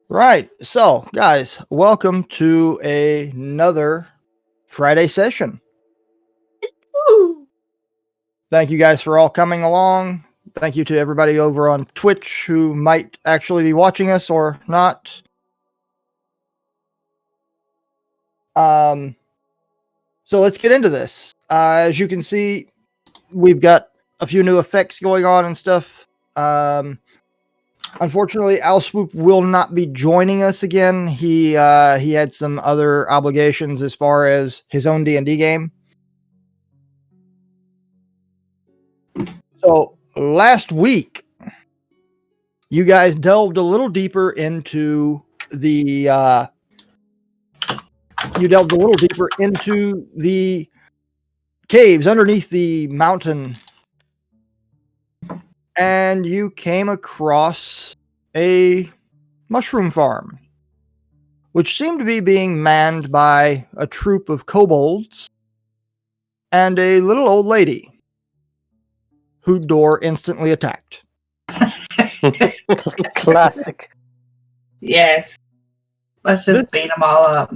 Right. So, guys, welcome to another Friday session. Woo. Thank you guys for all coming along. Thank you to everybody over on Twitch who might actually be watching us or not. So let's get into this. As you can see, we've got a few new effects going on and stuff. Unfortunately, Owlswoop will not be joining us again. He had some other obligations as far as his own D&D game. So last week, you guys delved a little deeper into the caves underneath the mountain, and you came across a mushroom farm, which seemed to be being manned by a troop of kobolds and a little old lady, who Door instantly attacked. Classic. Yes. Let's just beat them all up.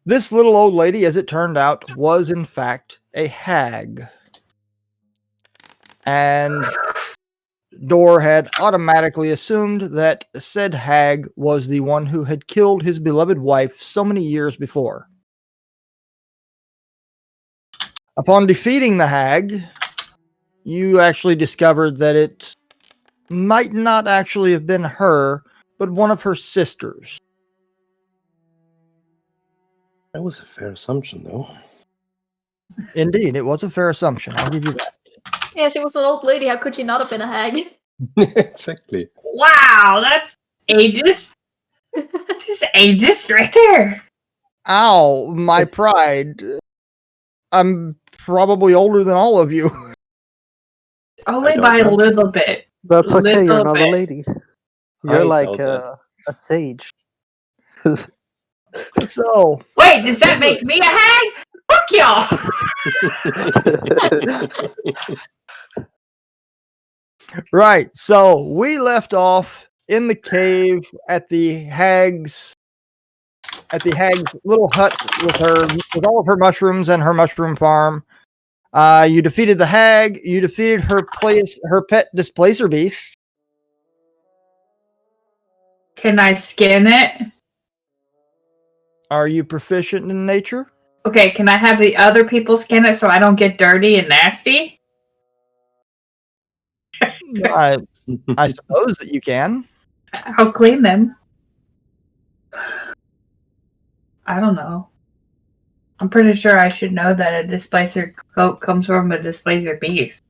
This little old lady, as it turned out, was in fact a hag. And Door had automatically assumed that said hag was the one who had killed his beloved wife so many years before. Upon defeating the hag, you actually discovered that it might not actually have been her, but one of her sisters. That was a fair assumption, though. Indeed, it was a fair assumption. I'll give you that. Yeah, she was an old lady. How could she not have been a hag? Exactly. Wow, that's ageist. This is ageist right there. Ow, my pride. I'm probably older than all of you. Only by a little bit. That's okay, you're Little not bit. a lady. You're I like felt a sage. So, Wait, does that make me a hag? Fuck y'all! right. So we left off in the cave at the hag's little hut with all of her mushrooms and her mushroom farm. You defeated the hag. You defeated her pet displacer beast. Can I skin it? Are you proficient in nature? Okay, can I have the other people skin it so I don't get dirty and nasty? I suppose that you can. I'll clean them. I don't know. I'm pretty sure I should know that a displacer coat comes from a displacer beast.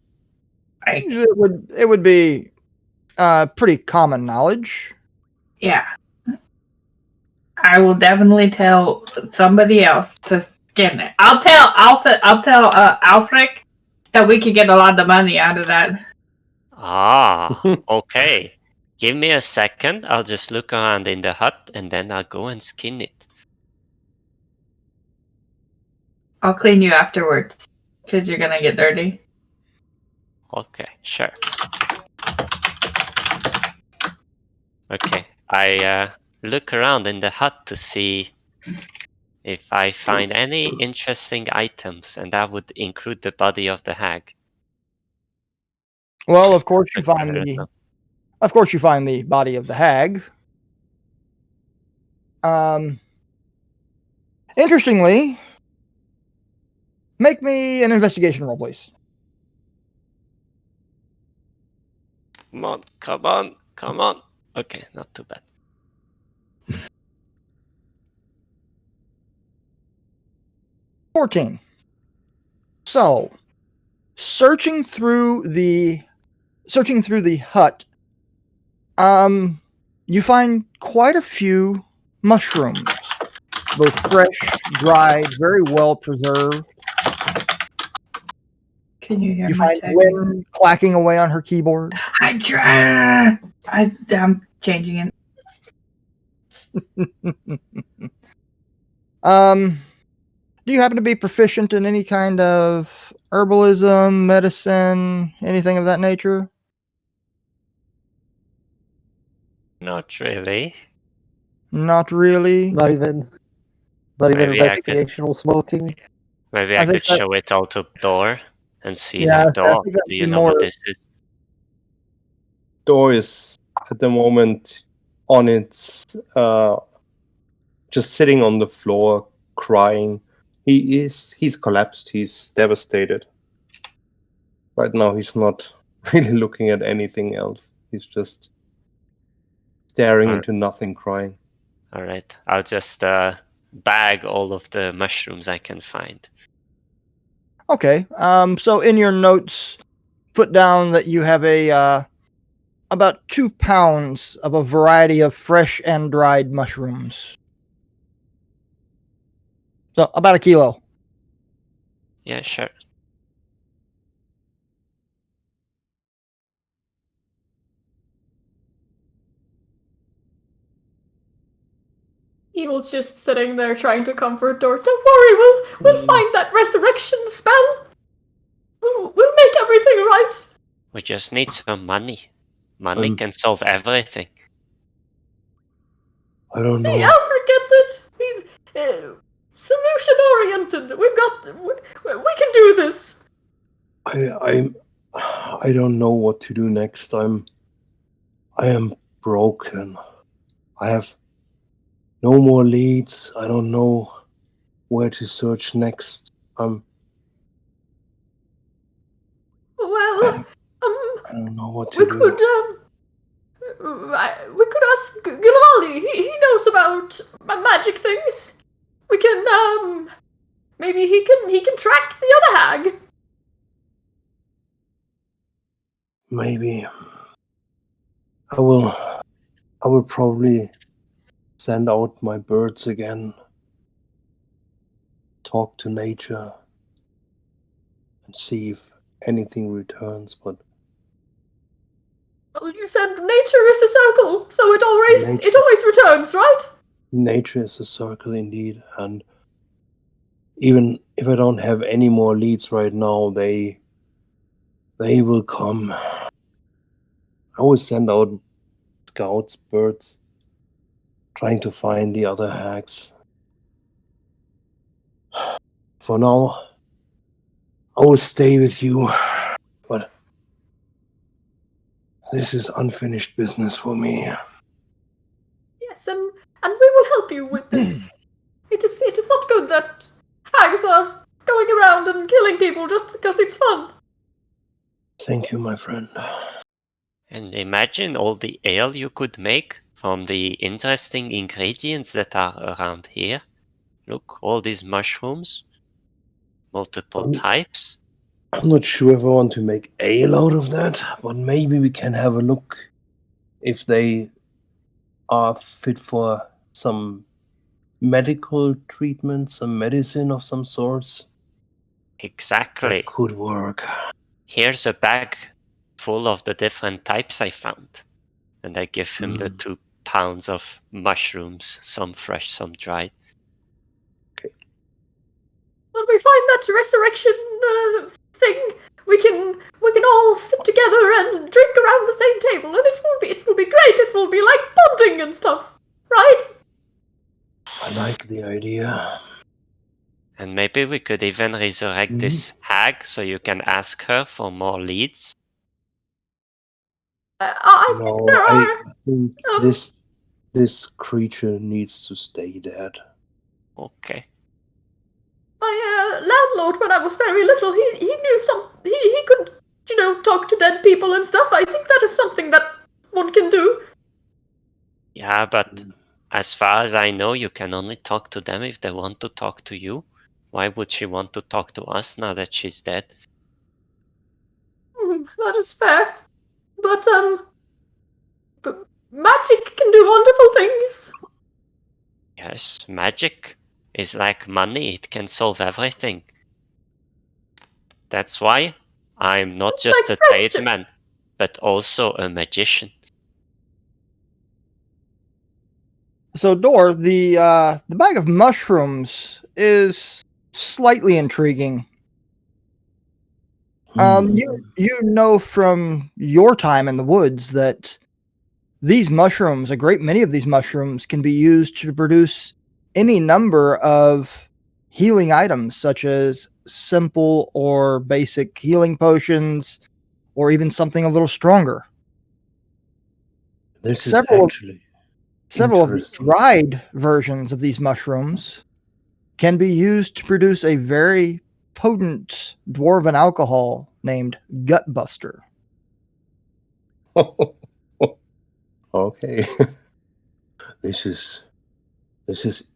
Like, It would be pretty common knowledge. yeah. I will definitely tell somebody else to skin it. I'll tell Alfred that we could get a lot of money out of that. Ah, okay. Give me a second. I'll just look around in the hut and then I'll go and skin it. I'll clean you afterwards. Because you're gonna get dirty. Okay, sure. Okay, I look around in the hut to see if I find any interesting items, and that would include the body of the hag. Well, of course you Look for find her as the well. of course you find the body of the hag. Interestingly, make me an investigation roll, please. Come on, come on, come on. Okay, not too bad. 14. So, searching through the hut, you find quite a few mushrooms, both fresh, dried, very well preserved. Can you hear You my find typing? Lynn clacking away on her keyboard. I'm changing it. Do you happen to be proficient in any kind of herbalism, medicine, anything of that nature? Not really. Not really. Not even Maybe I could- investigational smoking. Maybe I I think could that- show it all to Door and see, Yeah, like, I Door, think that'd do you be know more- what this is? Door is at the moment on its just sitting on the floor crying. He's collapsed. He's devastated. Right now he's not really looking at anything else. He's just staring Alright. into nothing, crying. Alright, I'll just bag all of the mushrooms I can find. Okay. So in your notes, put down that you have about 2 pounds of a variety of fresh and dried mushrooms. So about a kilo. Yeah, sure. Evil's just sitting there trying to comfort Dor. Don't worry, we'll find that resurrection spell. We'll make everything right. We just need some money. Money Um, can solve everything. I don't See, know. Alfred gets it. He's solution oriented. We can do this. I don't know what to do next. I am broken. I have no more leads. I don't know where to search next. Well, I don't know what to we do. could we could ask Gilali. He knows about magic things. We can maybe he can track the other hag. Maybe I will probably send out my birds again. Talk to nature and see if anything returns, but Well, you said nature is a circle, so it Nature- always returns, right? nature is a circle indeed, and even if I don't have any more leads right now, they will come. I always send out scouts, birds, trying to find the other hags. For now, I will stay with you, but this is unfinished business for me. Yes, and we will help you with this. It is not good that hags are going around and killing people just because it's fun. Thank you, my friend. And imagine all the ale you could make from the interesting ingredients that are around here. Look, all these mushrooms, multiple types. I'm not sure if I want to make ale out of that, but maybe we can have a look if they are fit for some medical treatment, some medicine of some sorts. Exactly. That could work. Here's a bag full of the different types I found. And I give him the 2 pounds of mushrooms, some fresh, some dried. When we find that resurrection thing, we can all sit together and drink around the same table, and it will be great. It will be like bonding and stuff, right? I like the idea. And maybe we could even resurrect this hag so you can ask her for more leads. I think No, there I are. think this creature needs to stay dead. Okay. My landlord, when I was very little, he knew he could, talk to dead people and stuff. I think that is something that one can do. Yeah, but as far as I know, you can only talk to them if they want to talk to you. Why would she want to talk to us now that she's dead? That is fair. But magic can do wonderful things. Yes, magic is like money. It can solve everything. That's why I'm not It's just like a friendship. tradesman, but also a magician. So, Dor, the bag of mushrooms is slightly intriguing. You know from your time in the woods that these mushrooms, a great many of these mushrooms, can be used to produce any number of healing items, such as simple or basic healing potions, or even something a little stronger. This is Several actually Several of the interesting. dried versions of these mushrooms can be used to produce a very potent dwarven alcohol named Gutbuster. Okay. This is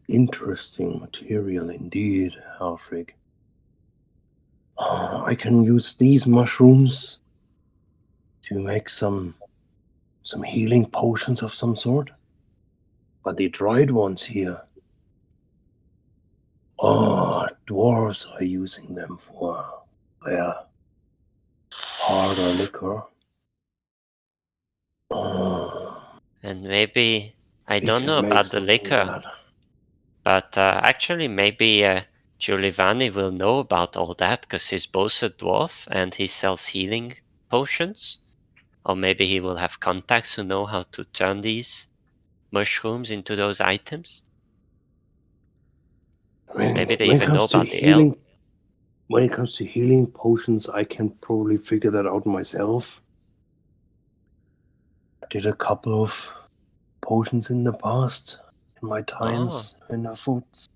interesting material indeed, Alfred. I can use these mushrooms to make some healing potions of some sort. But the dried ones here, dwarves are using them for their harder liquor. And maybe, I We don't can know make about the something liquor, that. but actually maybe Giulivani will know about all that because he's both a dwarf and he sells healing potions. Or maybe he will have contacts who know how to turn these mushrooms into those items. Maybe they When it even know comes to about the ale. when it comes to healing potions, I can probably figure that out myself. I did a couple of potions in the past in my times in the foods.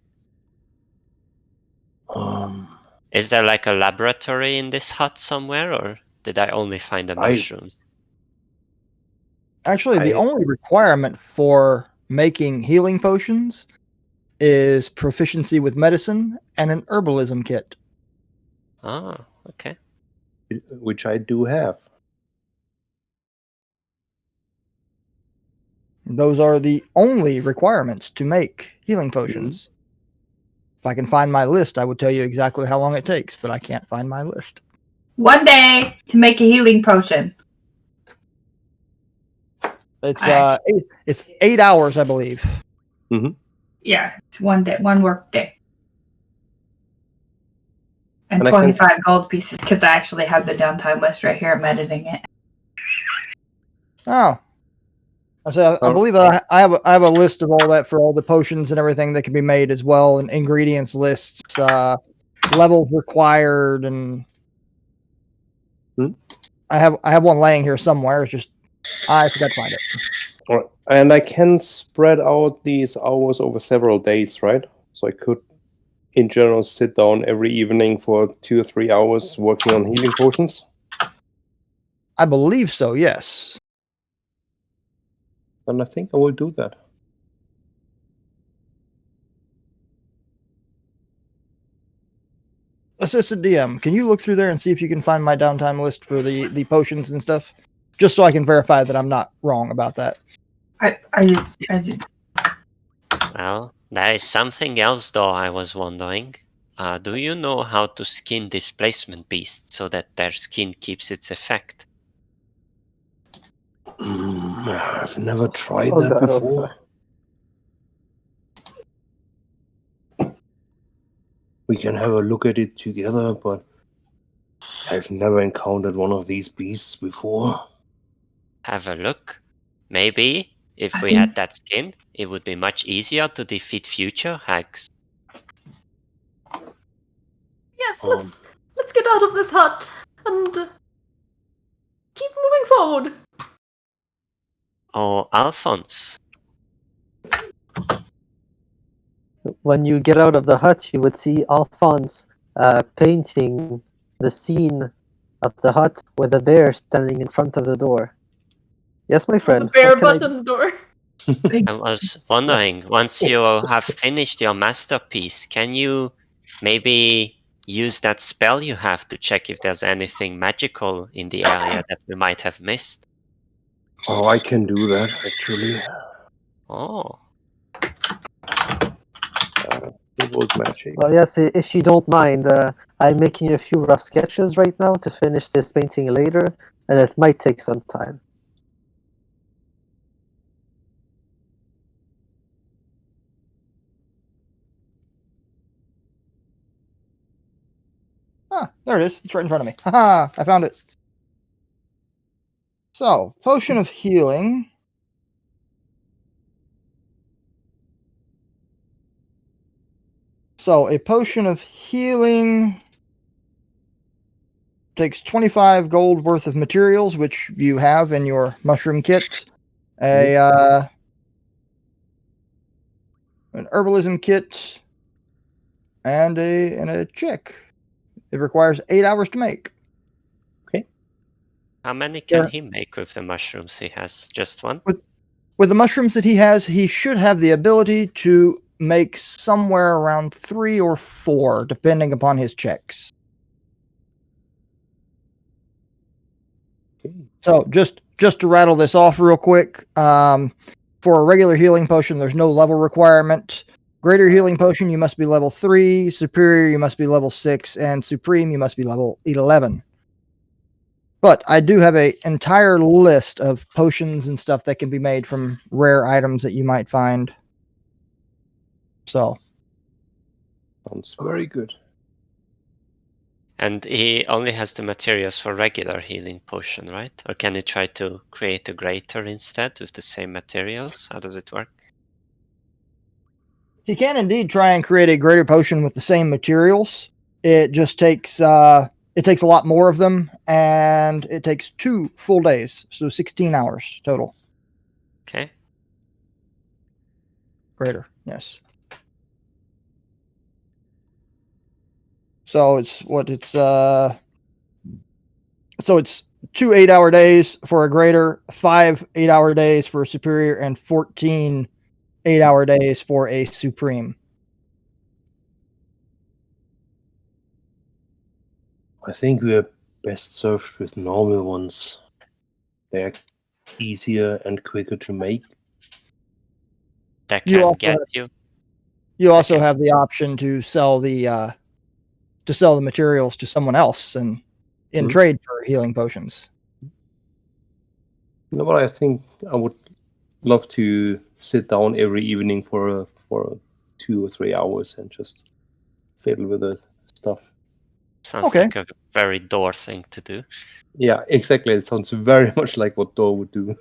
Is there like a laboratory in this hut somewhere, or did I only find the I- mushrooms? Actually, the I- only requirement for making healing potions is proficiency with medicine and an herbalism kit. Ah, okay. which I do have. Those are the only requirements to make healing potions. If I can find my list, I would tell you exactly how long it takes, but I can't find my list. 1 day to make a healing potion. It's 8 hours, I believe. Yeah, it's 1 day, 1 work day. And And I can- 25 gold pieces because I actually have the downtime list right here. I'm editing it. Oh, I believe I have a list of all that for all the potions and everything that can be made as well, and ingredients lists, levels required, and I have one laying here somewhere. It's just I forgot to find it. All right. And I can spread out these hours over several days, right? So I could, in general, sit down every evening for 2 or 3 hours working on healing potions. I believe so. Yes. And I think I will do that. Assistant DM, can you look through there and see if you can find my downtime list for the potions and stuff, just so I can verify that I'm not wrong about that. I just Well, there is something else though I was wondering. Do you know how to skin displacement beasts so that their skin keeps its effect? I've never tried Oh, that God, before. We can have a look at it together, but I've never encountered one of these beasts before. Have a look. Maybe if I we think- had that skin, it would be much easier to defeat future hags. Yes, Um, let's get out of this hut and keep moving forward. Oh, Alphonse. When you get out of the hut, you would see Alphonse painting the scene of the hut with a bear standing in front of the door. Yes, my friend. The bare what can I do? button door. I was wondering, once you have finished your masterpiece, can you maybe use that spell you have to check if there's anything magical in the area that we might have missed? Oh, I can do that, actually. Oh, World magic. Well, yes, if you don't mind, I'm making a few rough sketches right now to finish this painting later, and it might take some time. Ah, there it is. It's right in front of me. Haha, I found it. So, potion of healing. So, a potion of healing takes 25 gold worth of materials, which you have in your mushroom kit. An herbalism kit, and a check. It requires 8 hours to make. how many can Yeah. he make with the mushrooms he has? Just one? With the mushrooms that he has, he should have the ability to make somewhere around 3 or 4, depending upon his checks. Okay. So just to rattle this off real quick, for a regular healing potion, there's no level requirement. Greater healing potion, you must be level 3. Superior, you must be level 6. And supreme, you must be level 11. But I do have an entire list of potions and stuff that can be made from rare items that you might find. So, Sounds very good. And he only has the materials for regular healing potion, right? Or can he try to create a greater instead with the same materials? How does it work? he can indeed try and create a greater potion with the same materials. It just takes a lot more of them, and it takes 2 full days, so 16 hours total. Okay. Greater, yes. So it's 2 8-hour days for a greater, 5 8-hour days for a superior, and 14 8-hour days for a supreme. I think we are best served with normal ones. They are easier and quicker to make. That You can also get have- you. You also Okay. have the option to sell the materials to someone else and in Mhm. trade for healing potions. You know what? I think I would love to sit down every evening for 2 or 3 hours and just fiddle with the stuff. Sounds Okay. like a very door thing to do. Yeah, exactly. It sounds very much like what Dor would do.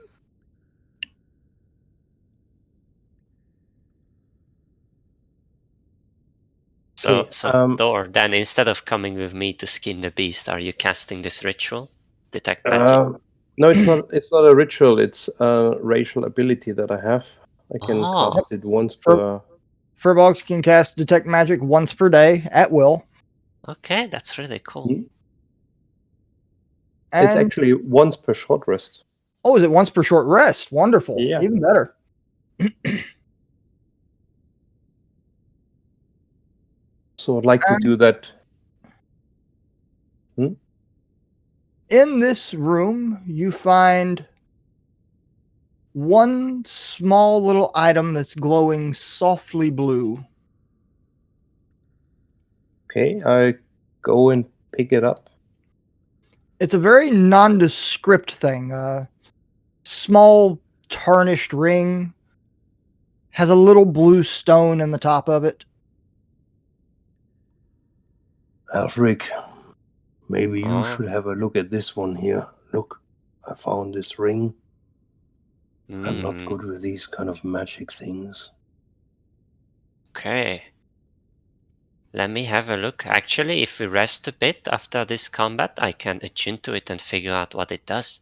So, Okay, Door, then instead of coming with me to skin the beast, are you casting this ritual? Detect magic? No, it's not. It's not a ritual. It's a racial ability that I have. I can Oh. cast it once For- per. Furbolgs can cast Detect Magic once per day at will. Okay, that's really cool. Mhm. And, It's actually once per short rest. oh, is it once per short rest? Wonderful. Yeah. Even better. So I'd like to do that. In this room, you find one small little item that's glowing softly blue. Okay, I go and pick it up. It's a very nondescript thing. A small tarnished ring has a little blue stone in the top of it. Alfric, Maybe you Oh. should have a look at this one here. Look, I found this ring. I'm not Mm, good with these kind of magic things. okay. Let me have a look. Actually, if we rest a bit after this combat, I can attune to it and figure out what it does.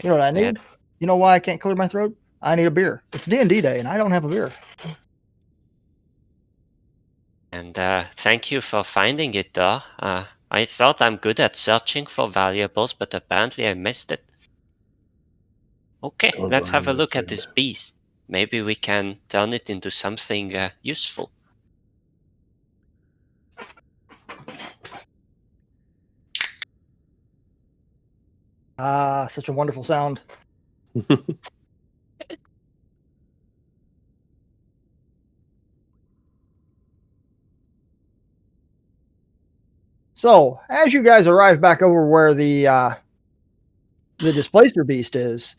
You know what I Yeah. need? You know why I can't clear my throat? I need a beer. It's D&D day, and I don't have a beer. And thank you for finding it, though. I thought I'm good at searching for valuables, but apparently I missed it. Okay, Don't let's worry, have a my look at friend. this beast. Maybe we can turn it into something useful. Ah, such a wonderful sound. So, as you guys arrive back over where the displacer beast is,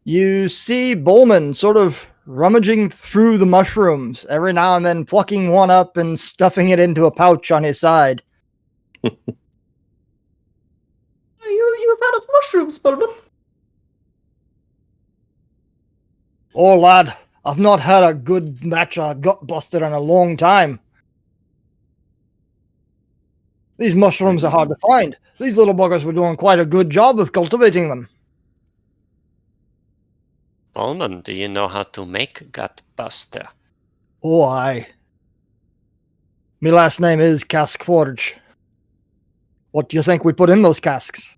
you see Bowman sort of rummaging through the mushrooms, every now and then plucking one up and stuffing it into a pouch on his side. You have had of mushrooms, Bulman? Oh, lad, I've not had a good batch of gutbuster in a long time. These mushrooms are hard to find. These little buggers were doing quite a good job of cultivating them. Bowman, do you know how to make Gutbuster? Oh, aye. My last name is Cask Forge. What do you think we put in those casks?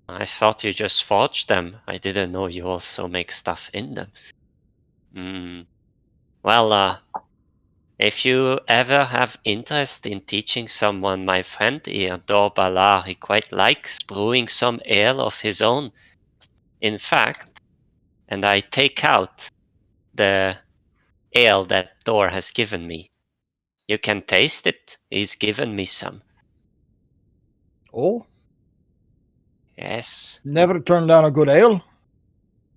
I thought you just forged them. I didn't know you also make stuff in them. Well, if you ever have interest in teaching someone, my friend here, Dorbalar, he quite likes brewing some ale of his own. In fact, and I take out the ale that Dor has given me. You can taste it. He's given me some. Oh, Yes. never turned down a good ale.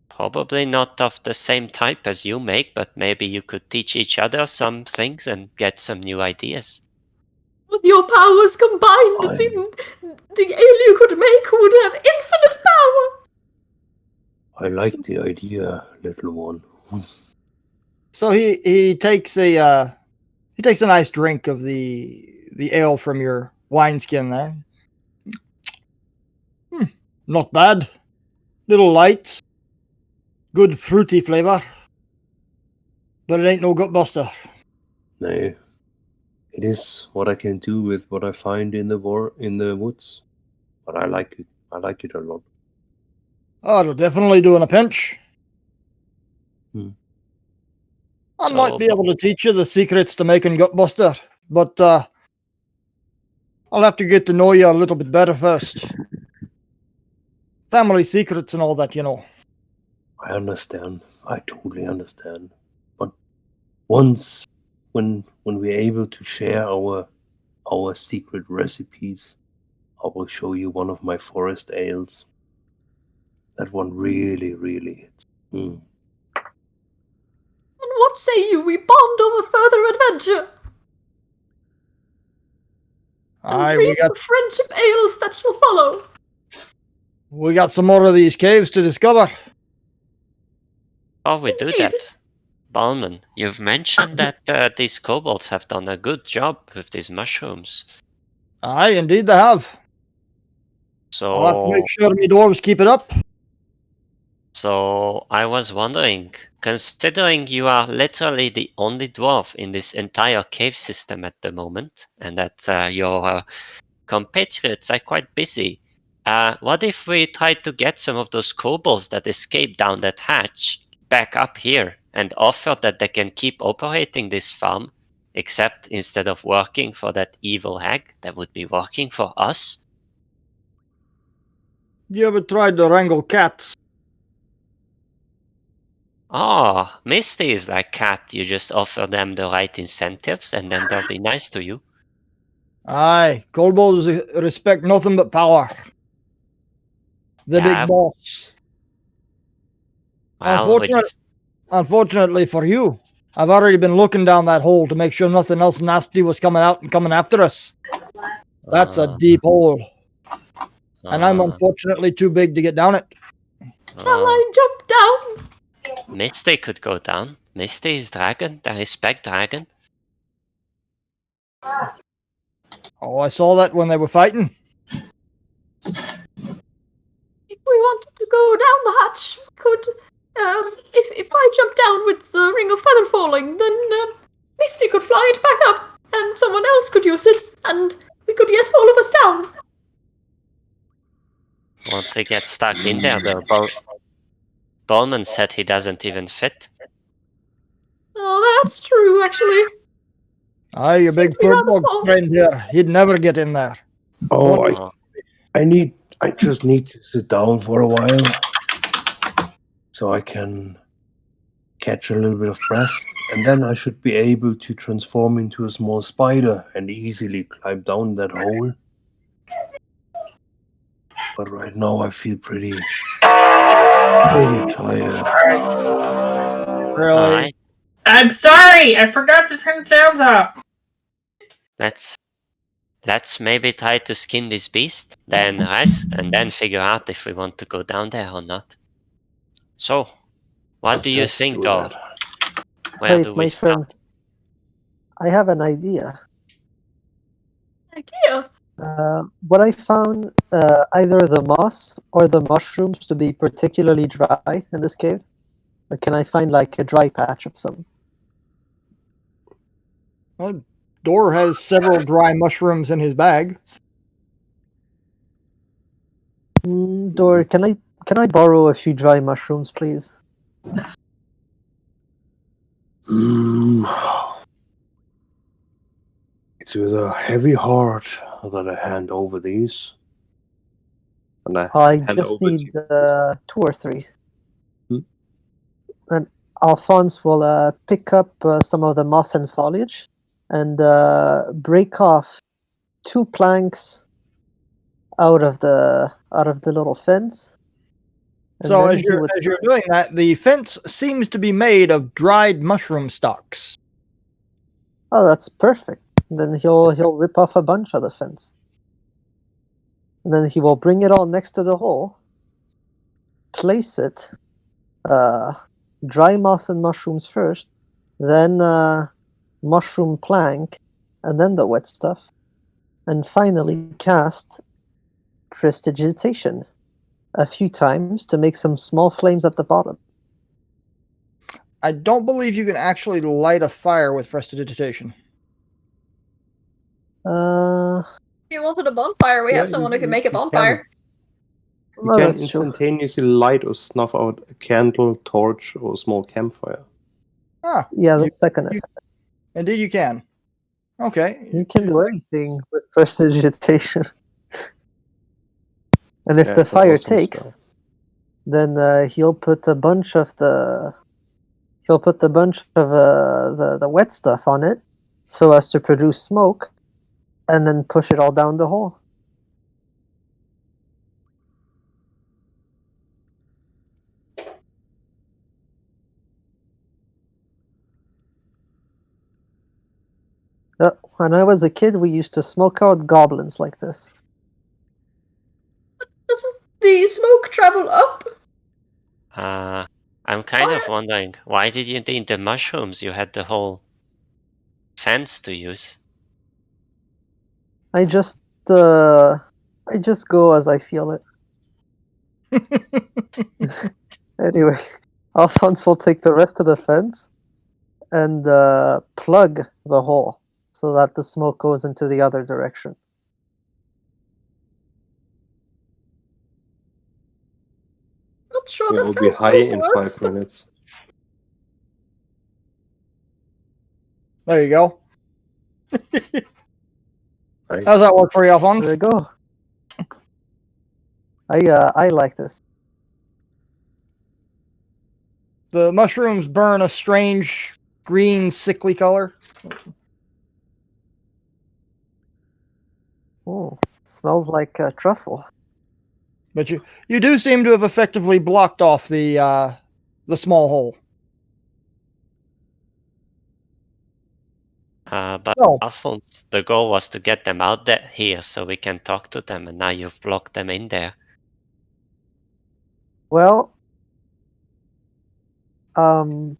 Probably not of the same type as you make, but maybe you could teach each other some things and get some new ideas. With your powers combined, the ale you could make would have infinite power. I like the idea, little one. So he takes a nice drink of the ale from your wineskin there. Not bad. Little light. Good fruity flavor. But it ain't no gutbuster. Nay, it is what I can do with what I find in the woods. But I like it. I like it a lot. Oh, it'll definitely do in a pinch. I So, might be able to teach you the secrets to making gutbuster, but I'll have to get to know you a little bit better first. Family secrets and all that, you know. I understand. I totally understand. But once, when we're able to share our secret recipes, I will show you one of my forest ales. That one really, really hits. And what say you we bond over further adventure? And Aye, reap the friendship ales that shall follow. we got some more of these caves to discover. oh, we do Indeed. that. Balman, you've mentioned that these kobolds have done a good job with these mushrooms. Aye, indeed they have. I'll have to make So, sure me dwarves keep it up. so I was wondering, considering you are literally the only dwarf in this entire cave system at the moment, and that your compatriots are quite busy, what if we tried to get some of those kobolds that escaped down that hatch back up here and offer that they can keep operating this farm, except instead of working for that evil hag, they would be working for us? You ever tried to wrangle cats? Oh, Misty is like Cat. You just offer them the right incentives and then they'll be nice to you. Aye, kobolds respect nothing but power. The Yeah. big boss. Well, we just... Unfortunately for you, I've already been looking down that hole to make sure nothing else nasty was coming out and coming after us. That's a deep hole, and I'm unfortunately too big to get down it. Shall I jump down? Misty could go down. Misty is dragon. The respect dragon. Oh, I saw that when they were fighting. If we wanted to go down the hatch, we could. If I jump down with the ring of feather falling, then Misty could fly it back up, and someone else could use it, and we could get all of us down. Once we get stuck in there, though, Bowman said he doesn't even fit. Oh, that's true, actually. Aye, your big Seems to be rather fur small. friend here. He'd never get in there. Oh, I just need to sit down for a while so I can catch a little bit of breath, and then I should be able to transform into a small spider and easily climb down that hole. But right now I feel pretty tired. Really? Alright, I'm sorry, I forgot to turn sounds off. let's maybe try to skin this beast, then rest, and then figure out if we want to go down there or not. So, what do you Let's think, do though? that. Where Wait, do we my start? friends. I have an idea. Idea. What I found, either the moss or the mushrooms to be particularly dry in this cave. Or can I find like a dry patch of some? Well, Dor has several dry mushrooms in his bag. Dor, can I borrow a few dry mushrooms, please? It's with a heavy heart that I hand over these. And I hand just over need to 2 or 3. Hmm? And Alphonse will pick up some of the moss and foliage and break off 2 planks out of the little fence. And So then as he you're would doing that, the fence seems to be made of dried mushroom stalks. Oh, that's perfect. Then he'll rip off a bunch of the fence. And then he will bring it all next to the hole, place it, dry moss and mushrooms first, then mushroom plank, and then the wet stuff, and finally cast prestidigitation a few times to make some small flames at the bottom. I don't believe you can actually light a fire with prestidigitation. Uh, If you wanted a bonfire, we Yeah, have someone who can make a you bonfire. You well, can that's true. instantaneously light or snuff out a candle, torch, or a small campfire. Ah, Yeah, the you- second you- effect. indeed you can. Okay. You can do anything with prestidigitation. And if Yeah, the it's an fire awesome takes, spell. then he'll put a bunch of the wet stuff on it, so as to produce smoke, and then push it all down the hole. When I was a kid, we used to smoke out goblins like this. Doesn't the smoke travel up? I'm kind of wondering, why did you need the mushrooms? You had the whole fence to use. I just go as I feel it. Anyway, Alphonse will take the rest of the fence and plug the hole so that the smoke goes into the other direction. Not sure Yeah, that's we'll be how high smoke in works. 5 minutes. There you go. Nice. How's that work for you, There Alphonse? we go. I like this. The mushrooms burn a strange green, sickly color. Oh, smells like truffle. But you do seem to have effectively blocked off the the small hole. But So, Alphonse, the goal was to get them out there here so we can talk to them, and now you've blocked them in there. Well, I'll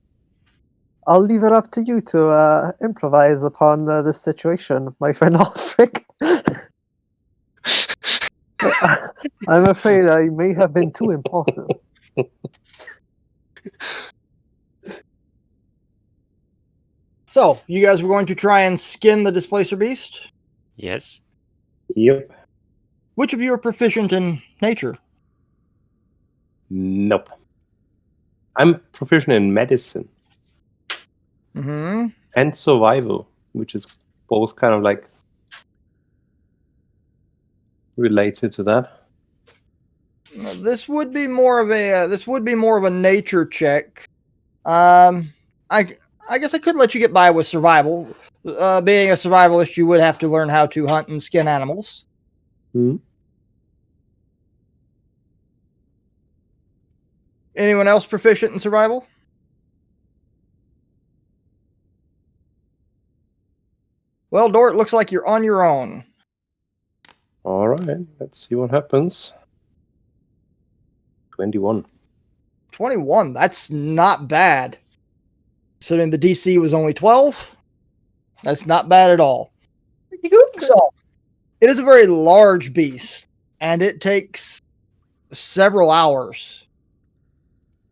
leave it up to you to improvise upon this situation, my friend Alfric. I'm afraid I may have been too impulsive. so you guys were going to try and skin the displacer beast? Yes. Yep. Which of you are proficient in nature? Nope. I'm proficient in medicine Mm-hmm. and survival, which is both kind of like related to that. This would be more of a nature check. I guess I could let you get by with survival. Being a survivalist, you would have to learn how to hunt and skin animals. Hmm. Anyone else proficient in survival? Well, Dort, looks like you're on your own. All right, let's see what happens. 21. 21. That's not bad. Considering the DC was only 12, that's not bad at all. Pretty good. So, it is a very large beast, and it takes several hours.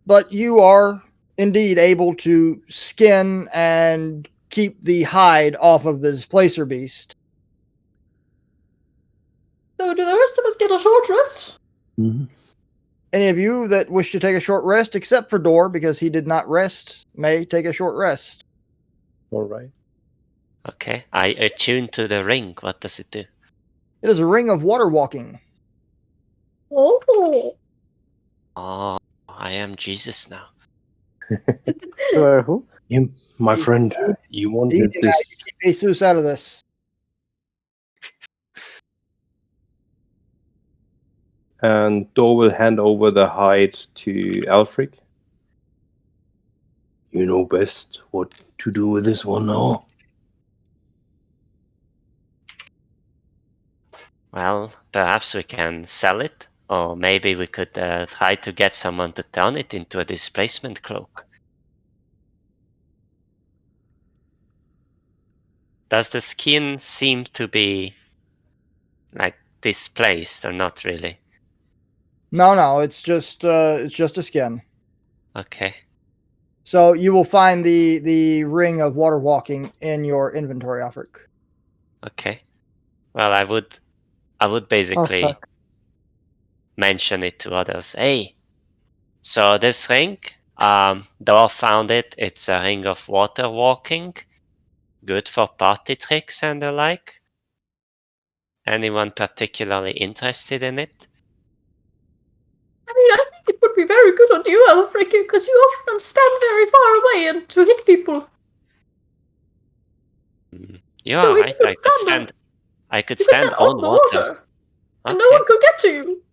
But you are indeed able to skin and keep the hide off of the displacer beast. So do the rest of us get a short rest? Mm-hmm. Any of you that wish to take a short rest, except for Dor, because he did not rest, may take a short rest. All right. Okay. I attune to the ring. What does it do? It is a ring of water walking. Oh. Oh, I am Jesus now. You are who? My friend, you wanted Easy now, this. you keep Jesus out of this. And Dor will hand over the hide to Alfric. You know best what to do with this one now. Well, perhaps we can sell it, or maybe we could try to get someone to turn it into a displacement cloak. Does the skin seem to be like displaced or not really? No, it's just a skin. Okay. So you will find the ring of water walking in your inventory, Alfric. Okay. Well, I would basically fuck. mention it to others. Hey, so this ring, Dor found it. It's a ring of water walking, good for party tricks and the like. Anyone particularly interested in it? I mean, I think it would be very good on you, Alfric, because you often stand very far away and to hit people. You So are if right. you I could could stand stand. I could You could stand stand on on the water. water, and no Okay. one could get to you.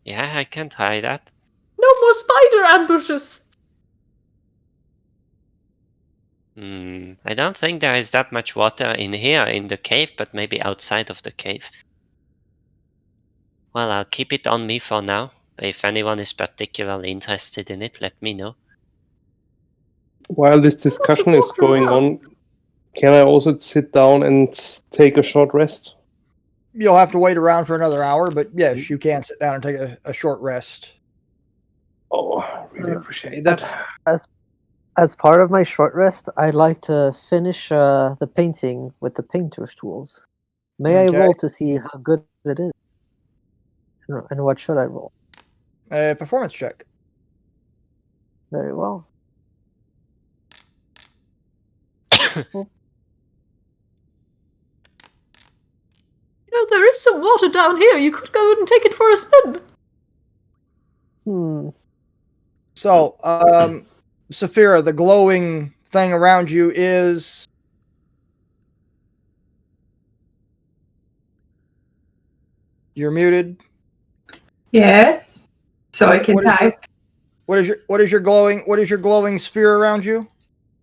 Yeah, I can try that. No more spider ambushes. I don't think there is that much water in here in the cave, but maybe outside of the cave. Well, I'll keep it on me for now. If anyone is particularly interested in it, let me know. While this discussion is going on, can I also sit down and take a short rest? You'll have to wait around for another hour, but yes, you can sit down and take a short rest. Oh, I really appreciate that. As part of my short rest, I'd like to finish the painting with the painter's tools. May I Okay. roll to see how good it is? And what should I roll? A performance check. Very well. You know, there is some water down here. You could go and take it for a spin. So, Saphira, the glowing thing around you is... You're muted. Yes. So I can What is- type. What is your glowing sphere around you?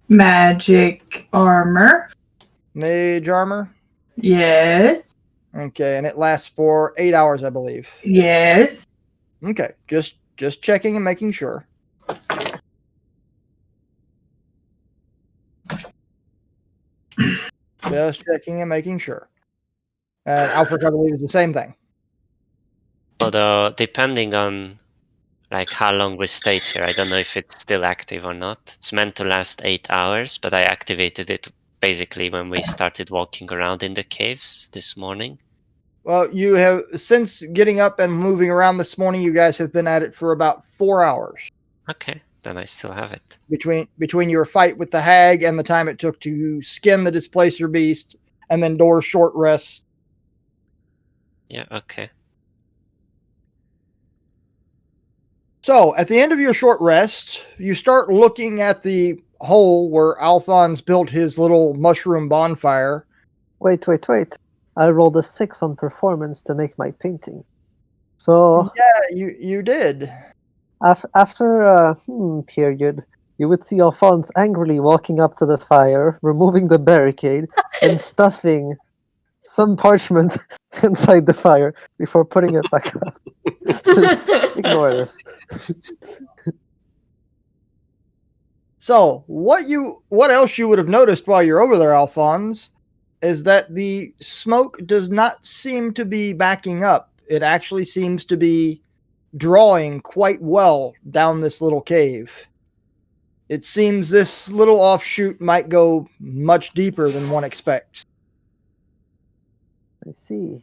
Magic armor. Mage armor. Yes. Okay, and it lasts for 8 hours, I believe. Yes. Okay, just checking and making sure. Just checking and making sure. And Alfred, I believe, is the same thing. Although, depending on like how long we stayed here, I don't know if it's still active or not. It's meant to last 8 hours, but I activated it basically when we started walking around in the caves this morning. Well, you have, since getting up and moving around this morning, you guys have been at it for about 4 hours. Okay, then I still have it. Between your fight with the hag and the time it took to skin the displacer beast, and then Door's short rest. Yeah, okay. So, at the end of your short rest, you start looking at the hole where Alphonse built his little mushroom bonfire. Wait. I rolled a 6 on performance to make my painting. So Yeah, you did. after a period, you would see Alphonse angrily walking up to the fire, removing the barricade, and stuffing some parchment inside the fire before putting it back up. Ignore this. So, what else you would have noticed while you're over there, Alphonse, is that the smoke does not seem to be backing up. It actually seems to be drawing quite well down this little cave. It seems this little offshoot might go much deeper than one expects. I see.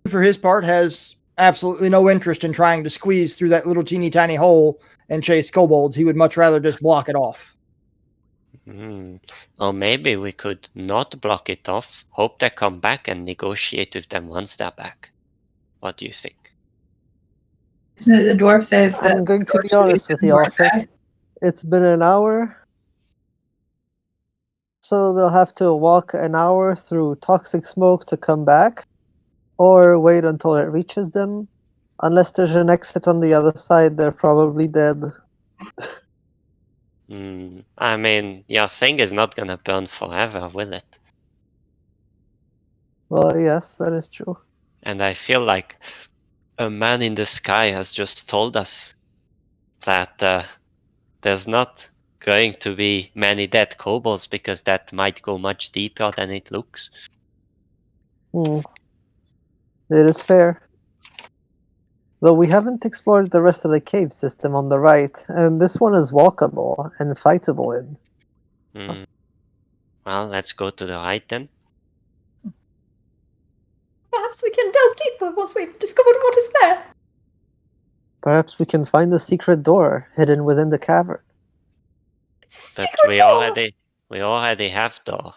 For his part, has absolutely no interest in trying to squeeze through that little teeny tiny hole and chase kobolds. He would much rather just block it off. Or maybe we could not block it off, hope they come back and negotiate with them once they're back. What do you think? The dwarf says that I'm going to be honest with you, Alfred. It's been an hour. So they'll have to walk an hour through toxic smoke to come back, or wait until it reaches them. Unless there's an exit on the other side, they're probably dead. I mean, your thing is not gonna burn forever, will it? Well, yes, that is true. And I feel like a man in the sky has just told us that there's not going to be many dead kobolds because that might go much deeper than it looks. It is fair. Though we haven't explored the rest of the cave system on the right, and this one is walkable and fightable in. Well, let's go to the right then. Perhaps we can delve deeper once we've discovered what is there. Perhaps we can find the secret door hidden within the cavern. But we already have the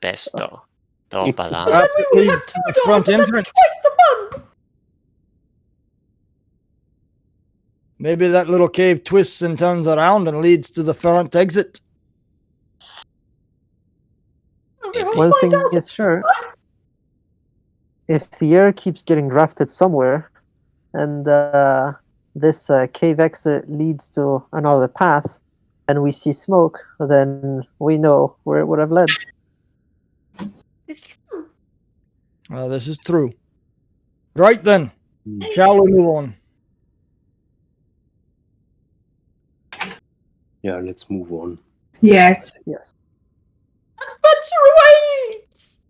best door. Door Balan. Perhaps it We have leads to two the doors, front and that's entrance. twice the fun. Maybe that little cave twists and turns around and leads to the front exit. One thing is sure, if the air keeps getting drafted somewhere, and this cave exit leads to another path, and we see smoke, then we know where it would have led. It's true. This is true. Right then, shall we move on? Yeah, let's move on. Yes. Yes. Adventure awaits!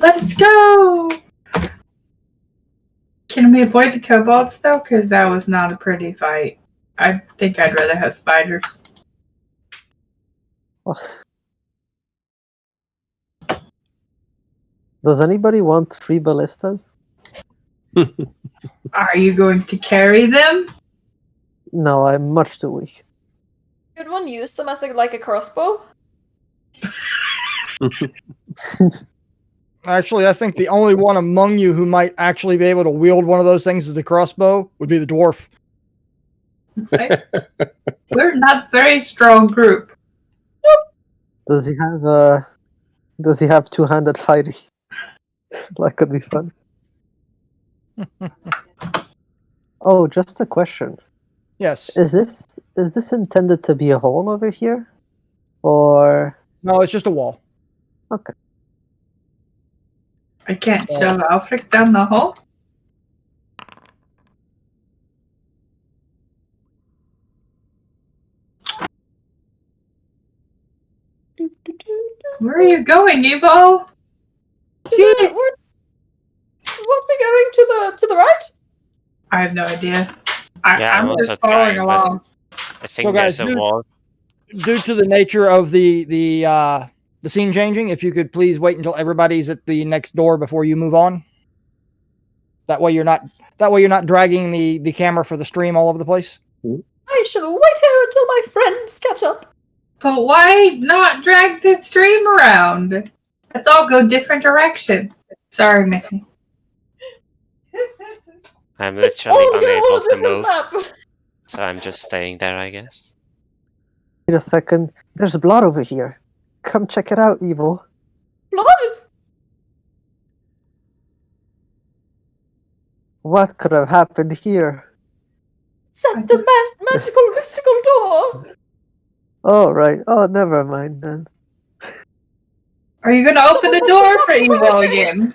Let's go! Can we avoid the kobolds though? Because that was not a pretty fight. I think I'd rather have spiders. Does anybody want free ballistas? Are you going to carry them? No, I'm much too weak. Could one use them as like a crossbow? Actually, I think the only one among you who might actually be able to wield one of those things as a crossbow would be the dwarf. We're not a very strong group. Does he have two-handed fighting? That could be fun. Oh, just a question. Yes. Is this intended to be a hole over here? Or No, it's just a wall. okay. I can't shove Alfred down the hole. Where are you going, Evo? Jeez. Weren't we going to the right? I have no idea. Yeah, I'm I'm just also following trying, but along. I think So, guys, there's a wall. Due to the nature of the scene changing, if you could please wait until everybody's at the next door before you move on. That way you're not dragging the camera for the stream all over the place. I shall wait here until my friends catch up. But why not drag the stream around? Let's all go different directions. Sorry, Missy. I'm Let's literally all get a unable whole to different move, map. so I'm just staying there, I guess. Wait a second. There's blood over here. Come check it out, Evil. Blood? What could have happened here? It's at the magical mystical door. Oh, right. Oh, never mind then. Are you gonna open the door for Evo again?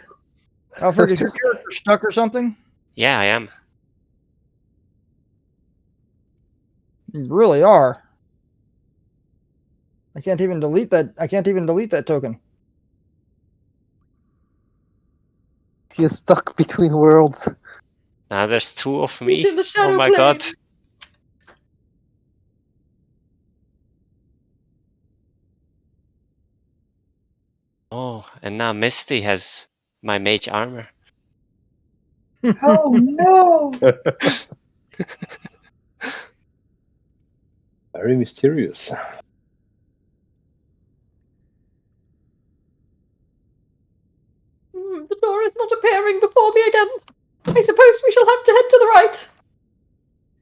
Alfred, is your character stuck or something? Yeah, I am. You really are. I can't even delete that token. He is stuck between worlds. Now there's two of He's me. in the shadow Oh my plane. god. Oh, and now Misty has my mage armor. Oh no! Very mysterious. The door is not appearing before me again. I suppose we shall have to head to the right.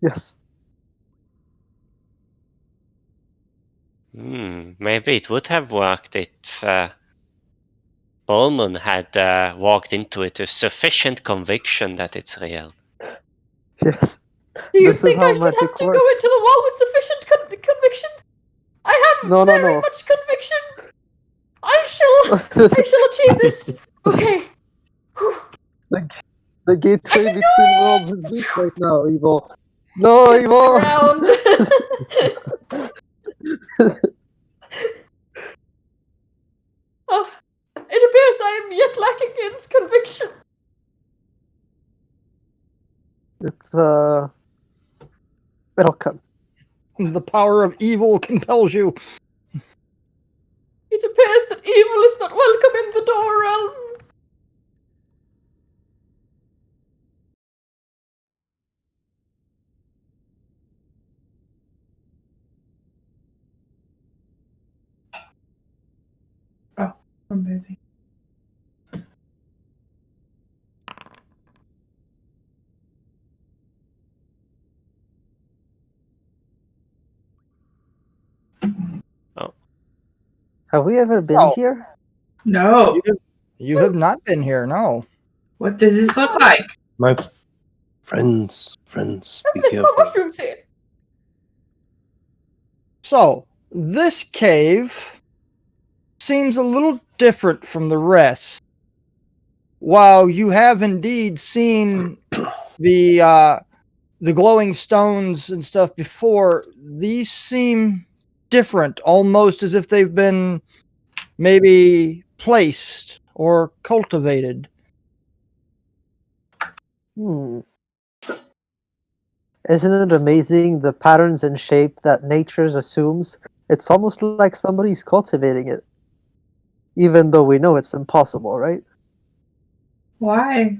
Yes. Maybe it would have worked if Bowman had walked into it with sufficient conviction that it's real. Yes. Do you This is think how I should have magic to works. go into the wall with sufficient conviction? I have No. very much conviction. I shall achieve this. Okay. The gateway can do between worlds is weak right now, Evil. No, Evil! Ground. Oh, it appears I am yet lacking in conviction. It's, it'll come. The power of evil compels you. It appears that evil is not welcome in the door realm. Or maybe. Have we ever been Oh. here? No. You have not been here, no. What does this look like? My friends, be There's more careful. mushrooms here. So, this cave seems a little different from the rest. While you have indeed seen the glowing stones and stuff before, these seem different, almost as if they've been maybe placed or cultivated. Isn't it amazing the patterns and shape that nature assumes? It's almost like somebody's cultivating it. Even though we know it's impossible, right? Why?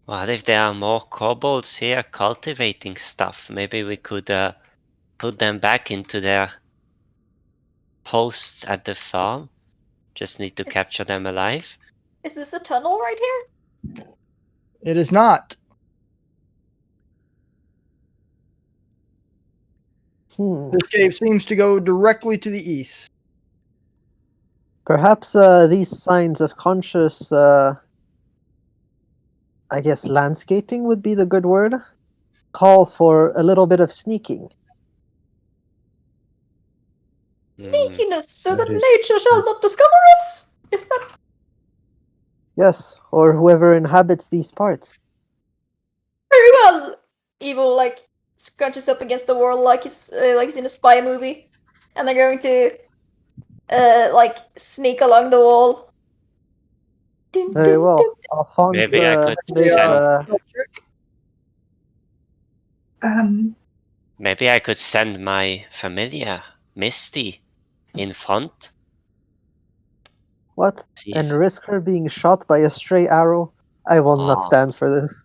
What if there are more kobolds here cultivating stuff? Maybe we could put them back into their posts at the farm. Just need to capture them alive. Is this a tunnel right here? It is not. This cave seems to go directly to the east. Perhaps these signs of conscious I guess landscaping would be the good word. Call for a little bit of sneaking. Sneakiness, so that That is- nature shall not discover us. Is that Yes, or whoever inhabits these parts. very well? Evil like scrunches up against the wall like he's in a spy movie, and they're going to like sneak along the wall. Dun, Very dun, well. dun. Alphonse Maybe I could makes send. Maybe I could send my familiar Misty in front. what? See And if risk her being shot by a stray arrow? I will not Oh. stand for this.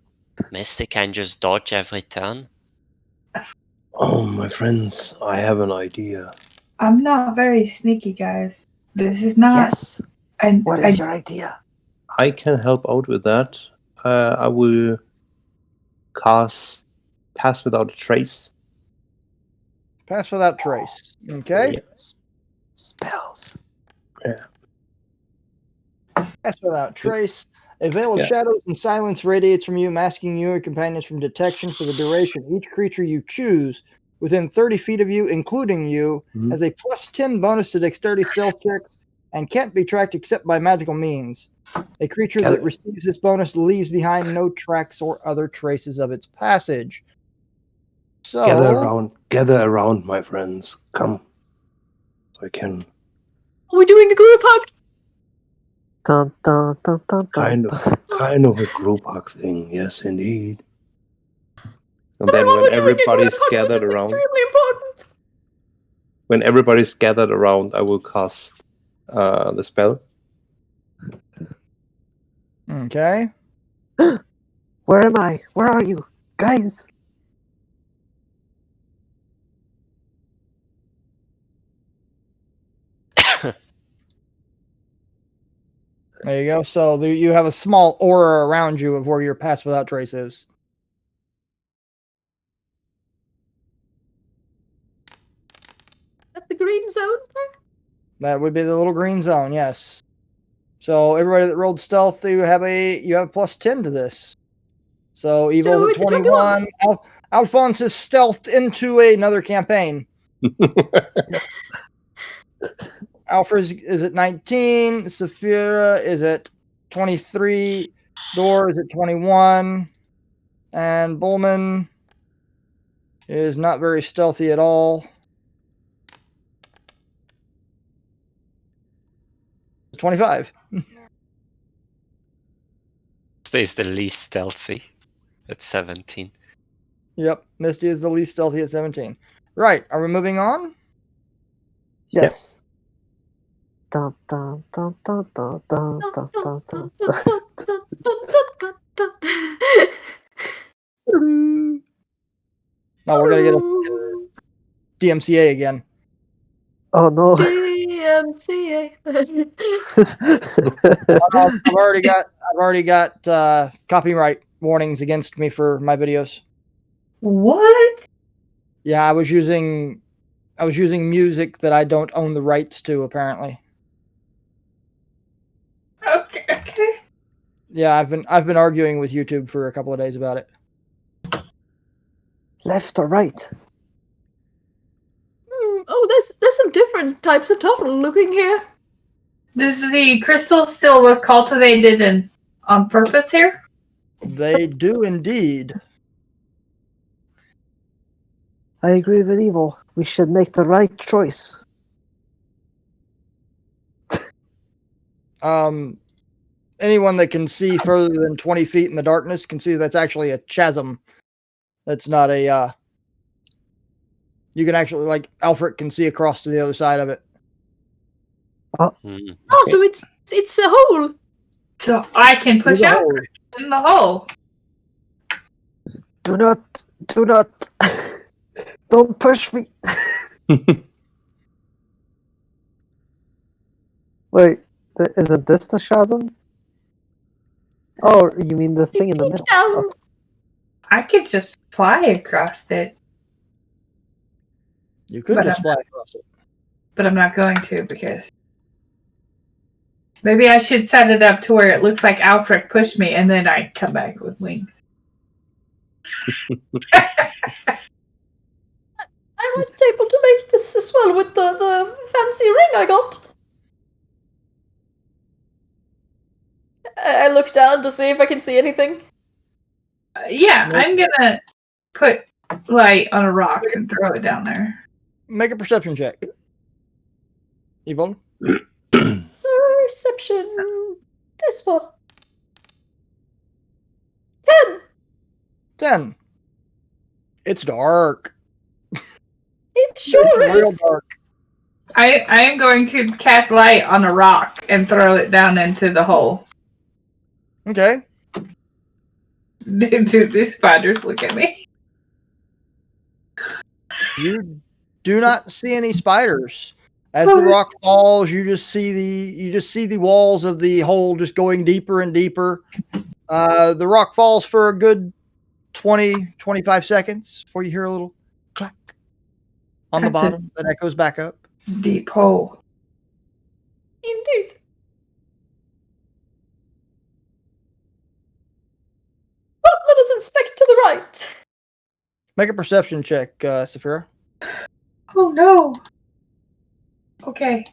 Misty can just dodge every turn. Oh, my friends, I have an idea. I'm not very sneaky, guys. This is not. Yes. And What is your idea? I can help out with that. I will cast Pass Without a Trace. Pass without trace. Okay. Yeah. Spells. Pass without trace. A veil of Yeah. shadows and silence radiates from you, masking you and companions from detection for the duration. Each creature you choose within 30 feet of you, including you, Mhm. has a plus 10 bonus to dexterity stealth checks and can't be tracked except by magical means. A creature that Gather- receives this bonus leaves behind no tracks or other traces of its passage. So, Gather around, my friends. Come. So I can Are we doing a group hug? Dun, dun, dun, dun, dun, kind of a group hug thing. Yes, indeed. And then Everyone, when we're doing a group everybody's hug. This gathered is around, extremely important. I will cast the spell. okay. Where am I? Where are you? Guys! There you go. So you have a small aura around you of where your pass without trace is. At the green zone. That would be the little green zone, yes. So everybody that rolled stealth, you have a plus 10 to this. So Evil's So at it's a 21. Alphonse is stealthed into another campaign. Alfred is at 19. Saphira is at 23. Dor is at 21. And Bullman is not very stealthy at all. 25. Stays the least stealthy at 17. Yep. Misty is the least stealthy at 17. Right. Are we moving on? Yes. Dun, dun, dun, dun, dun, dun, dun, dun, dun, dun. Oh, we're going to get a DMCA again. Oh no. DMCA. I've already got copyright warnings against me for my videos. what? Yeah, I was using music that I don't own the rights to, apparently. Okay. Yeah, I've been arguing with YouTube for a couple of days about it. Left or right? Oh, there's some different types of turtle looking here. Does the crystal still look cultivated and on purpose here? They do indeed. I agree with Evil. We should make the right choice. Anyone that can see further than 20 feet in the darkness can see that's actually a chasm. That's not a. You can actually, like, Alfred can see across to the other side of it. Hmm. Oh, so it's a hole. So I can push There's a out hole. in the hole. Do not. Don't push me. Wait, isn't this the chasm? Oh, you mean the thing in the middle? Down. Oh, I could just fly across it, You could But just I'm fly across it. but I'm not going to because Maybe I should set it up to where it looks like Alfred pushed me, and then I come back with wings. I might be able to make this as well with the fancy ring I got. I look down to see if I can see anything. Yeah, I'm gonna put light on a rock and throw it down there. Make a perception check. Evil. Perception. This one. 10. 10. It's dark. It sure It's real is. dark. I am going to cast light on a rock and throw it down into the hole. Okay. Do these spiders look at me? You do not see any spiders. As the rock falls, you just see the walls of the hole just going deeper and deeper. The rock falls for a good 20-25 seconds before you hear a little clack on the That's a bottom that echoes back up. deep hole. Indeed. Well, let us inspect to the right. Make a perception check, Saphira. Oh no. Okay.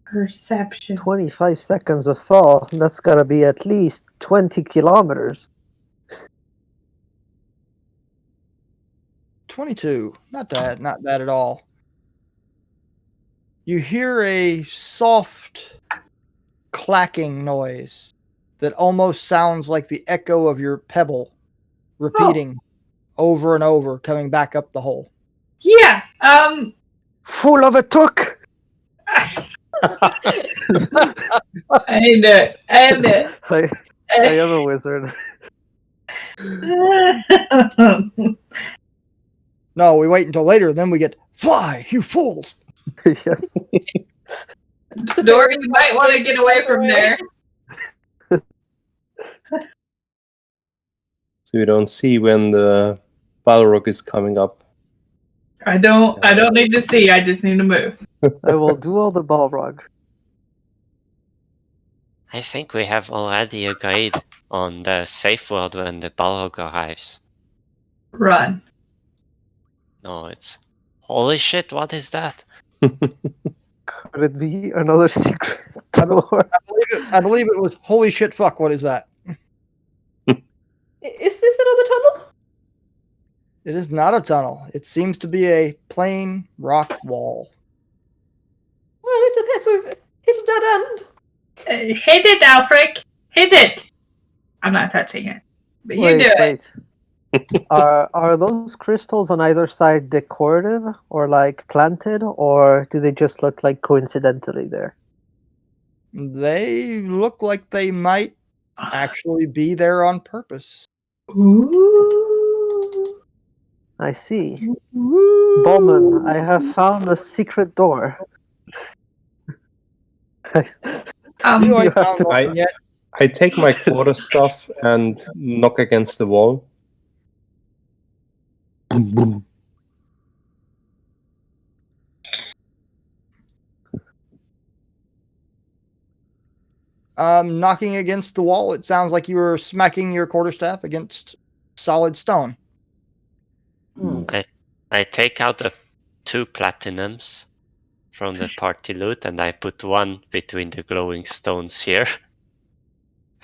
Perception. 25 seconds of fall. That's gotta be at least 20 kilometers. 22. Not bad at all. You hear a soft clacking noise that almost sounds like the echo of your pebble repeating over and over, coming back up the hole. Yeah. Full of a took! I need it. I am a wizard. No, we wait until later, then we get fly, you fools. Yes. Dory, you might want to get away from there. So you don't see when the Balrog is coming up. I don't need to see, I just need to move. I will do all the Balrog. I think we have already a guide on the safe word when the Balrog arrives. Run. No, it's... Holy shit, what is that? Could it be another secret door? I believe it was holy shit fuck, what is that? Is this another tunnel? It is not a tunnel. It seems to be a plain rock wall. Well, it appears we've hit a dead end. Hit it, Alfred. Hit it. I'm not touching it. But you do it. Are those crystals on either side decorative or like planted, or do they just look like coincidentally there? They look like they might actually be there on purpose. Ooh. I see. Bowman, I have found a secret door. You You ain't have found to- one yet. I take my quarter staff and knock against the wall. Boom, boom. Knocking against the wall, it sounds like you were smacking your quarterstaff against solid stone. I take out 2 platinums from the party loot and I put one between the glowing stones here.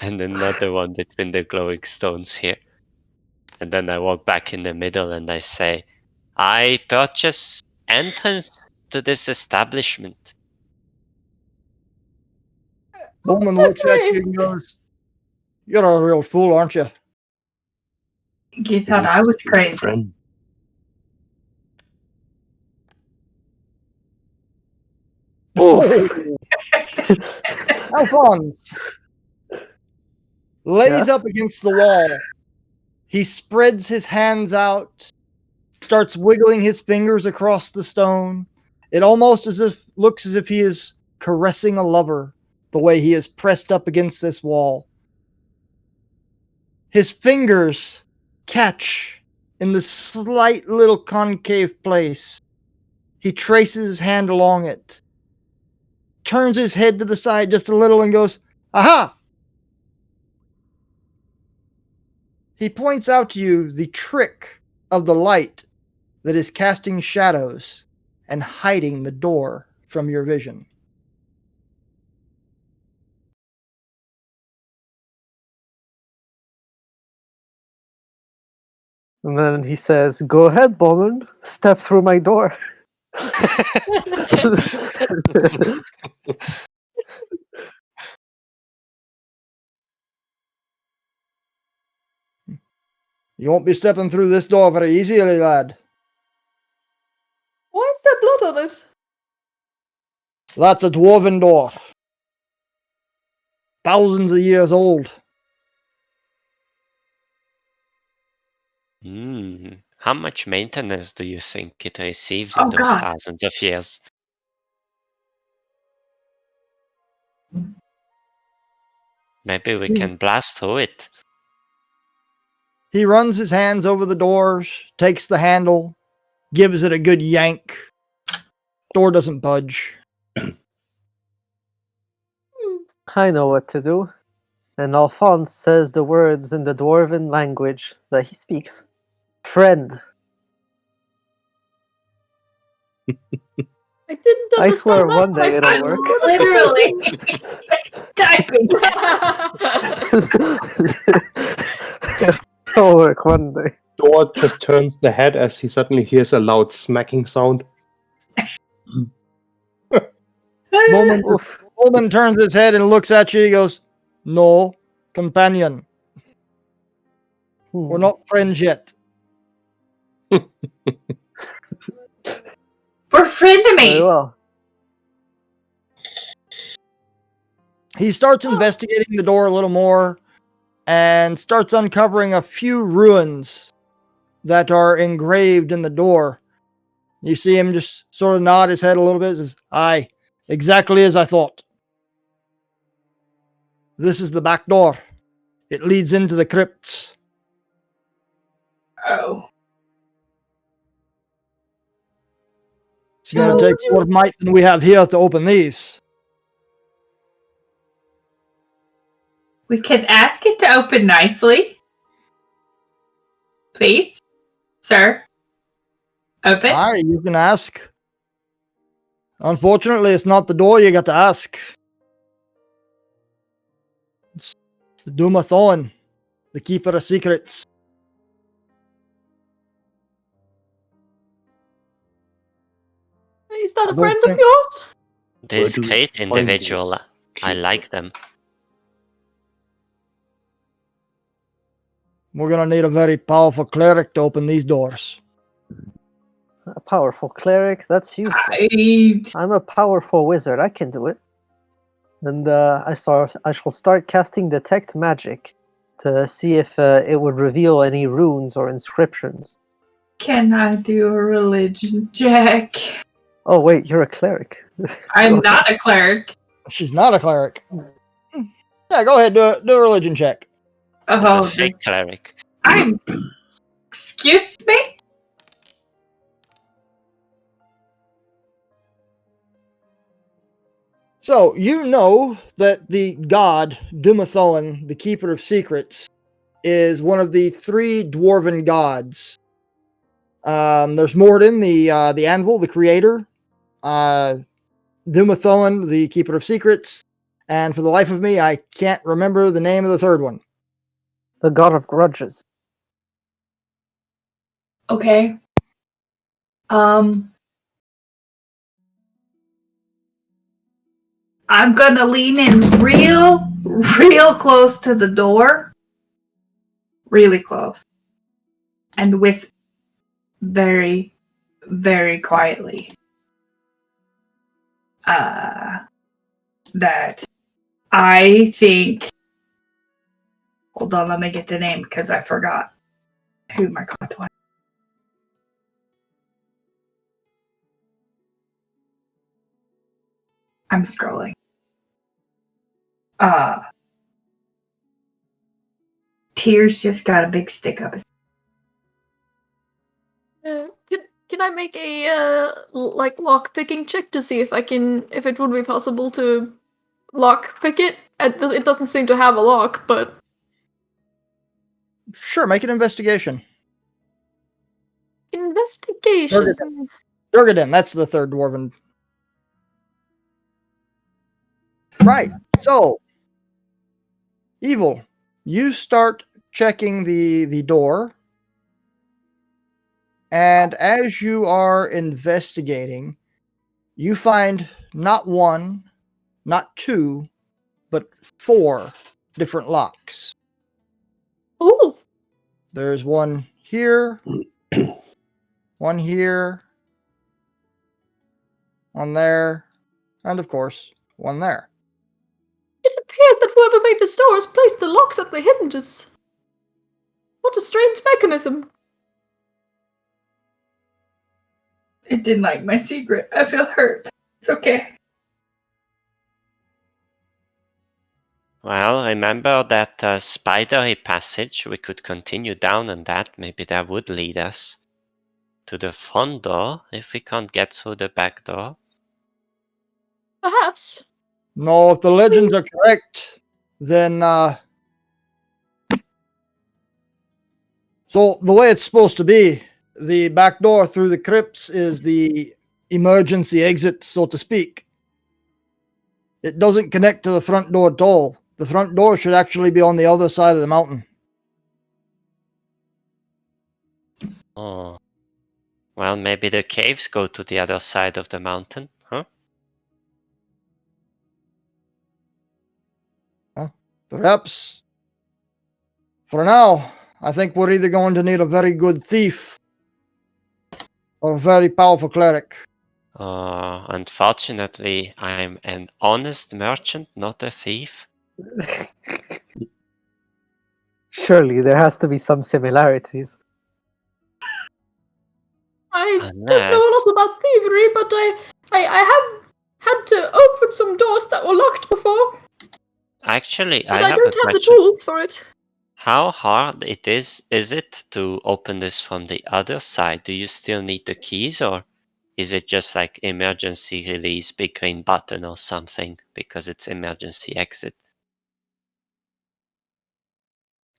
And another one between the glowing stones here. And then I walk back in the middle and I say, I purchase entrance to this establishment. Bowman What's looks at that you and goes, "You're a real fool, aren't you?" You thought I was crazy. Friend. Alphonse lays Yes? up against the wall. He spreads his hands out, starts wiggling his fingers across the stone. It almost looks as if he is caressing a lover, the way he is pressed up against this wall. His fingers catch in the slight little concave place. He traces his hand along it, turns his head to the side just a little and goes, "Aha!" He points out to you the trick of the light that is casting shadows and hiding the door from your vision. And then he says, "Go ahead, Bowman. Step through my door." You won't be stepping through this door very easily, lad. Why is there blood on it? That's a dwarven door. Thousands of years old. How much maintenance do you think it received Oh, in those God. thousands of years? Maybe we can blast through it. He runs his hands over the doors, takes the handle, gives it a good yank. Door doesn't budge. I know what to do. And Alphonse says the words in the dwarven language that he speaks. Friend. I didn't I understand swear that. one day but I it'll work. Literally typing. It'll work one day. Door just turns the head as he suddenly hears a loud smacking sound. Bowman turns his head and looks at you. He goes, "No, companion. We're not friends yet." We're Very frenemies. well. He starts investigating the door a little more and starts uncovering a few ruins that are engraved in the door. You see him just sort of nod his head a little bit and says, "Aye, exactly as I thought. This is the back door. It leads into the crypts." Oh. It's going to take more might than we have here to open these. We can ask it to open nicely. Please, sir. Open. Aye, you can ask. Unfortunately, it's not the door you got to ask. It's the Dumathon, the keeper of secrets. Is that a don't friend of think- yours? This do we great find individual. this I like them. We're going to need a very powerful cleric to open these doors. A powerful cleric? That's useless. I'm a powerful wizard. I can do it. And I shall start casting Detect Magic to see if it would reveal any runes or inscriptions. Can I do a religion check? Oh wait, you're a cleric. I'm not a cleric. She's not a cleric. Yeah, go ahead, do a religion check. He's Oh, a fake cleric. I'm. Excuse me? So, you know that the god, Dumathoan, the keeper of secrets, is one of the three dwarven gods. There's Morden, the anvil, the creator. Dumathoan, the keeper of secrets. And for the life of me, I can't remember the name of the third one. The god of grudges. Okay. I'm gonna lean in real close to the door. Really close. And whisper very, very quietly. That I think. Hold on, let me get the name because I forgot who my god was. I'm scrolling. Tears just got a big stick up his. Can I make a lock picking check to see if it would be possible to lock pick it? It doesn't seem to have a lock, but Sure, make an investigation. investigation. Durgadin, that's the third dwarven. Right. So, Evil, you start checking the door. And as you are investigating, you find not one, not two, but 4 different locks. Ooh. There's one here, one here, one there, and of course, one there. It appears that whoever made this door has placed the locks at the hinges. What a strange mechanism. It didn't like my secret. I feel hurt. It's okay. Well, remember that spidery passage? We could continue down on that. Maybe that would lead us to the front door if we can't get through the back door. Perhaps. No, if the legends are correct, then so the way it's supposed to be, the back door through the crypts is the emergency exit, so to speak. It doesn't connect to the front door at all. The front door should actually be on the other side of the mountain. Oh. Well, maybe the caves go to the other side of the mountain, huh? Perhaps. For now, I think we're either going to need a very good thief or a very powerful cleric. Unfortunately, I'm an honest merchant, not a thief. Surely there has to be some similarities. I don't know a lot about thievery, but I have had to open some doors that were locked before. Actually, But I I have don't a have the question. tools for it. How hard is it to open this from the other side? Do you still need the keys, or is it just like emergency release, big green button or something because it's emergency exit?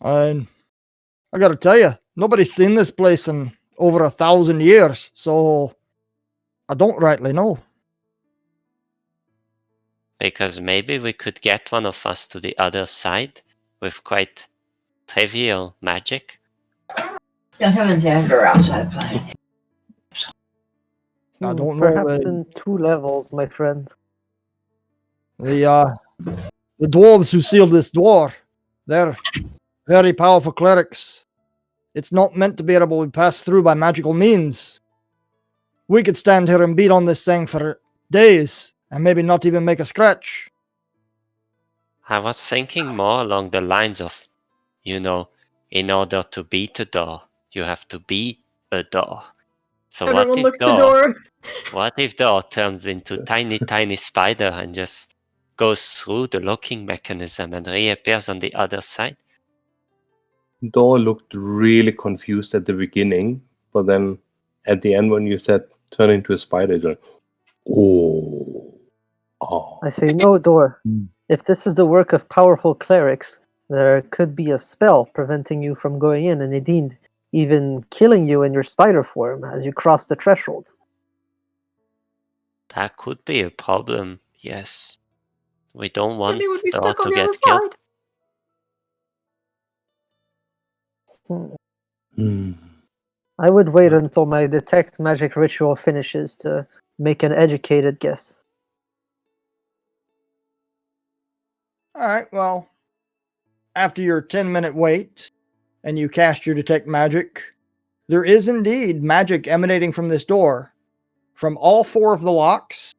And I gotta tell you, nobody's seen this place in over 1,000 years, so I don't rightly know. Because maybe we could get one of us to the other side with quite trivial magic. Yeah, him and Xander are outside playing. I don't know. Perhaps in 2 levels, my friend. The dwarves who sealed this door, they're very powerful clerics. It's not meant to be able to be passed through by magical means. We could stand here and beat on this thing for days and maybe not even make a scratch. I was thinking more along the lines of, in order to beat a door, you have to be a door. So Everyone looks the door. What if door turns into tiny spider and just goes through the locking mechanism and reappears on the other side? Door looked really confused at the beginning, but then at the end when you said turn into a spider, you're like, oh. I say no, Door. If this is the work of powerful clerics, there could be a spell preventing you from going in, and indeed even killing you in your spider form as you cross the threshold. That could be a problem, yes. We don't want Then he would be door stuck on to the other get killed. side. I would wait until my detect magic ritual finishes to make an educated guess. All right, well, after your 10-minute wait and you cast your detect magic, there is indeed magic emanating from this door, from all 4 of the locks.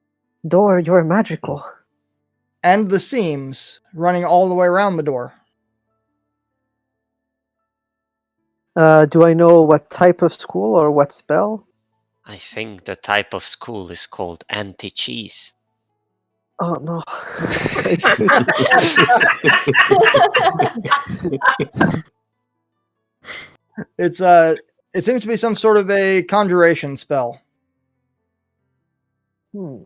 Door, you're magical. And the seams running all the way around the door. Do I know what type of school or what spell? I think the type of school is called anti-cheese. Oh no. It's It seems to be some sort of a conjuration spell. Hmm.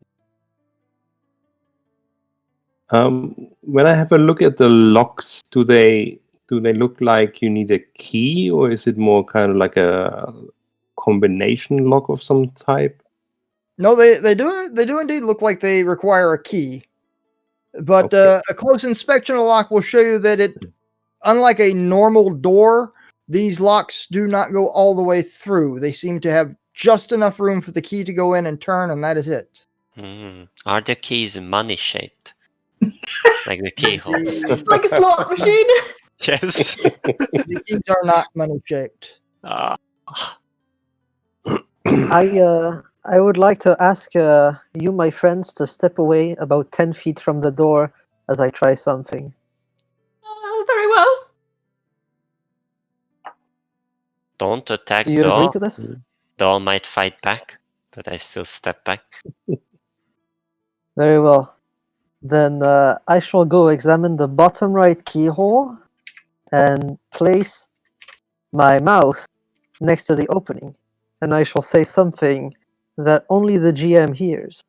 When I have a look at the locks, do they look like you need a key, or is it more kind of like a combination lock of some type? No, they do indeed look like they require a key. But Okay. a close inspection of the lock will show you that it, unlike a normal door, these locks do not go all the way through. They seem to have just enough room for the key to go in and turn, and that is it. Are the keys money shaped? Like the keyholes? Like a slot machine. Yes. The keys are not money shaped. Ah. I would like to ask you, my friends, to step away about 10 feet from the door as I try something. Very well. Don't attack Do you agree door. to this? Door might fight back, but I still step back. Very well. Then I shall go examine the bottom right keyhole and place my mouth next to the opening, and I shall say something that only the GM hears.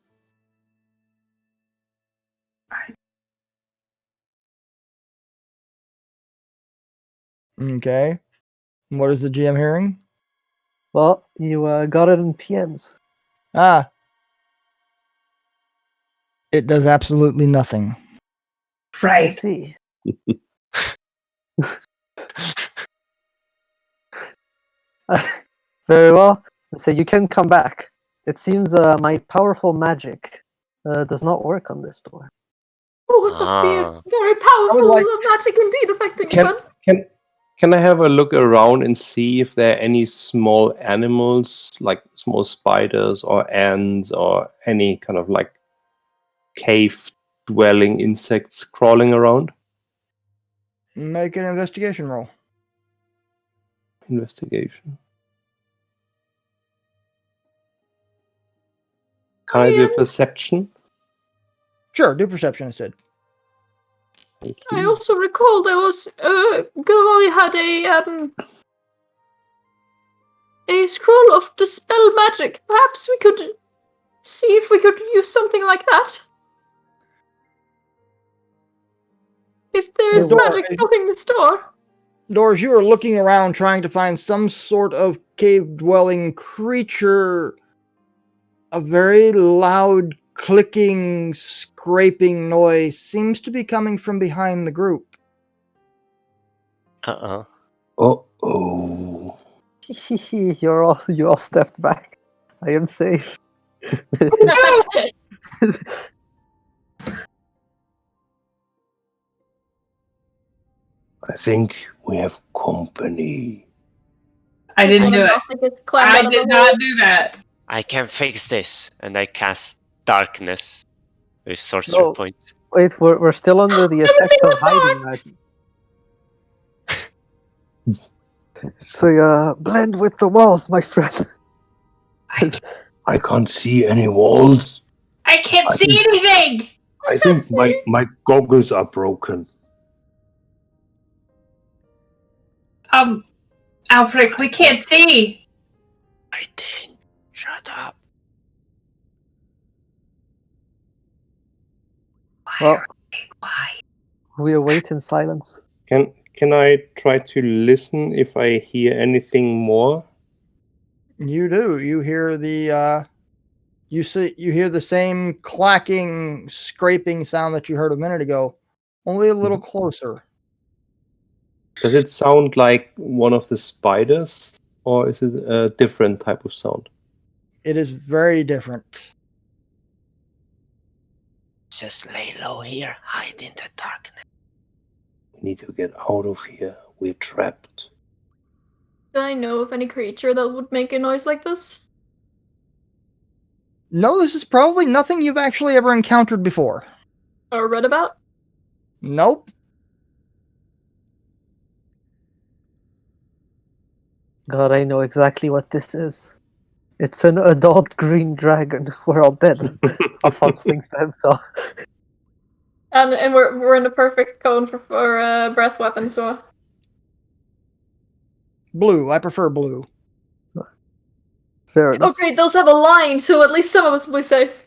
Okay. What is the GM hearing? Well, you got it in PMs. Ah. It does absolutely nothing. I Right. see. Very well. So you can come back. It seems my powerful magic does not work on this door. Oh, it must be a Ah. very powerful like- magic indeed affecting it then. Can I have a look around and see if there are any small animals, like small spiders or ants or any kind of like cave-dwelling insects crawling around? Make an investigation roll. Investigation. Can I do a perception? Sure, do perception instead. Thank I you. also recall there was Gavali had a scroll of dispel magic. Perhaps we could see if we could use something like that. If there is Door- magic blocking this door. Doors, you are looking around trying to find some sort of cave dwelling creature. A very loud clicking, scraping noise seems to be coming from behind the group. Uh-oh. Oh. You all stepped back. I am safe. I think we have company. I didn't do it. I did not do that. I can fix this, and I cast darkness with sorcery No. points. Wait, we're still under the effects of hiding magic. So blend with the walls, my friend. I can't see any walls. I can't I see think- anything. I think my goggles are broken. Alfred, we can't see. I didn't. Shut up. Well, Why? we await in silence. Can I try to listen if I hear anything more? You do. You hear the you hear the same clacking, scraping sound that you heard a minute ago, only a little closer. Does it sound like one of the spiders, or is it a different type of sound? It is very different. Just lay low here, hide in the darkness. We need to get out of here. We're trapped. Do I know of any creature that would make a noise like this? No, this is probably nothing you've actually ever encountered before. Or read about? Nope. God, I know exactly what this is. It's an adult green dragon. We're all dead. Alphonse thinks to himself. And we're in the perfect cone for breath weapons, so Blue. I prefer blue. Fair enough. Oh great, those have a line, so at least some of us will be safe.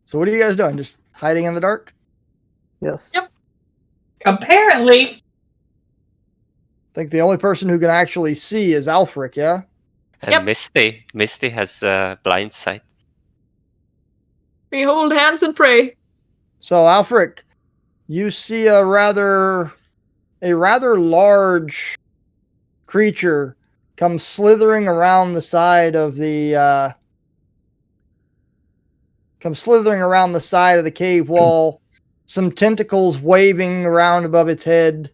So what are you guys doing? Just hiding in the dark? Yes. Yep. Apparently. I think the only person who can actually see is Alfric, yeah? And Yep. Misty has blind sight. We hold hands and pray. So Alfric, you see a rather large creature come slithering around the side of the cave wall, some tentacles waving around above its head,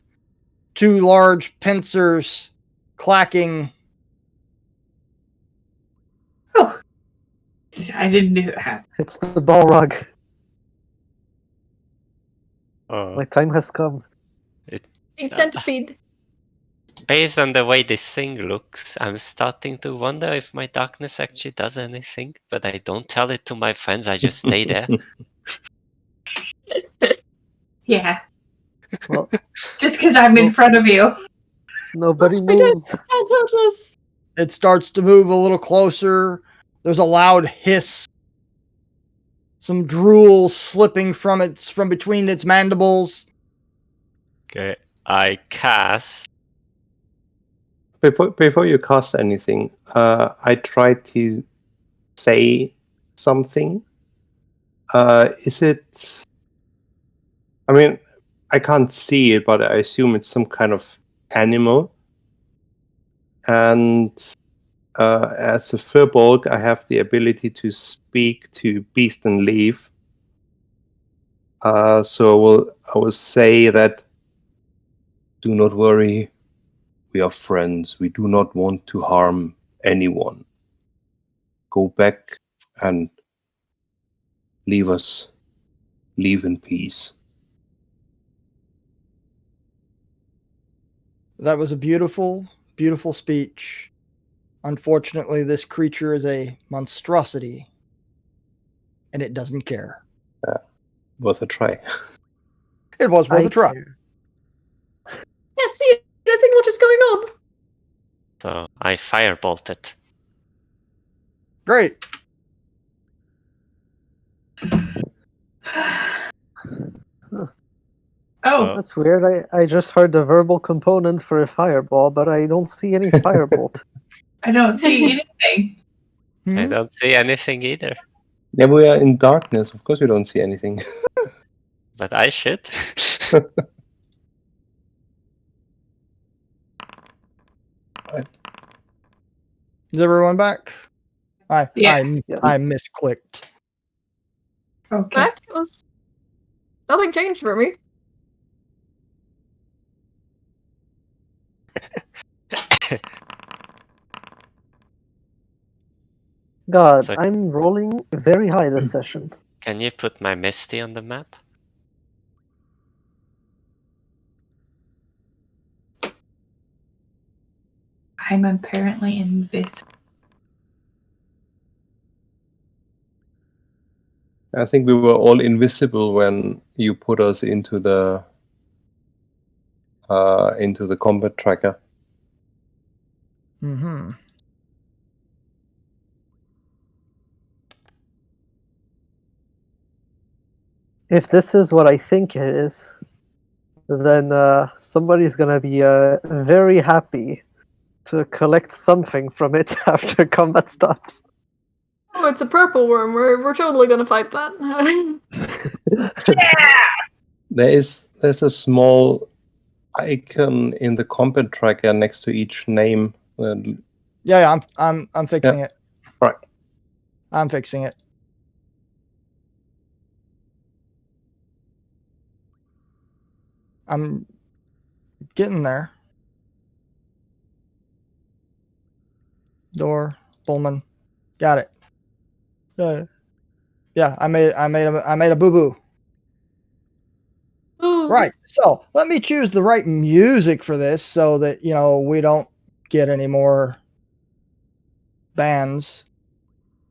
two large pincers clacking. Oh. I didn't do that. It's the Balrog. Oh, My time has come. Big centipede. based on the way this thing looks, I'm starting to wonder if my darkness actually does anything, but I don't tell it to my friends, I just stay there. Yeah. Well, Just because I'm in Well- front of you. nobody We did. moves. And hurt us. It starts to move a little closer. There's a loud hiss. Some drool slipping from between its mandibles. Okay, I cast. Before you cast anything, I try to say something. Is it? I mean, I can't see it, but I assume it's some kind of animal. And as a furbolg, I have the ability to speak to beast and leaf. So I will say that. Do not worry. We are friends. We do not want to harm anyone. Go back and leave us. Leave in peace. That was a beautiful, beautiful speech. Unfortunately, this creature is a monstrosity, and it doesn't care. Worth a try. It was worth I a try. care. Can't see anything. What is going on? So I firebolted. Great. Oh, That's weird. I just heard the verbal component for a fireball, but I don't see any firebolt. I don't see anything. I Hmm? don't see anything either, Yeah, we are in darkness. Of course, we don't see anything. but I should. Is everyone back? Yeah. I misclicked. Okay. That was... Nothing changed for me. God, So- I'm rolling very high this session. Can you put my Misty on the map? I'm apparently invisible. I think we were all invisible when you put us into the combat tracker. Mm-hmm. If this is what I think it is, then somebody's gonna be very happy to collect something from it after combat stops. Oh, it's a purple worm. We're totally gonna fight that. There's a small icon in the combat tracker next to each name. Yeah, I'm fixing it. Right. I'm fixing it. I'm getting there. Door, Pullman, got it. Yeah, I made a boo boo. Ooh. Right. So let me choose the right music for this, so that we don't get any more bans.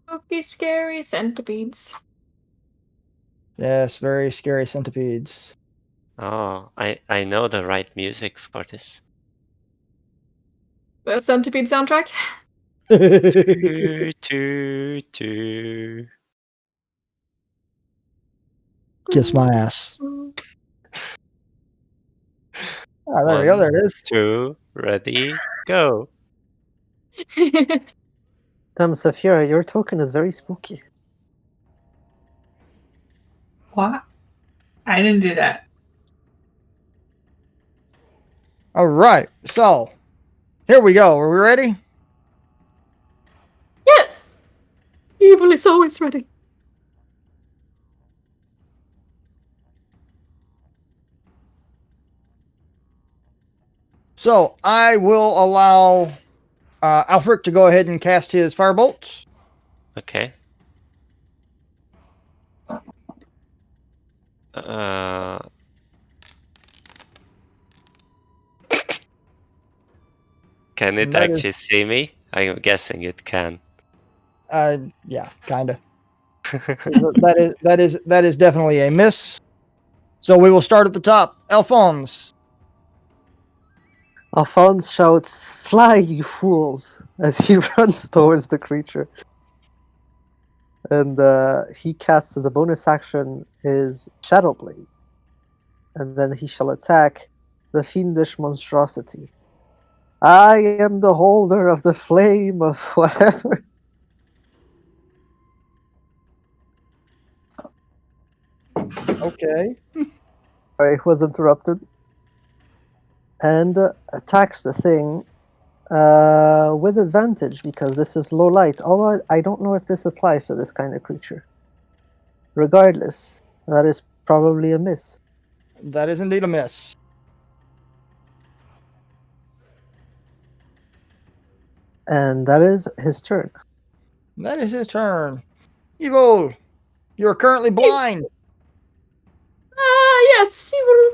Spooky, scary centipedes. Yes, very scary centipedes. Oh, I know the right music for this. The Centipede soundtrack. Toot, toot, toot. Kiss my ass. Ah, there we go. There it is. 2, ready, go. Damn, Saphira, your token is very spooky. What? I didn't do that. All right. So here we go. Are we ready? Yes! Evil is always ready. So I will allow Alfred to go ahead and cast his firebolt. Okay. Can it That is- actually see me? I'm guessing it can. Yeah, kind of. That is definitely a miss. So we will start at the top. Alphonse. Alphonse shouts, "Fly, you fools!" as he runs towards the creature. And he casts as a bonus action his Shadow Blade. And then he shall attack the fiendish monstrosity. I am the holder of the flame of whatever. Okay. Sorry, was interrupted. And attacks the thing with advantage because this is low light. Although I don't know if this applies to this kind of creature. Regardless, that is probably a miss. That is indeed a miss. And that is his turn. That is his turn. Evil, you are currently blind. Yes, he will.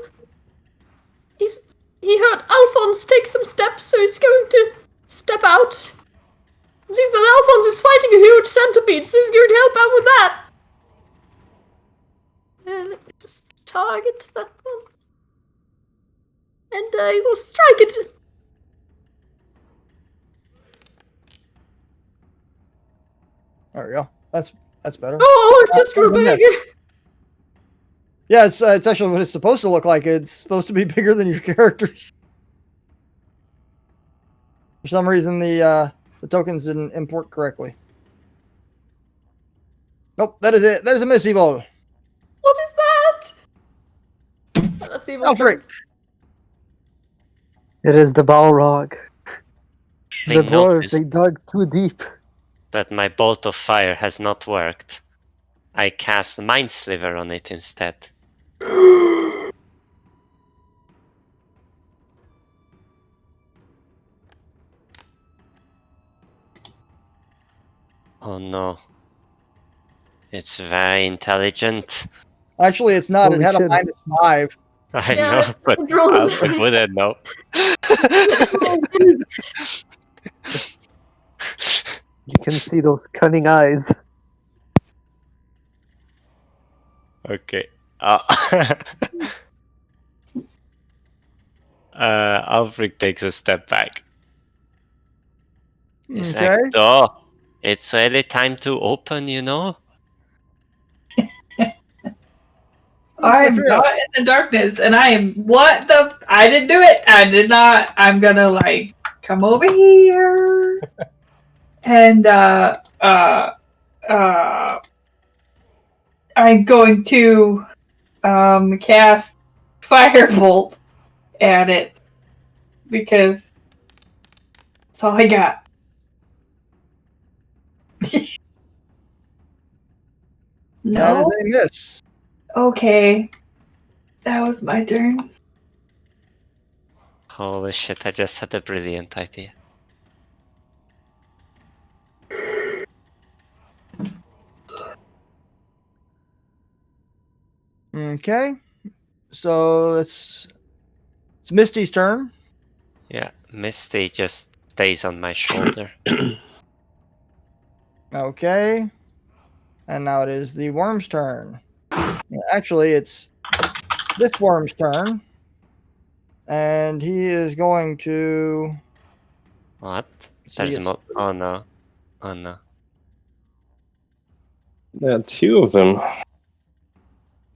He heard Alphonse take some steps, so he's going to step out. Sees that Alphonse is fighting a huge centipede, so he's going to help out with that. Let me just target that one. And he will strike it. There we go. That's better. Oh, it just grew no. big. Yeah, it's actually what it's supposed to look like. It's supposed to be bigger than your characters. For some reason, the tokens didn't import correctly. Nope, that is it. That is a miss, Evil. What is that? Oh, that's Evil's Alfred. turn. It is the Balrog. I The dwarves, noticed they dug too deep. that my bolt of fire has not worked. I cast Mind Sliver on it instead. Oh no. It's very intelligent. Actually, it's not. Holy It had shit. a -5. I Yeah, know, but it rolled a Alfred nine. wouldn't know. You can see those cunning eyes. Okay. Alfred takes a step back. He's Okay. like, oh, it's really time to open, you know? I'm Saphira. not in the darkness, and I am. What the? I didn't do it. I did not. I'm gonna like come over here, and I'm going to cast Firebolt at it because that's all I got. That No. is a miss. Okay. That was my turn. Holy shit, I just had a brilliant idea. Okay. So it's Misty's turn. Yeah, Misty just stays on my shoulder. Okay. And now it is the worm's turn. Actually, it's this worm's turn. And he is going to... What? see, There's it's more. Oh no. Oh no. There are two of them.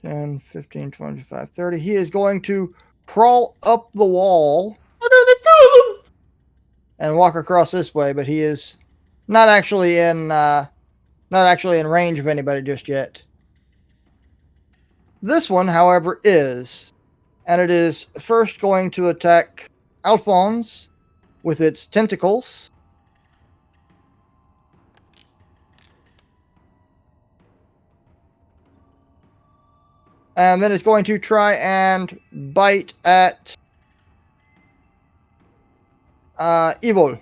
10, 15, 25, 30. He is going to crawl up the wall Oh no, there's two of them! and walk across this way, but he is not actually in range of anybody just yet. This one, however, is, and it is first going to attack Alphonse with its tentacles. And then it's going to try and bite at Evil.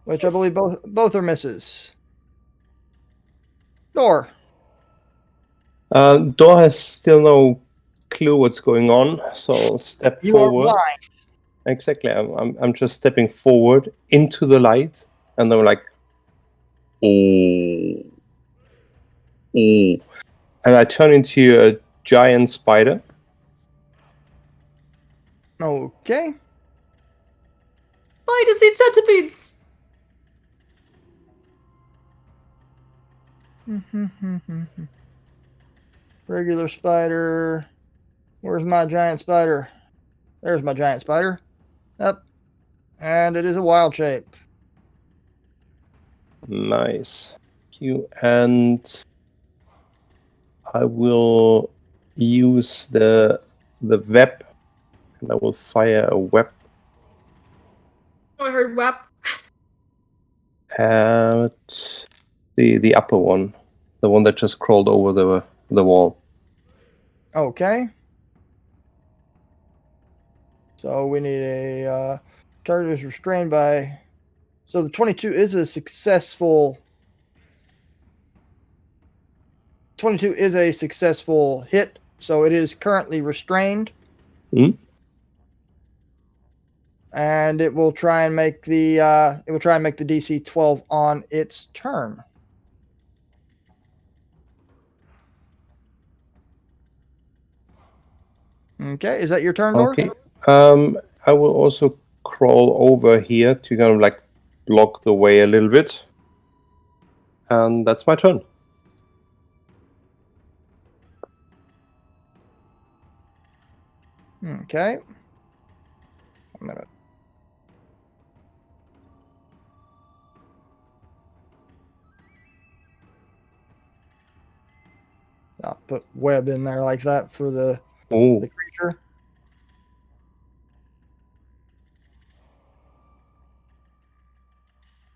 Which I believe both are misses. Door. Dor has still no clue what's going on, so step You are forward. blind. Exactly. I'm just stepping forward into the light, and I'm like, oh, and I turn into a giant spider. Okay. Spiders eat centipedes! Regular spider. Where's my giant spider? There's my giant spider. Yep. And it is a wild shape. Nice. And I will use the web, and I will fire a web Oh, I heard WAP. at the upper one, the one that just crawled over the wall. Okay. So we need a target is restrained by. So the 22 is a successful. 22 is a successful hit, so it is currently restrained. And it will try and make the DC 12 on its turn. Okay, is that your turn, Dor? Okay. I will also crawl over here to kind of like block the way a little bit, and that's my turn. Okay. I'm gonna. I'll put web in there like that for the Oh, creature.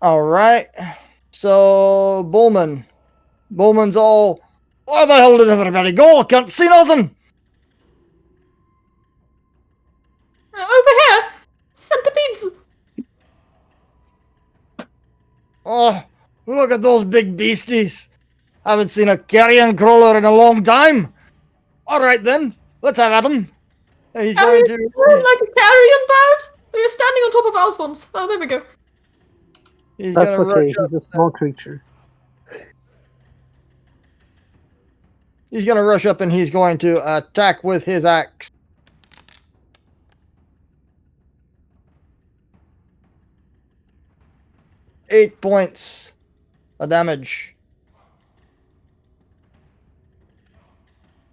All right. So Bullman's all. Where the hell did everybody go? I can't see nothing. Over here! Centipedes! Oh, look at those big beasties. Haven't seen a carrion crawler in a long time. All right then, let's have at him. And he's going to. Like a carrion bird? You're standing on top of Alphonse. Oh, there we go. He's That's gonna okay. rush up. He's a small creature. He's going to rush up and he's going to attack with his axe. Eight points of damage.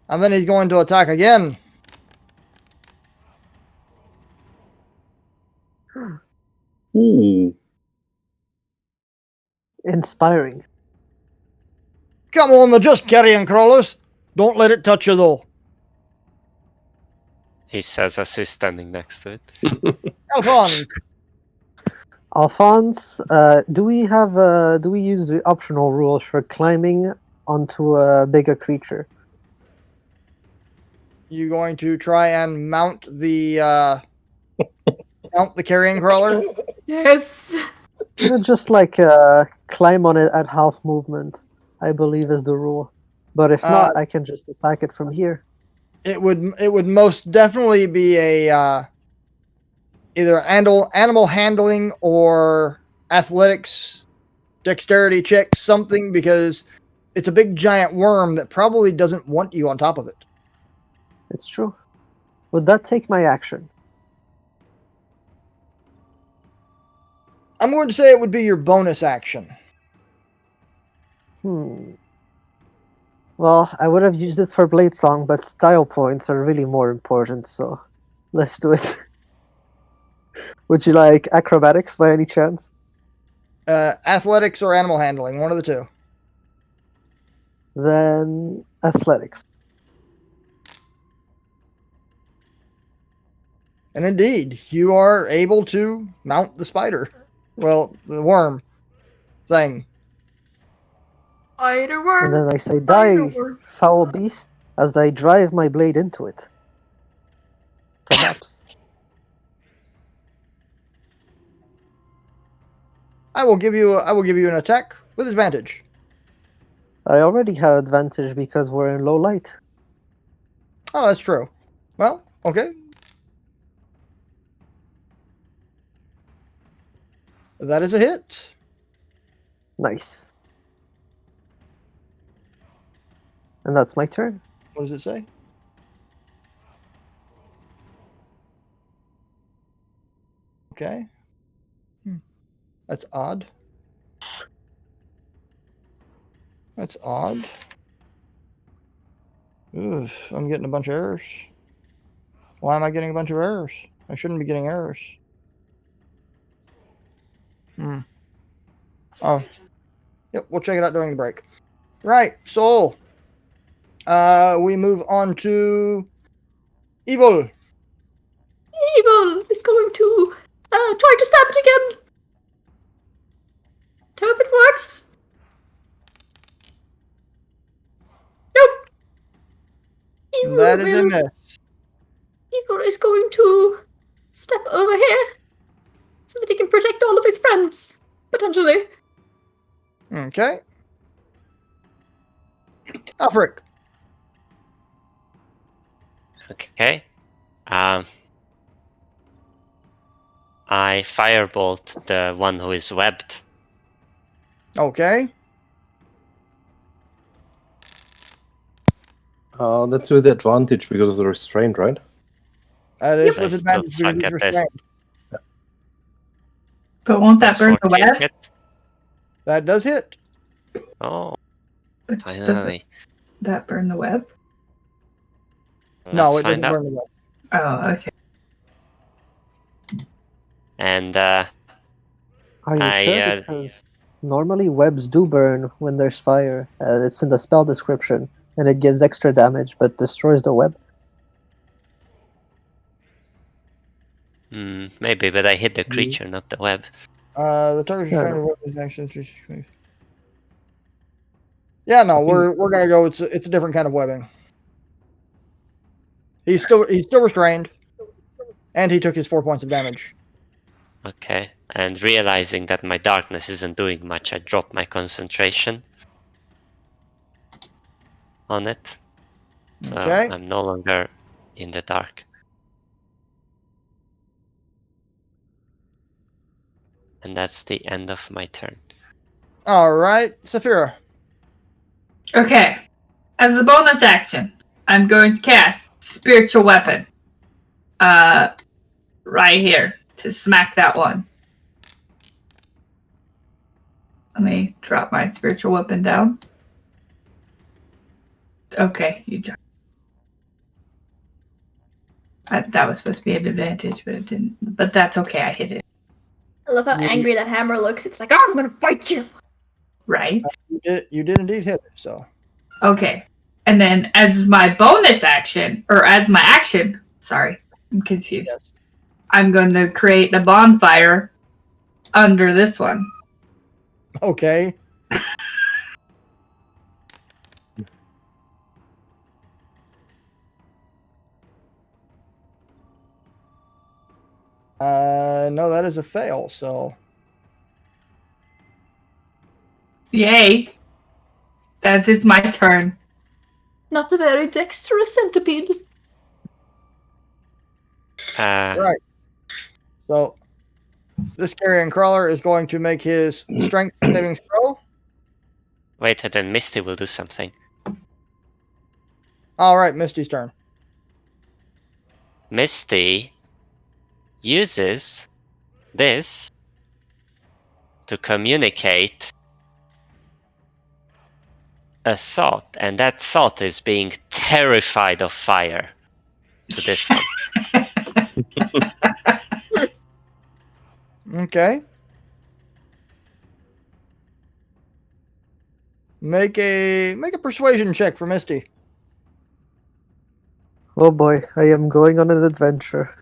And then he's going to attack again. ooh. Inspiring. Come on, they're just carrion crawlers. Don't let it touch you, though. He says as he's standing next to it. Alphonse. Alphonse, do we use the optional rules for climbing onto a bigger creature? You going to try and mount the carrion crawler? Yes. Just like climb on it at half movement, I believe is the rule. But if not, I can just attack it from here. It would most definitely be a either animal handling or athletics, dexterity check, something, because it's a big giant worm that probably doesn't want you on top of it. It's true. Would that take my action? I'm going to say it would be your bonus action. Well, I would have used it for Blade Song, but style points are really more important, so let's do it. Would you like acrobatics by any chance? Athletics or animal handling, one of the two. Then athletics. And indeed, you are able to mount the spider. Well, the worm thing. Spider And worm. then I say, Spider die, worm. foul beast, as I drive my blade into it. Perhaps. I will give you an attack with advantage. I already have advantage because we're in low light. Oh, that's true. Well, okay. That is a hit. Nice. And that's my turn. What does it say? Okay. That's odd. That's odd. Ugh, I'm getting a bunch of errors. Why am I getting a bunch of errors? I shouldn't be getting errors. Oh. Yep, we'll check it out during the break. Right, so we move on to Evil. Evil is going to try to stab it again. Hope it works. Nope. Evil That is a will- miss. Evil is going to step over here so that he can protect all of his friends, potentially. Okay. Alfric. Okay. I firebolt the one who is webbed. Okay. That's with advantage because of the restraint, right? That is I with still advantage suck because at he's this. restrained. But won't that That's burn the 14 web? hit. That does hit. Oh, But finally. that burn the web? No, Let's it find doesn't out. burn the web. Oh, okay. And Are you I, sure? Because normally webs do burn when there's fire. It's in the spell description, and it gives extra damage, but destroys the web. maybe, but I hit the creature, not the web. The target's No, trying to no. work his actions. Yeah, no, we're gonna go. It's a different kind of webbing. He's still restrained, and he took his 4 points of damage. Okay. And realizing that my darkness isn't doing much, I drop my concentration on it. So Okay. I'm no longer in the dark. And that's the end of my turn. All right, Saphira. Okay. As a bonus action, I'm going to cast Spiritual Weapon. Right here to smack that one. Let me drop my Spiritual Weapon down. Okay, you dropped. That was supposed to be an advantage, but it didn't. But that's okay, I hit it. I love how angry that hammer looks. It's like, oh, I'm gonna fight you. Right? You did indeed hit it. So Okay. And then as my bonus action, or as my action, sorry, I'm confused. yes. I'm going to create a bonfire under this one. Okay. No, that is a fail. So Yay. That is my turn. Not a very dexterous centipede. right. So this carrion crawler is going to make his strength saving throw. Wait, and then Misty will do something. All right, Misty's turn. Misty uses this to communicate a thought, and that thought is being terrified of fire to this one. Okay. Make a persuasion check for Misty. Oh boy, I am going on an adventure.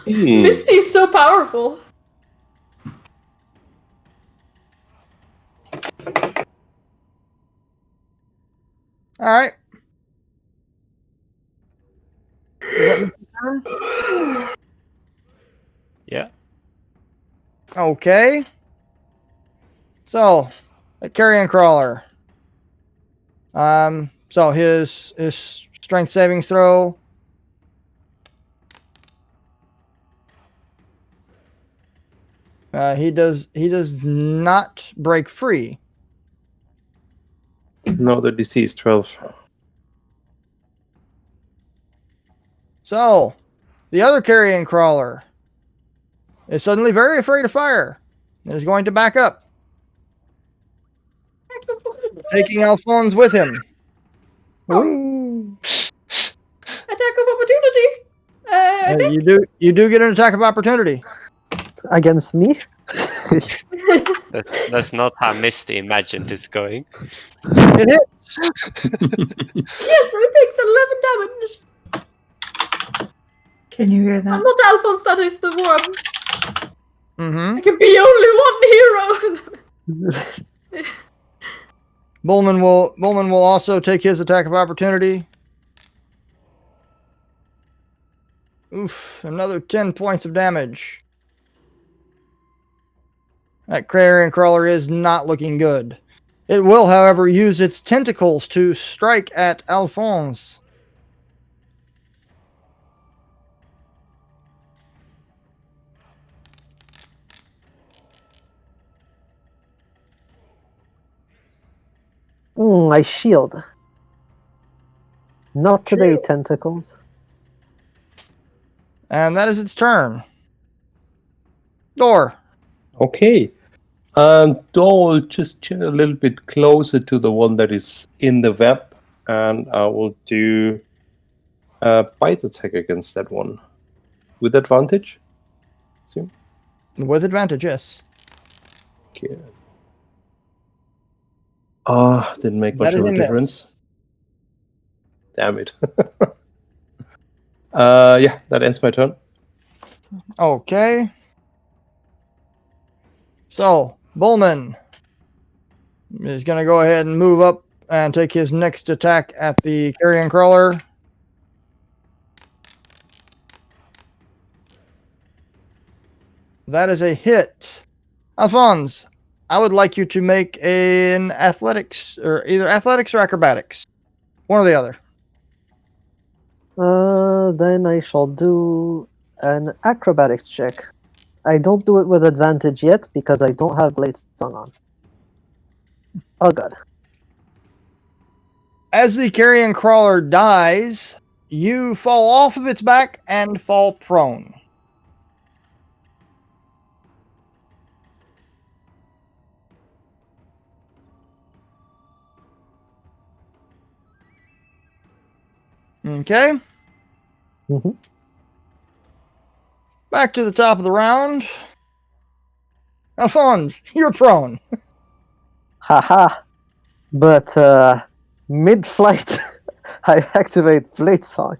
Misty is so powerful. All right. Is that Misty's turn? Yeah. Okay. So, a carrion crawler. So his strength savings throw. He does not break free. No, the DC is 12. So, the other carrion crawler is suddenly very afraid of fire and is going to back up, taking Alphonse with him. Whee! Attack of opportunity. I And think. you do get an attack of opportunity. Against me? That's not how Misty imagined this going. It hits. Yes, so it takes 11 damage. Can you hear I'm that? not Alphonse, that is the one. Mm-hmm. I can be only one hero. Bullman will also take his attack of opportunity. Oof, another 10 points of damage. That carrion crawler is not looking good. It will, however, use its tentacles to strike at Alphonse. I shield. Not today, tentacles. And that is its turn. Door. Okay. Door will just chill a little bit closer to the one that is in the web, and I will do a bite attack against that one. With advantage? See? With advantage, yes. Okay. Didn't make much That is of a a miss. difference. Damn it. Yeah, that ends my turn. Okay. So, Bullman is going to go ahead and move up and take his next attack at the carrion crawler. That is a hit. Alphonse, I would like you to make an athletics, or either athletics or acrobatics. One or the other. Then I shall do an acrobatics check. I don't do it with advantage yet because I don't have blade song on. Oh god. As the carrion crawler dies, you fall off of its back and fall prone. Okay. Mm-hmm. Back to the top of the round. Alphonse, you're prone. Haha. But mid-flight, I activate blade song.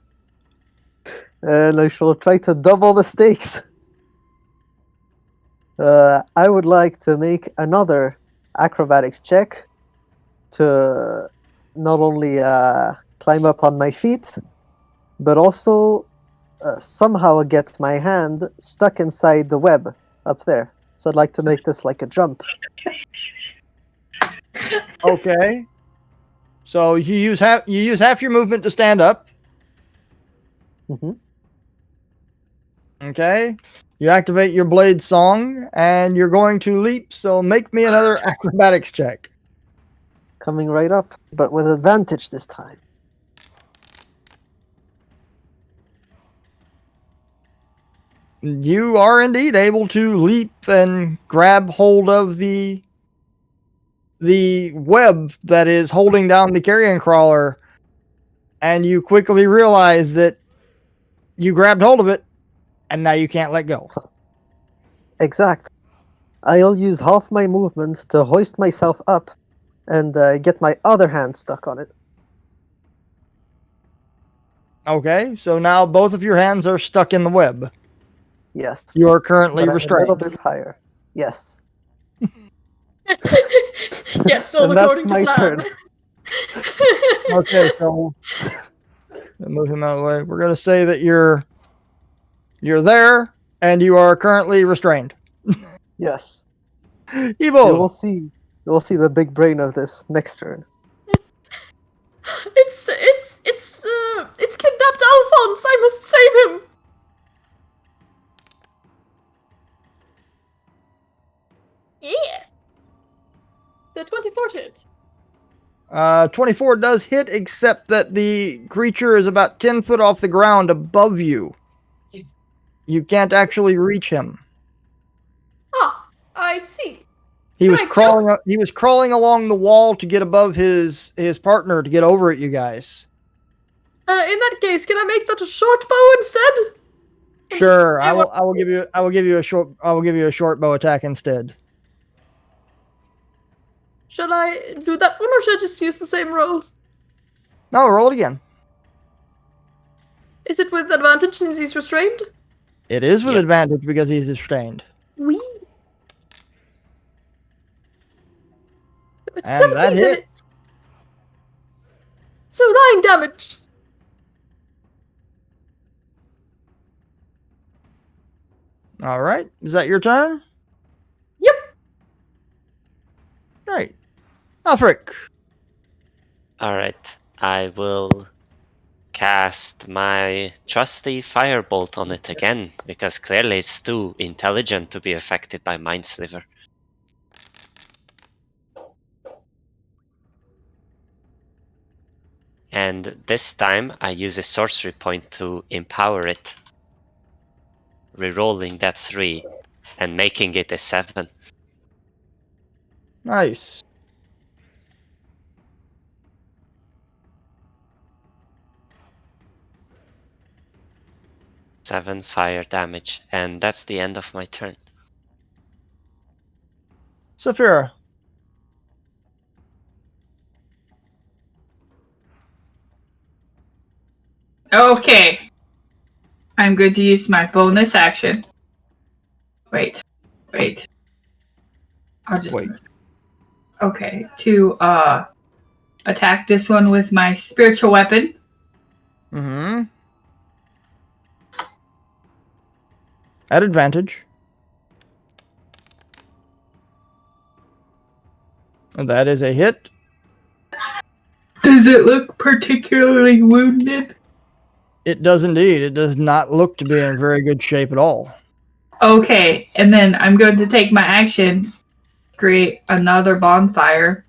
And I shall try to double the stakes. I would like to make another acrobatics check to not only climb up on my feet, but also somehow get my hand stuck inside the web up there. So I'd like to make this like a jump. Okay. So you use half your movement to stand up. Mm-hmm. Okay. You activate your blade song, and you're going to leap, so make me another acrobatics check. Coming right up, but with advantage this time. You are indeed able to leap and grab hold of the web that is holding down the carrion crawler, and you quickly realize that you grabbed hold of it, and now you can't let go. Exact. I'll use half my movement to hoist myself up and get my other hand stuck on it. Okay, so now both of your hands are stuck in the web. Yes. You are currently but I'm restrained. a little bit higher. Yes. Yes, all And that's according my to plan. turn. Okay, so move him out of the way. We're gonna say that you're there and you are currently restrained. Yes. You Evil. will see. You will see the big brain of this next turn. It's kidnapped Alphonse. I must save him. Yeah. The 24 hit. 24 does hit, except that the creature is about 10 foot off the ground above you. You can't actually reach him. Ah, I see. He Can was I crawling. He was crawling along the wall to get above his partner to get over at you guys. In that case, can I make that a short bow instead? Sure, I will give you a short bow attack instead. Should I do that one, or should I just use the same roll? No, roll it again. Is it with advantage since he's restrained? It is with Yep. advantage because he's restrained. Wee. It's And that 17 to hit. hit. So 9 damage. All right, is that your turn? Yep. Great, Alfric. Alright, I will cast my trusty firebolt on it again, because clearly it's too intelligent to be affected by Mind Sliver. And this time I use a sorcery point to empower it, rerolling that 3 and making it a 7. Nice. Seven fire damage, and that's the end of my turn. Saphira. Okay. I'm going to use my bonus action. Wait. I'll just Wait. Okay, to attack this one with my spiritual weapon. Mm-hmm. At advantage. And that is a hit. Does it look particularly wounded? It does indeed. It does not look to be in very good shape at all. Okay, and then I'm going to take my action, create another bonfire,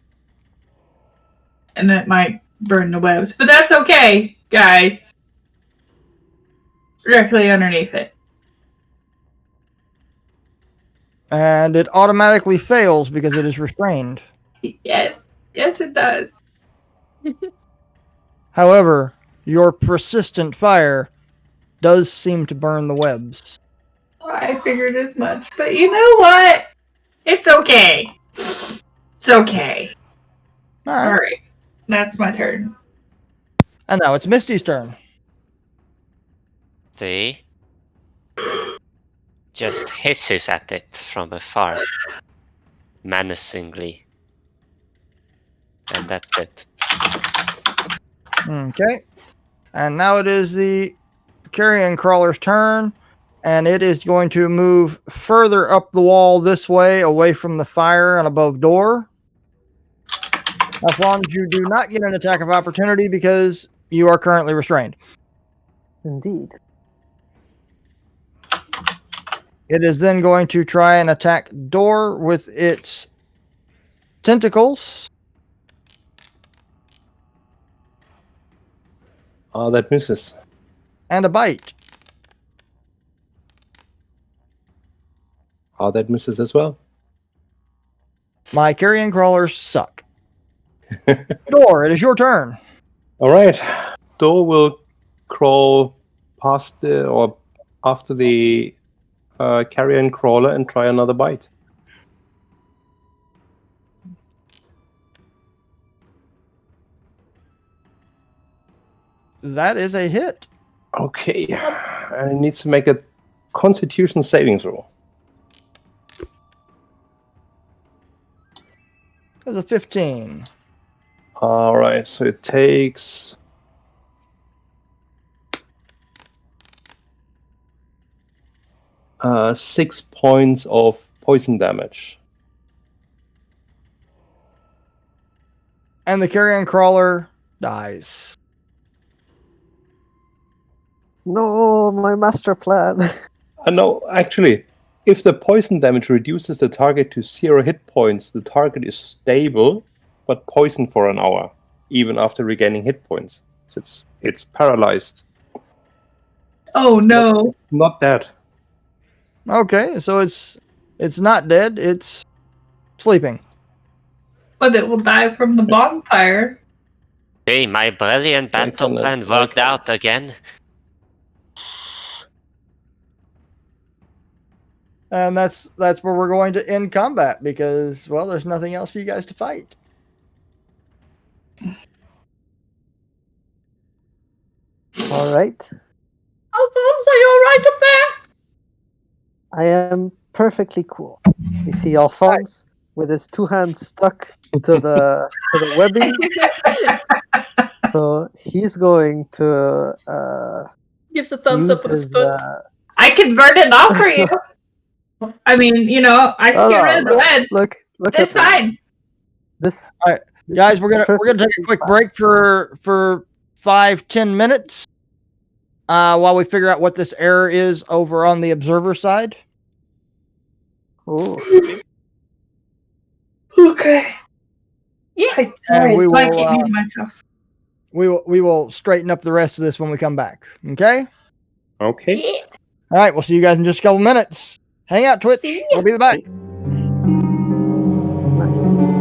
and it might burn the webs. But that's okay, guys. Directly underneath it. And it automatically fails because it is restrained. Yes, it does. However, your persistent fire does seem to burn the webs. I figured as much, but you know what? It's okay. It's okay. All right. Alright, that's my turn. And now it's Misty's turn. See? Just hisses at it from afar, menacingly. And that's it. Okay. And now it is the carrion crawler's turn. And it is going to move further up the wall this way, away from the fire and above door. Alphonse, you do not get an attack of opportunity because you are currently restrained. Indeed. It is then going to try and attack door with its tentacles. That misses. And a bite. That misses as well. My carrion crawlers suck. Door, it is your turn. All right. Door will crawl past or after the carrion crawler and try another bite. That is a hit. Okay. And it needs to make a Constitution saving throw. That's a 15. All right. So it takes 6 points of poison damage. And the carrion crawler dies. No, my master plan. No, actually, if the poison damage reduces the target to 0 hit points, the target is stable, but poisoned for an hour, even after regaining hit points. So it's paralyzed. Oh no. Not dead. Okay, so it's not dead, it's sleeping. But it will die from the bonfire. Hey, my brilliant battle plan worked out again. And that's where we're going to end combat because, well, there's nothing else for you guys to fight. All right. Alphonse, are you alright up there? I am perfectly cool. You see Alphonse with his 2 hands stuck to the webbing. So he's going to Gives a thumbs use up with his his, foot. I can burn it off for you. I mean, I can get rid of the lead. Look It's at fine. this. Guys, we're gonna take a quick break for 5-10 minutes while we figure out what this error is over on the observer side. Oh, Okay. Yeah. And we So I keep will muting myself. we will straighten up the rest of this when we come back. Okay? Okay. Yeah. All right, we'll see you guys in just a couple minutes. Hang out, Twitch. See ya. We'll be back. nice.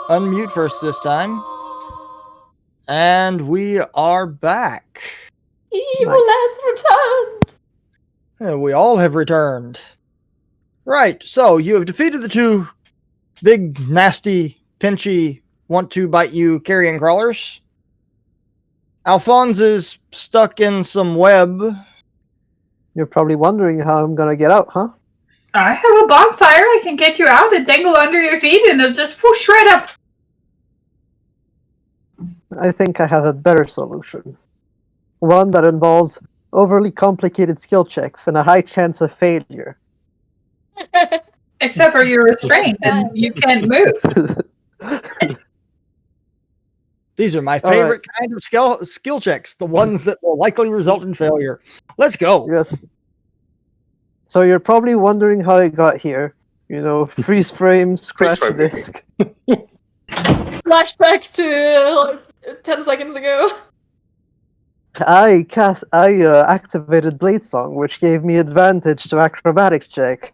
Unmute first this time. And we are back. Evil Nice. has returned. We all have returned. Right, so you have defeated the two big, nasty, pinchy, want to bite you carrion crawlers. Alphonse is stuck in some web. You're probably wondering how I'm gonna get out, huh? I have a bonfire. I can get you out and dangle under your feet, and it'll just whoosh right up. I think I have a better solution. One that involves overly complicated skill checks and a high chance of failure. Except for you're restrained and you can't move. These are my All right. favorite kind of skill checks, the ones that will likely result in failure. Let's go. Yes. So you're probably wondering how I got here. You know, freeze frame, scratch frame. disk. Flashback to like 10 seconds ago. I activated Blade Song, which gave me advantage to acrobatics check,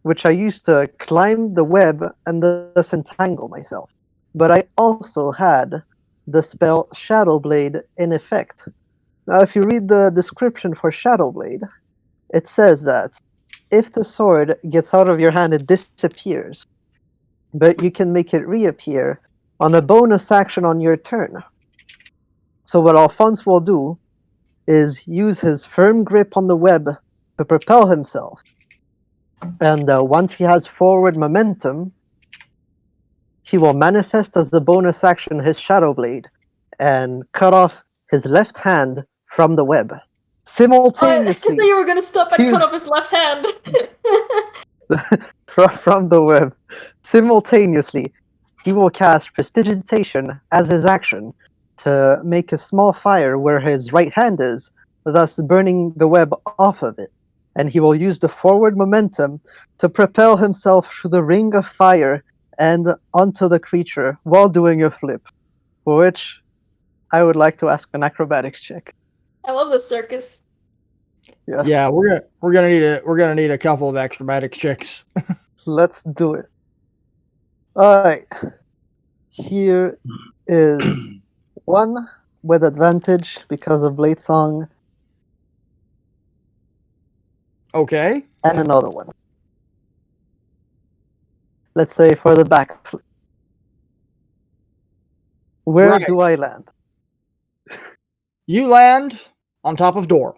which I used to climb the web and thus entangle myself. But I also had the spell Shadow Blade in effect. Now, if you read the description for Shadow Blade, it says that if the sword gets out of your hand, it disappears, but you can make it reappear on a bonus action on your turn. So what Alphonse will do is use his firm grip on the web to propel himself. And once he has forward momentum, he will manifest as the bonus action his Shadow Blade and cut off his left hand from the web. I Simultaneously, thought you were gonna stop and Huge. cut off his left hand. from the web. Simultaneously, he will cast Prestidigitation as his action to make a small fire where his right hand is, thus burning the web off of it. And he will use the forward momentum to propel himself through the ring of fire and onto the creature while doing a flip, for which I would like to ask an acrobatics check. I love this circus. Yes. Yeah, we're gonna need a couple of acrobatics checks. Let's do it. Alright. Here is one with advantage because of Blade Song, Okay. and another one. Let's say for the back flip. Where Right. do I land? You land on top of door.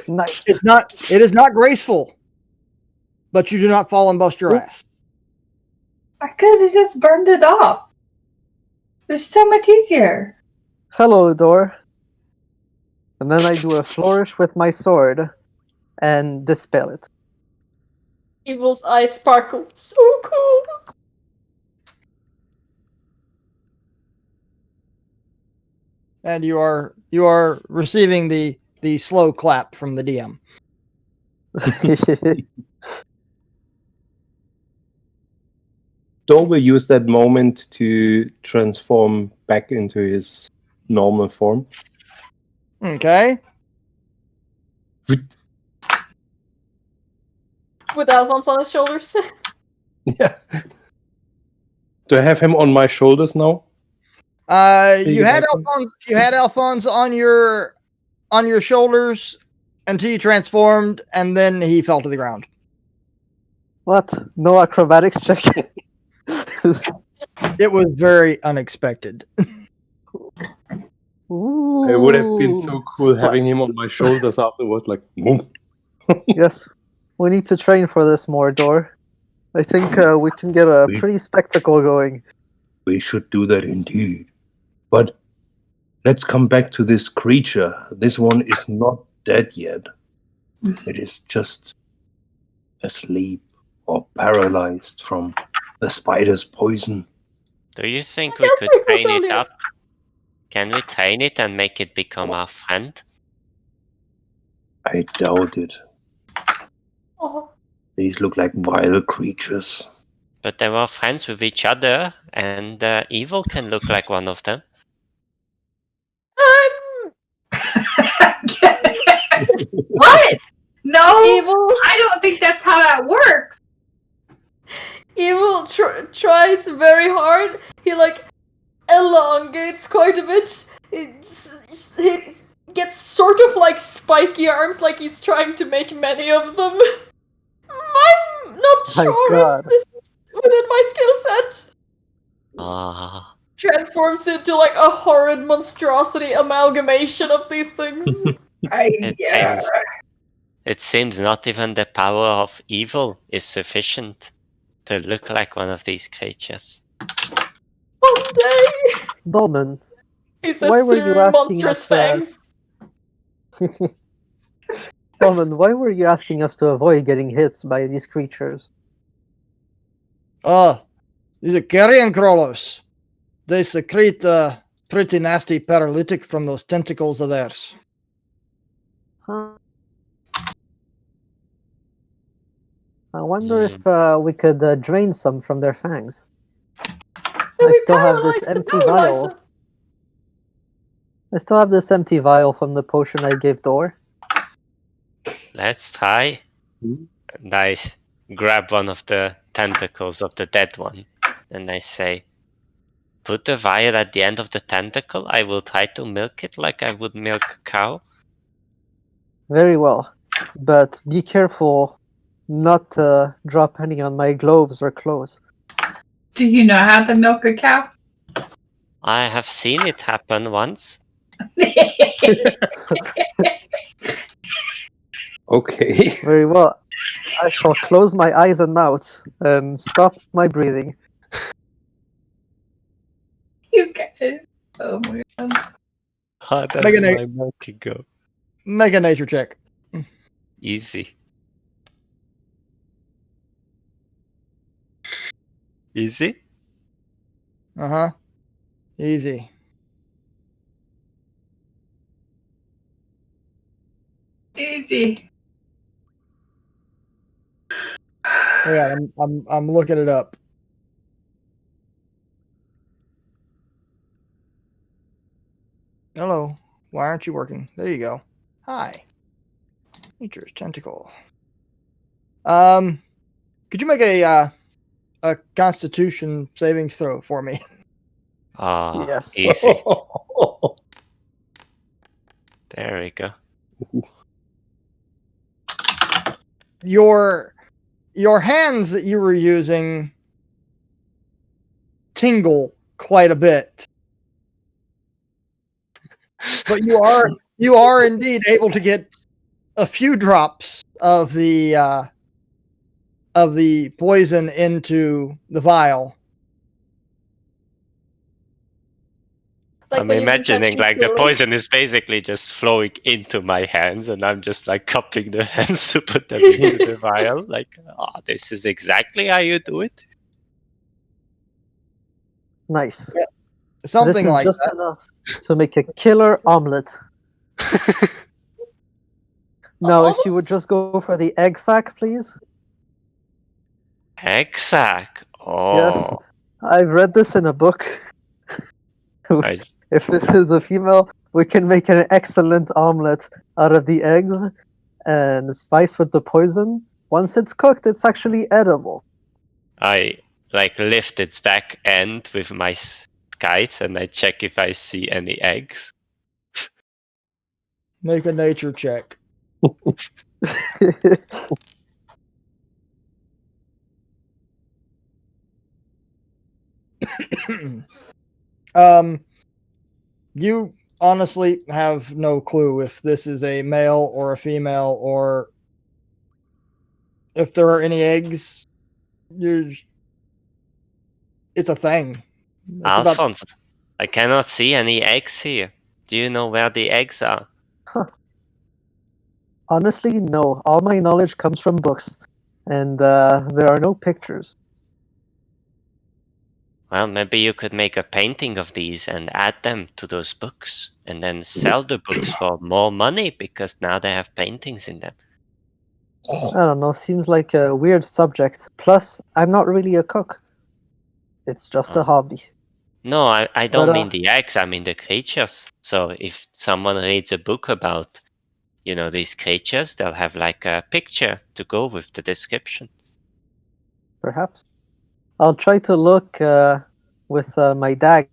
Nice. It is not graceful, but you do not fall and bust your Oop. ass. I could have just burned it off. It's so much easier. Hello, door. And then I do a flourish with my sword and dispel it. Evil's eyes sparkle. So cool. And you are receiving the slow clap from the DM. Dor will use that moment to transform back into his normal form. Okay. With Alphonse on his shoulders. Yeah. Do I have him on my shoulders now? You had Piggyback him? Alphonse. You had Alphonse on your shoulders until you transformed, and then he fell to the ground. What? No acrobatics check? It was very unexpected. Ooh, It would have been so cool splat. having him on my shoulders afterwards, like, boom. Yes, we need to train for this more, Dor. I think we can get a pretty spectacle going. We should do that indeed. But let's come back to this creature. This one is not dead yet. It is just asleep or paralyzed from the spider's poison. Do you think we could train it up? Can we train it and make it become our friend? I doubt it. Oh. These look like wild creatures. But they were friends with each other, and evil can look like one of them. What? No, Evil. I don't think that's how that works. Evil tries very hard. He elongates quite a bit. He gets sort of like spiky arms, like he's trying to make many of them. I'm not My sure God. if this is within my skill set. Ah, Transforms into like a horrid monstrosity amalgamation of these things. it seems not even the power of evil is sufficient to look like one of these creatures. One day, Dolman, he says why were you through asking monstrous us, fangs. Dolman, why were you asking us to avoid getting hit by these creatures? These are carrion crawlers. They secrete pretty nasty paralytic from those tentacles of theirs. Huh? I wonder if we could drain some from their fangs. So I we still have this paralyze the empty vial. paralyzer. I still have this empty vial from the potion I gave Dor. Let's try. And I grab one of the tentacles of the dead one, and I say, put the vial at the end of the tentacle. I will try to milk it like I would milk a cow. Very well. But be careful not to drop any on my gloves or clothes. Do you know how to milk a cow? I have seen it happen once. Okay. Very well. I shall close my eyes and mouth and stop my breathing. You guys. Oh my god. How does Make a my milking go? Make a nature check. Easy. Easy? Uh-huh. Easy. Easy. Oh, yeah, I'm looking it up. Hello. Why aren't you working? There you go. Hi. Nature's tentacle. Could you make a Constitution savings throw for me? Ah, Yes. easy. There we go. Your hands that you were using tingle quite a bit, but you are indeed able to get a few drops of the poison into the vial. It's like I'm when you imagining touch like the Google. poison is basically just flowing into my hands, and I'm just like cupping the hands to put them into the vial. Like, this is exactly how you do it. Nice. Something this is like just that. enough to make a killer omelet. Now, if you would just go for the egg sack, please. Egg sack. Oh, I've read this in a book. I, If this is a female, we can make an excellent omelet out of the eggs and spice with the poison. Once it's cooked, it's actually edible. I like lift its back end with my scythe and I check if I see any eggs. Make a nature check. You honestly have no clue if this is a male or a female or if there are any eggs. It's a thing. It's about Alphonse, I cannot see any eggs here. Do you know where the eggs are? Honestly, no. All my knowledge comes from books, and there are no pictures. Well, maybe you could make a painting of these and add them to those books, and then sell the books for more money because now they have paintings in them. I don't know. Seems like a weird subject. Plus, I'm not really a cook. It's just a hobby. No, I don't But, mean the eggs, I mean the creatures. So if someone reads a book about, these creatures, they'll have like a picture to go with the description. Perhaps. I'll try to look with my dagger.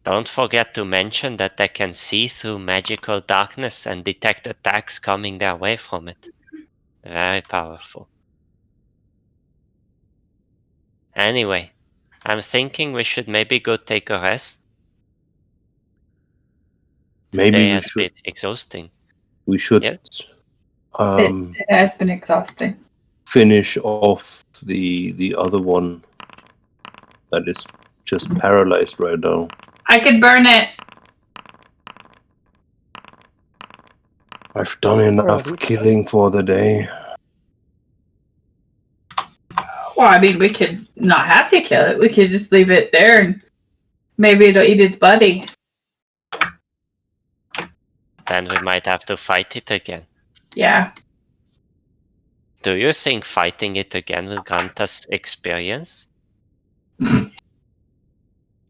Don't forget to mention that they can see through magical darkness and detect attacks coming their way from it. Very powerful. Anyway, I'm thinking we should maybe go take a rest. Maybe Today we has should. been exhausting. We should Yep. It has been exhausting. finish off the other one that is just paralyzed right now. I could burn it. I've done enough Alrighty. killing for the day. Well, I mean, we could not have to kill it. We could just leave it there and maybe it'll eat its buddy. Then we might have to fight it again. Yeah. Do you think fighting it again will grant us experience?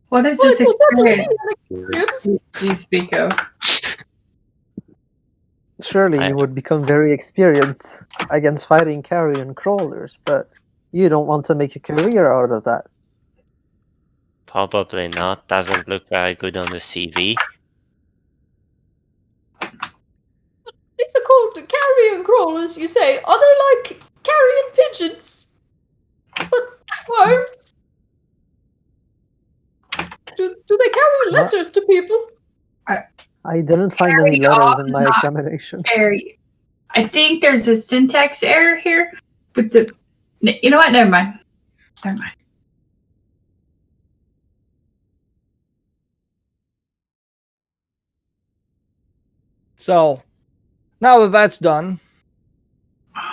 What is Well, this it will certainly experience be an experience. you speak of? Surely I- you would become very experienced against fighting carrion crawlers, but you don't want to make a career out of that. Probably not. Doesn't look very good on the CV. These are called carrion crawlers, you say. Are they like carrion pigeons? But worms? Do they carry letters to people? I didn't find any Carry letters on, in my not examination. Very. I think there's a syntax error here with the. You know what? Never mind. Never mind. So, now that that's done,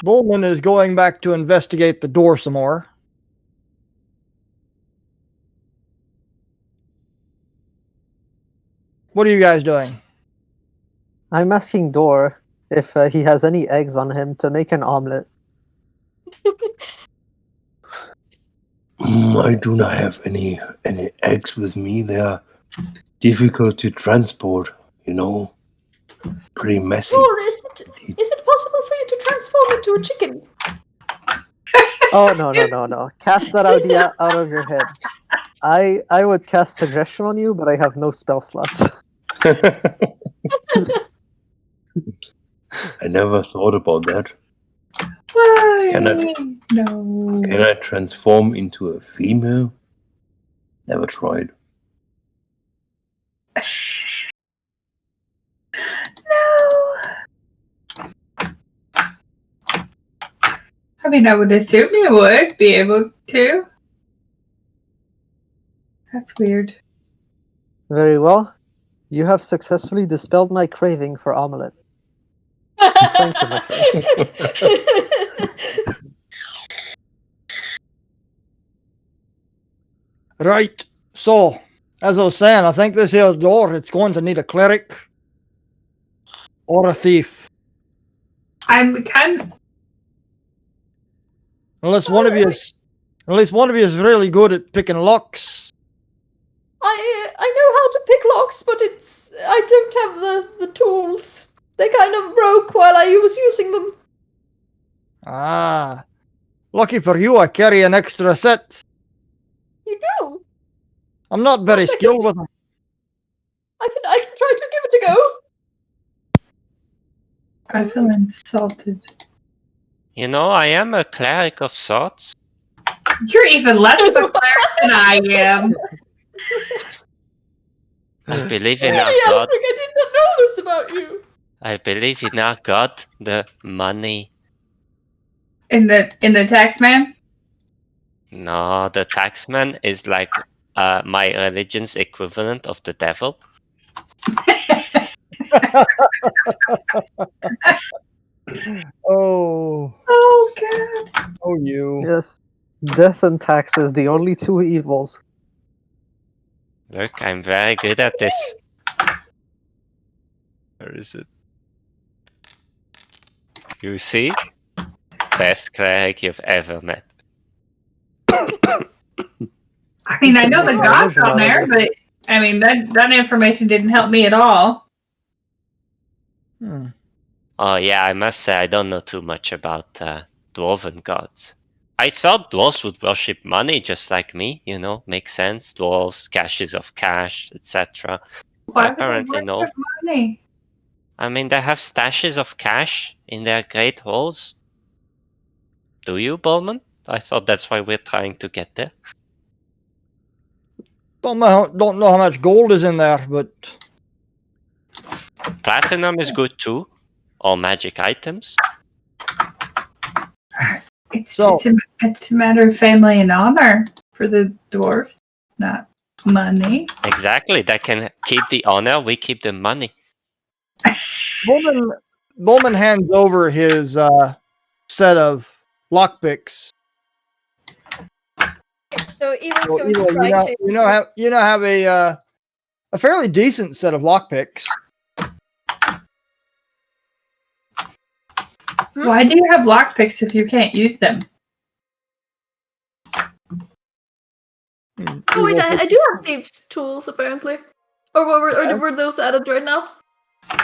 Bullman is going back to investigate the door some more. What are you guys doing? I'm asking Dor if he has any eggs on him to make an omelet. I do not have any eggs with me. They are difficult to transport, Pretty messy. Or is it possible for you to transform into a chicken? Oh, no. Cast that idea out of your head. I would cast suggestion on you, but I have no spell slots. I never thought about that. Why? Can No. I transform into a female? Never tried. No. I mean, I would assume you would be able to. That's weird. Very well. You have successfully dispelled my craving for omelet. Thank you, my friend. Right. So, as I was saying, I think this here door, it's going to need a cleric or a thief. I'm kind of. Unless one of you is really good at picking locks. I know how to pick locks, but I don't have the tools. They kind of broke while I was using them. Ah. Lucky for you, I carry an extra set. You do? I'm not very Sounds like skilled with them. I can try to give it a go. I feel insulted. You know, I am a cleric of sorts. You're even less of a cleric than I am. I believe in our Really, god. Alfred, I did not know this about you. I believe in our god, the money. In the tax man? No, the taxman is like my religion's equivalent of the devil. Oh. Oh god. Oh, you. Yes. Death and taxes, the only two evils. Look, I'm very good at this. Where is it? You see? Best cleric you've ever met. I mean, I know the god's on there, but I mean that information didn't help me at all. Hmm. Oh yeah, I must say I don't know too much about dwarven gods. I thought dwarves would worship money just like me, you know, makes sense. Dwarves, caches of cash, etc. Why would Apparently they no. worship money? I mean, they have stashes of cash in their great halls. Do you, Bowman? I thought that's why we're trying to get there. Don't know how much gold is in there, but Platinum is good too. Or magic items. It's So- it's a matter of family and honor for the dwarves, not money. Exactly. That can keep the honor, we keep the money. Bowman hands over his set of lockpicks. So Evil's So, going Evil, to try to. you now have a fairly decent set of lockpicks. Why do you have lockpicks if you can't use them? Oh wait, I do have thieves' tools apparently. Or were those added right now?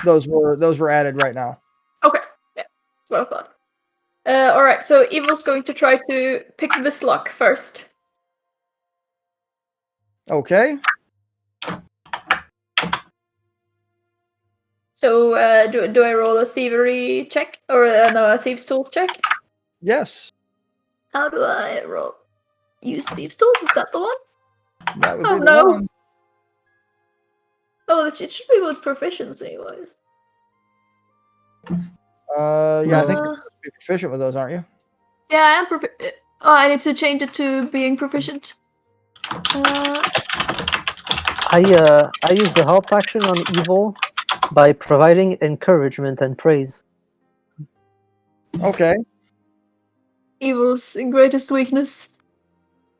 Those were added right now. Okay, yeah, that's what I thought. All right, so Evil's going to try to pick this lock first. Okay. So do I roll a thievery check or no, a thieves' tools check? Yes. How do I roll? Use thieves' tools? Is that the one? That would Oh, be the no. one. Oh, it should be with proficiency wise. Yeah, I think you're supposed to be proficient with those, aren't you? Yeah, I am oh, I need to change it to being proficient. I use the help action on evil by providing encouragement and praise. Okay. Evil's greatest weakness.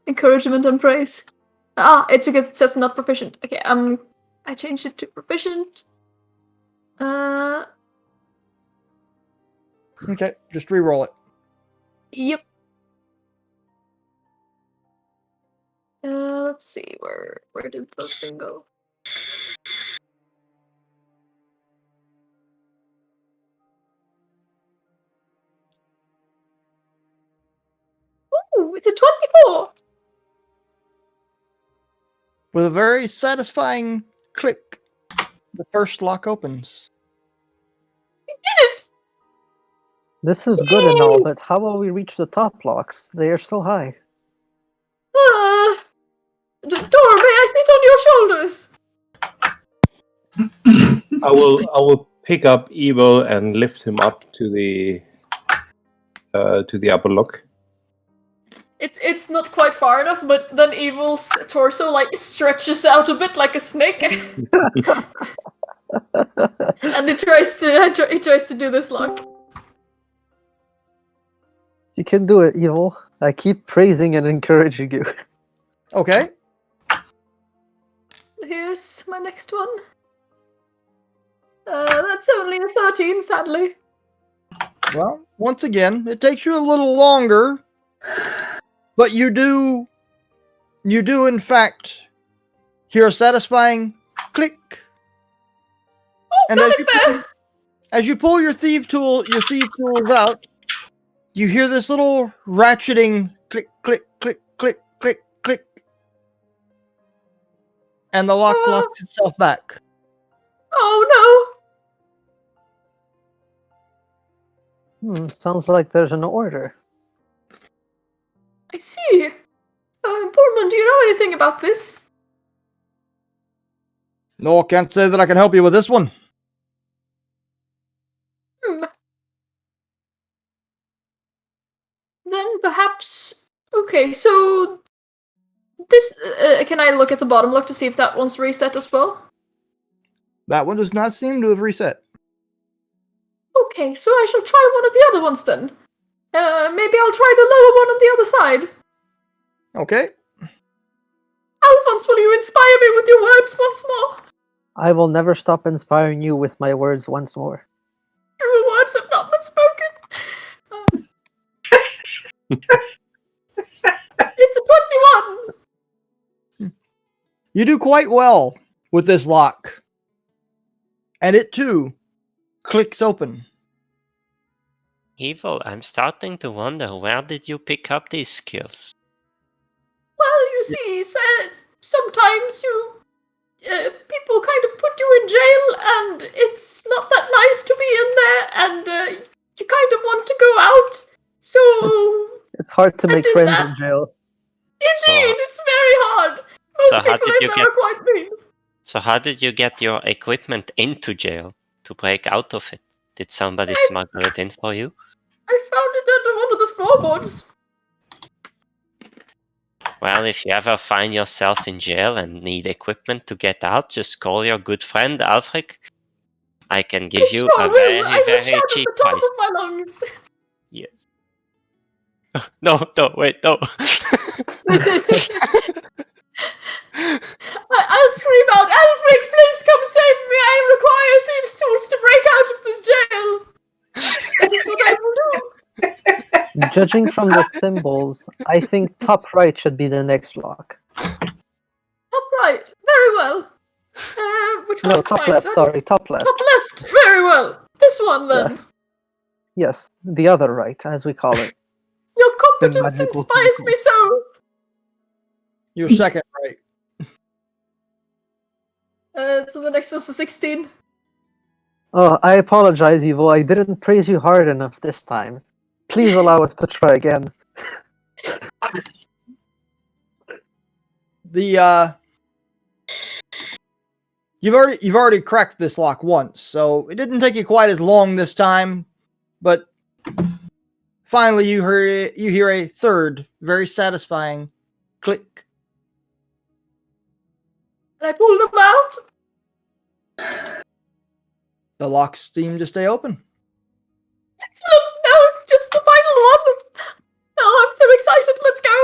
Encouragement and praise. Ah, it's because it says not proficient. Okay, I changed it to proficient. Okay, just re-roll it. Yep. Let's see, where did the thing go? Ooh, it's a 24! With a very satisfying click, the first lock opens. You did it! This is good and all, but how will we reach the top blocks? They are so high. Dora, may I sit on your shoulders? I will pick up Evil and lift him up to the upper lock. It's not quite far enough, but then Evil's torso like stretches out a bit like a snake, and it tries to do this lock. You can do it, evil. I keep praising and encouraging you. Okay. Here's my next one. That's only a 13, sadly. Well, once again, it takes you a little longer But you do in fact hear a satisfying click. And as you pull your thief tools out, you hear this little ratcheting click, click, click, click, click, click. And the lock locks itself back. Oh Sounds like there's an order. no! I see. Pullman, do you know anything about this? No, I can't say that I can help you with this one. Then perhaps... Okay, so... This... can I look at the bottom lock to see if that one's reset as well? That one does not seem to have reset. Okay, so I shall try one of the other ones then. Maybe I'll try the lower one on the other side. Okay. Alphonse, will you inspire me with your words once more? I will never stop inspiring you with my words once more. Truer words have not been spoken. It's a 21! You do quite well with this lock. And it too clicks open. Evil, I'm starting to wonder, where did you pick up these skills? Well, you see, sometimes people kind of put you in jail, and it's not that nice to be in there, and you kind of want to go out. So It's hard to make did friends that. in jail. Indeed, it's very hard. Most people in there are quite mean. So how did you get your equipment into jail to break out of it? Did somebody smuggle it in for you? I found it under one of the floorboards. Well, if you ever find yourself in jail and need equipment to get out, just call your good friend Alfred. I can give you a very, very cheap at the top price. of my lungs. Yes. No, wait, no. I'll scream out, Alfred, please come save me. I require thieves' tools to break out of this jail. That is what I will do. Judging from the symbols, I think top right should be the next lock. Top right, very well. Which No, one's top right? left, That sorry, is- top left. Top left, very well. This one then. Yes, the other right, as we call it. Your competence magical inspires circle. me so. Your second right. So the next one's a 16. Oh, I apologize, Evo. I didn't praise you hard enough this time. Please allow us to try again. You've already cracked this lock once, so it didn't take you quite as long this time, but finally you hear a third, very satisfying click. And I pull them out. The locks seem to stay open. Excellent. Now it's just the final one. Oh, I'm so excited. Let's go.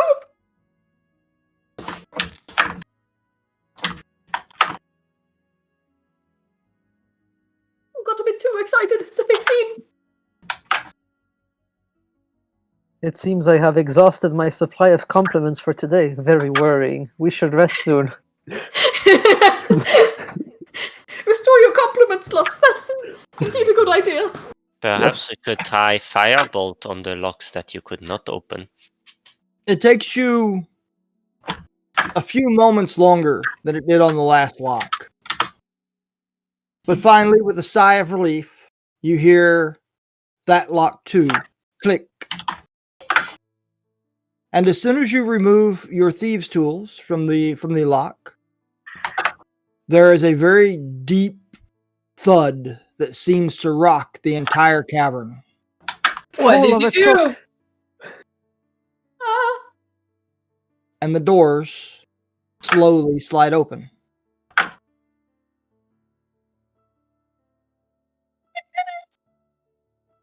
I got a bit too excited. It's a 15. It seems I have exhausted my supply of compliments for today. Very worrying. We should rest soon. Restore your compliment slots. That's indeed a good idea. Perhaps we could try Firebolt on the locks that you could not open. It takes you a few moments longer than it did on the last lock. But finally, with a sigh of relief, you hear that lock too click. And as soon as you remove your thieves' tools from the lock, there is a very deep thud that seems to rock the entire cavern. What Full did of you a do? And the doors slowly slide open.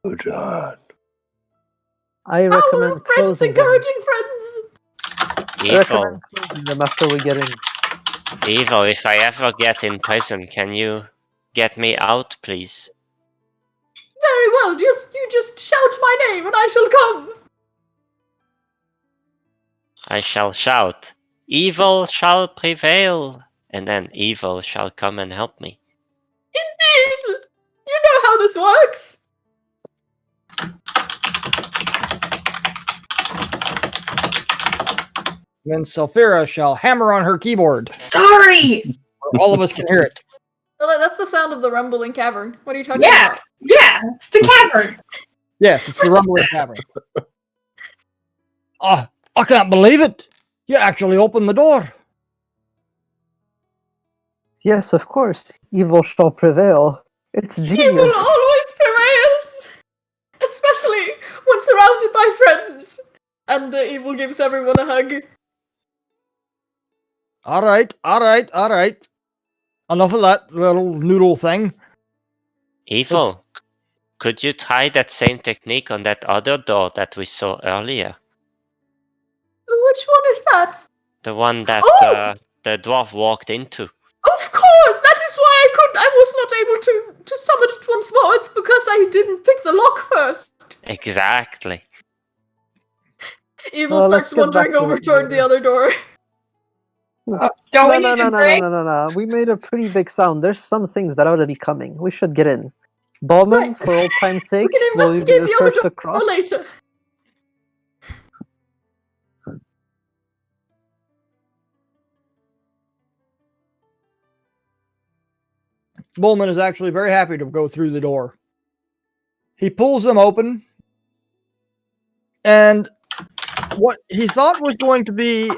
Good job. I recommend Our friends closing them. encouraging friends. I Evil, recommend closing them after we get in. Evil, if I ever get in prison, can you get me out, please? Very well. You just shout my name and I shall come. I shall shout, "Evil shall prevail!" And then evil shall come and help me. Indeed! You know how this works! Then Sulphira shall hammer on her keyboard, Sorry! where all of us can hear it. Well, that's the sound of the rumbling cavern. What are you talking Yeah, about? yeah, it's the cavern. Yes, it's the rumbling cavern. I can't believe it. You actually opened the door. Yes, of course. Evil shall prevail. It's Evil genius. always prevails! Especially when surrounded by friends. And Evil gives everyone a hug. All right. Enough of that little noodle thing. Evil, could you try that same technique on that other door that we saw earlier? Which one is that? The one that Oh! the dwarf walked into. Of course! That is why I was not able to summon it once more. It's because I didn't pick the lock first. Exactly. Evil Well, let's starts get back wandering to over it toward the later. other door. Don't we No, need a break? no. We made a pretty big sound. There's some things that ought to be coming. We should get in. Bowman, Right. for old time's We sake, can will you be investigate the the other first to door cross? later. Bowman is actually very happy to go through the door. He pulls them open, and what he thought was going to be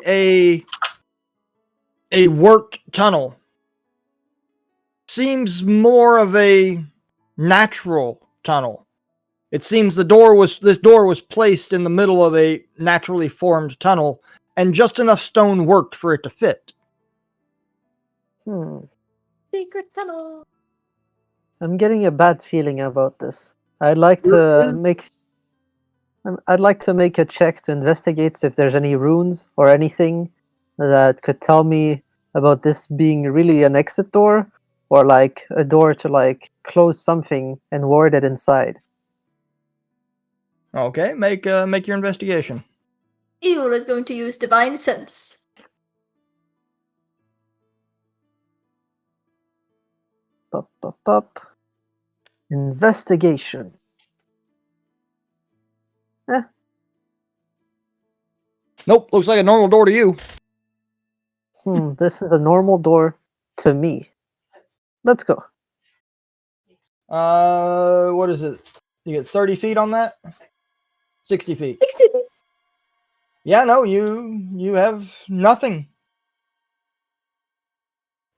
a worked tunnel seems more of a natural tunnel. It seems this door was placed in the middle of a naturally formed tunnel, and just enough stone worked for it to fit. Secret tunnel. I'm getting a bad feeling about this. I'd like to make a check to investigate if there's any runes or anything that could tell me about this being really an exit door or like a door to like close something and ward it inside. Okay, make your investigation. Evil is going to use divine sense. Investigation. Nope, looks like a normal door to you. This is a normal door to me. Let's go. What is it? You get 30 feet on that? 60 feet. 60 feet. Yeah, no, you have nothing.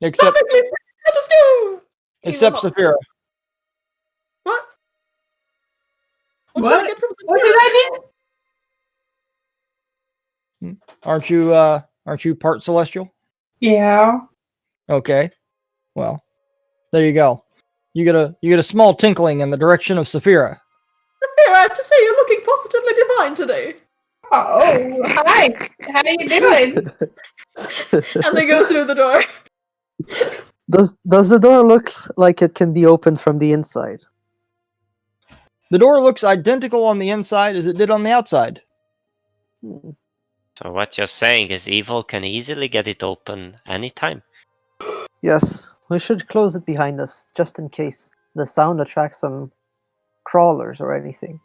Except Perfectly. Let us go. except Evil Saphira. What? What What? did I get from What did I do? Aren't you part celestial? Yeah. Okay. Well, there you go. You get a small tinkling in the direction of Saphira. Fair, I have to say you're looking positively divine today. Oh, hi. How you doing? And they go through the door. Does the door look like it can be opened from the inside? The door looks identical on the inside as it did on the outside. So what you're saying is evil can easily get it open anytime. Yes, we should close it behind us, just in case the sound attracts some crawlers or anything.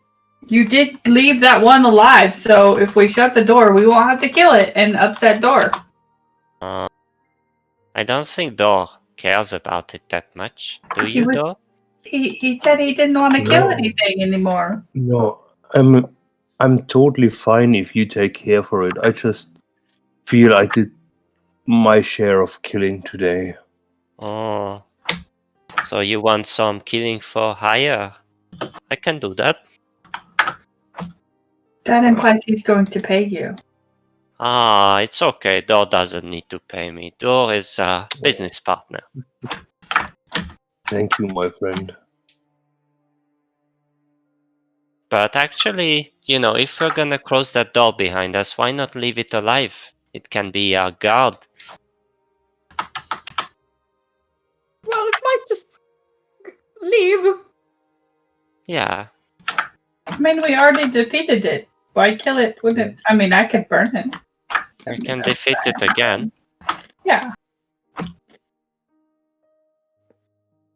You did leave that one alive, so if we shut the door, we won't have to kill it and upset door. I don't think Dor cares about it that much. Do He you, was- Dor? He said he didn't want to kill No. anything anymore. No, I'm totally fine if you take care for it. I just feel I did my share of killing today. Oh. So you want some killing for hire? I can do that. That implies he's going to pay you. Ah, it's okay. Dor doesn't need to pay me. Dor is a business partner. Thank you, my friend. But actually, if we're gonna close that door behind us, why not leave it alive? It can be our guard. Well, it might just leave. Yeah. I mean, we already defeated it. Why kill it with it? I mean, I could burn it. We can defeat it again. Yeah.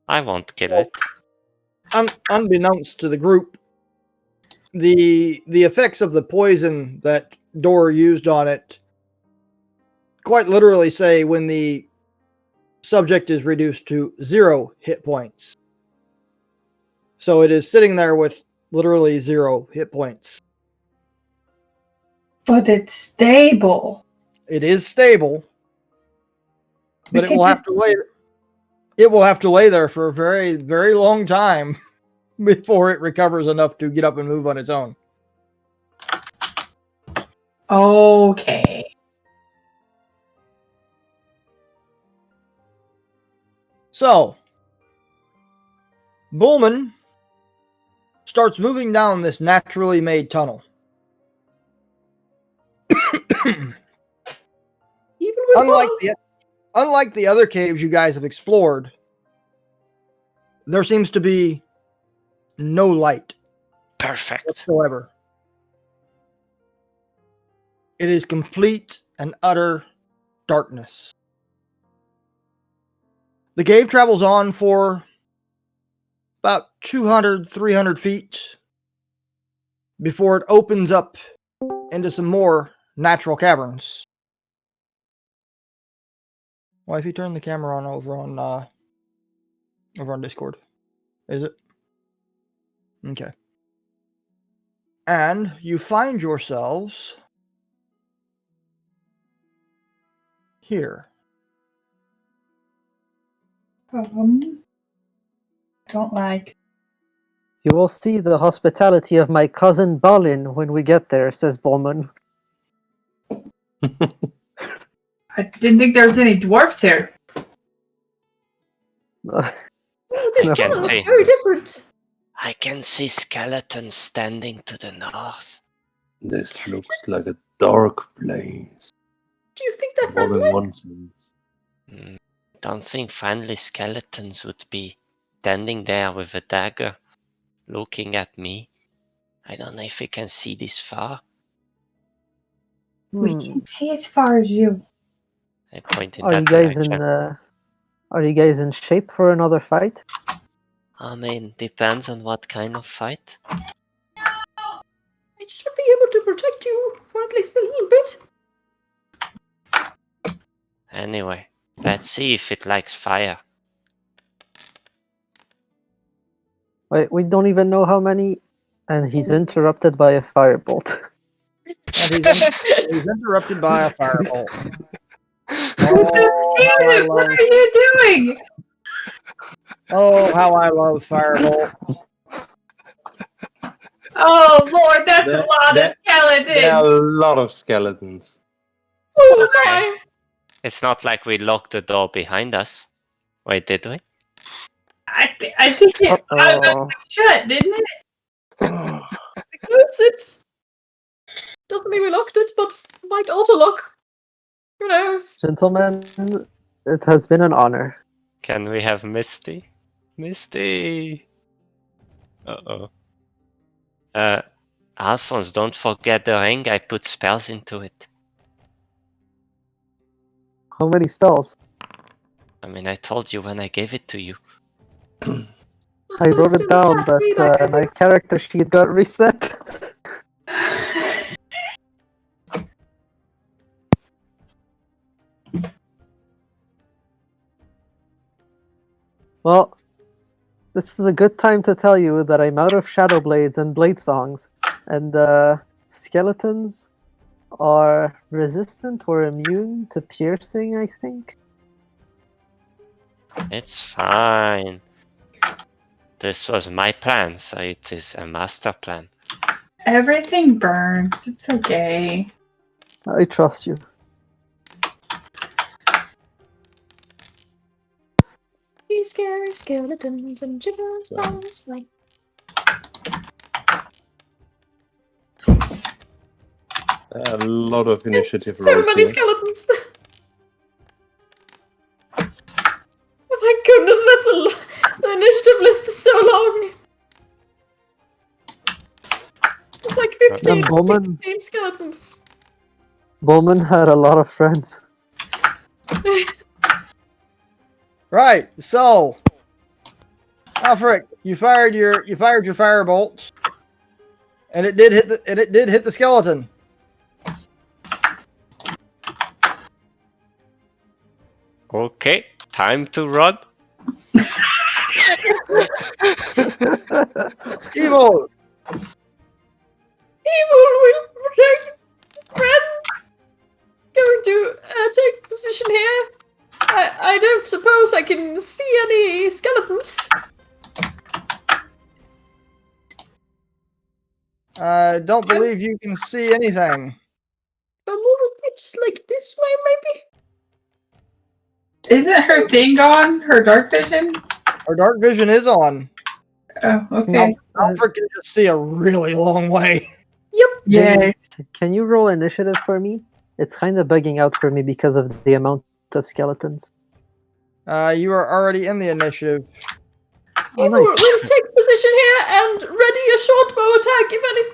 I won't kill it. Unbeknownst to the group, the effects of the poison that Dora used on it quite literally say when the subject is reduced to 0 hit points. So it is sitting there with literally 0 hit points. But it's stable. It is stable, but We it can will have just- to lay. It will have to lay there for a very, very long time before it recovers enough to get up and move on its own. Okay. So, Bullman starts moving down this naturally made tunnel. Even with Unlike the other caves you guys have explored, there seems to be no light Perfect. whatsoever. It is complete and utter darkness. The cave travels on for about 200, 300 feet before it opens up into some more natural caverns. Well, if you turn the camera on over on Discord, is it? Okay. And you find yourselves here. Don't like. You will see the hospitality of my cousin Balin when we get there, says Bowman. I didn't think there was any dwarfs here. this I can tunnel see. looks very different. I can see skeletons standing to the north. This looks like a dark place. Do you think they're More than friendly? one sense. Don't think friendly skeletons would be standing there with a dagger, looking at me. I don't know if we can see this far. We Hmm. can see as far as you. I point in Are that you guys direction. are you guys in shape for another fight? I mean, depends on what kind of fight. I should be able to protect you for at least a little bit. Anyway, let's see if it likes fire. Wait, we don't even know how many. And he's interrupted by a firebolt. And he's interrupted by a firebolt. Steven, what are you doing? Oh, how I love firebolt. Oh Lord, that's a That- lot of that- skeletons. There are a lot of skeletons. Oh okay. my! It's not like we locked the door behind us. Wait, did we? I think it Uh-oh. shut, didn't it? We closed it. Doesn't mean we locked it, but might auto lock. Who knows? Gentlemen, it has been an honor. Can we have Misty? Misty! Uh-oh. Alphonse, don't forget the ring. I put spells into it. How many spells? I mean, I told you when I gave it to you. I wrote it down, but my character sheet got reset. Well, this is a good time to tell you that I'm out of Shadow Blades and Blade Songs, and skeletons are resistant or immune to piercing, I think. It's fine. This was my plan, so it is a master plan. Everything burns. It's okay. I trust you. These scary skeletons and gibbons on display. There are a lot of initiative So rolls many here. skeletons. Oh my goodness, that's a lot. The initiative list is so long. It's like 15, Bowman. 16 skeletons. Bowman had a lot of friends. Right. So, Alfred, you fired your firebolt, and it did hit the skeleton. Okay, time to run. Evil. Evil will protect friend. Going to take position here. I don't suppose I can see any skeletons. I don't believe you can see anything. A little bit like this way, maybe? Isn't her thing on? Her dark vision? Our dark vision is on. Oh, okay. Alfred can just see a really long way. Yep. Yes. Can you roll initiative for me? It's kind of bugging out for me because of the amount of skeletons. You are already in the initiative. Oh, Evil nice. will take position here and ready a short bow attack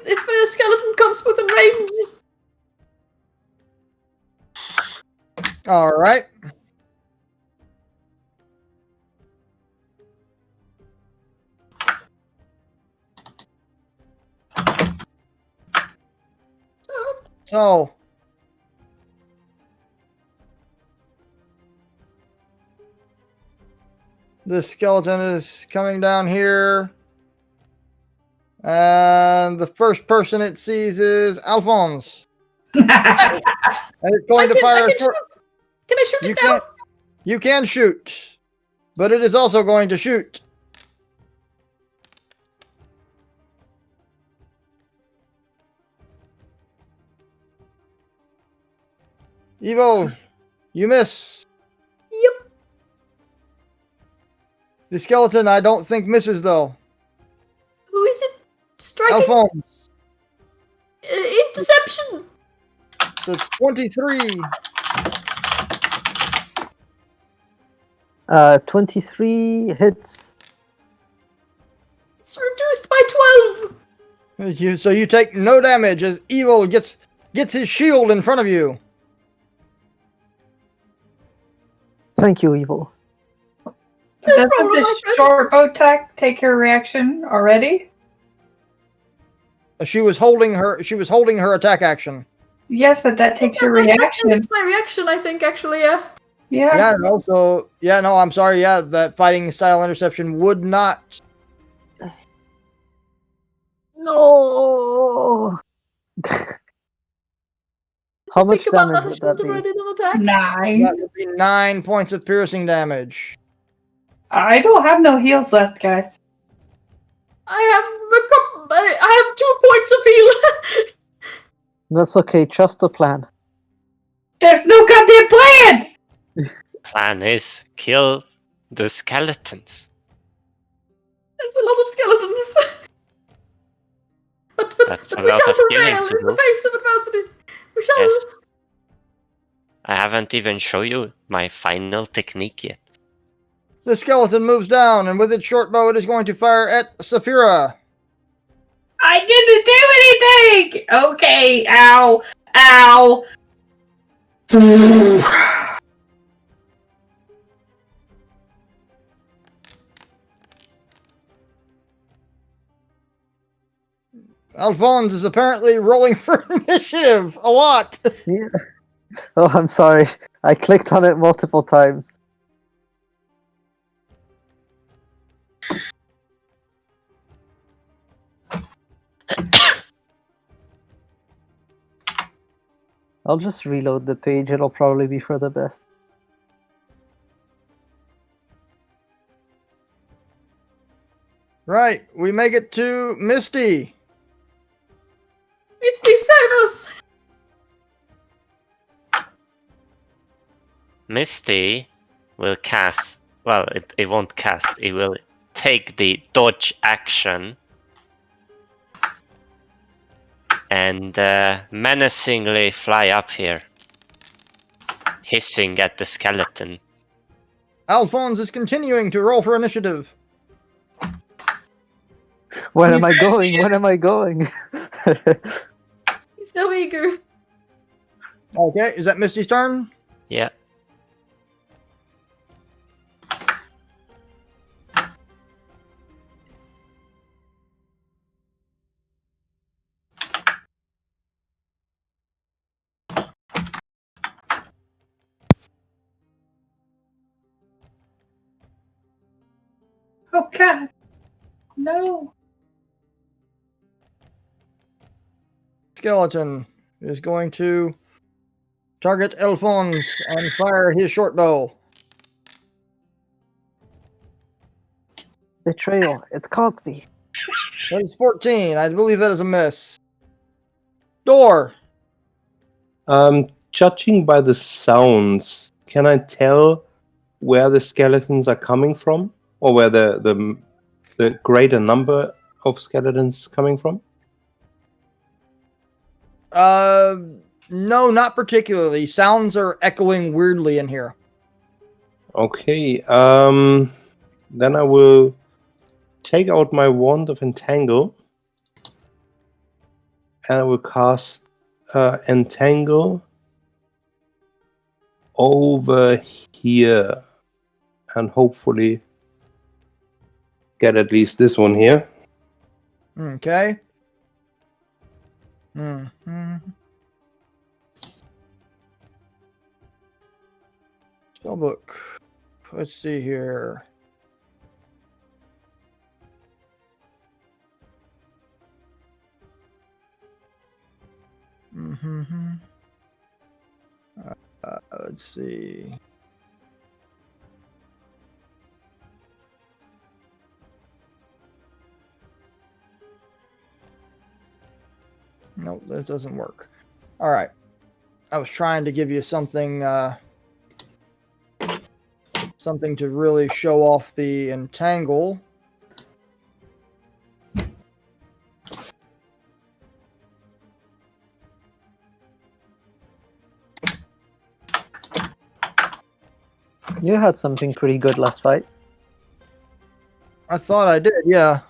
if a skeleton comes within range. All right. So, the skeleton is coming down here. And the first person it sees is Alphonse. And it's going to fire a short. Can I shoot You it now? You can shoot, but it is also going to shoot. Evo, you miss. Yep. The skeleton, I don't think misses though. Who is it striking? Alphonse, Interception. it's a 23. 23 hits. It's reduced by 12. So you take no damage as Evil gets his shield in front of you. Thank you, Evil. Doesn't the short bow attack take her reaction already? She was holding her attack action. Yes, but that takes your reaction. It's my reaction, I think, actually, yeah. Yeah. Yeah, no, so yeah, no, I'm sorry, yeah, that fighting style interception would not. No. How much Think about damage that would that be? ready to attack. 9. That would be 9 points of piercing damage. I don't have no heals left, guys. I have 2 points of heal. That's okay. Trust the plan. There's no goddamn plan! Plan is kill the skeletons. There's a lot of skeletons. but That's but a we lot shall of killing prevail to in the do. face of adversity. We shall. Yes. I haven't even shown you my final technique yet. The skeleton moves down, and with its short bow, it is going to fire at Saphira. I didn't do anything! Okay, ow. Ow. Alphonse is apparently rolling for initiative a lot. Yeah. Oh, I'm sorry. I clicked on it multiple times. I'll just reload the page. It'll probably be for the best. Right, we make it to Misty. It's Steve Savers. Misty will cast. Well, it won't cast. It will take the dodge action and menacingly fly up here, hissing at the skeleton. Alphonse is continuing to roll for initiative. When am I going? When am I going? He's so eager. Okay, is that Misty's turn? Yeah. Oh god. No. Skeleton is going to target Alphonse and fire his short bow. Betrayal. It can't be. That is 14. I believe that is a miss. Door. Judging by the sounds, can I tell where the skeletons are coming from, or where the greater number of skeletons is coming from? No, not particularly. Sounds are echoing weirdly in here. Okay. Then I will take out my wand of entangle, and I will cast entangle over here, and hopefully get at least this one here. Okay. Mm-hmm. Spellbook. Let's see here. Mm-hmm. Let's see. Nope, that doesn't work. All right. I was trying to give you something something to really show off the entangle. You had something pretty good last fight. I thought I did, yeah.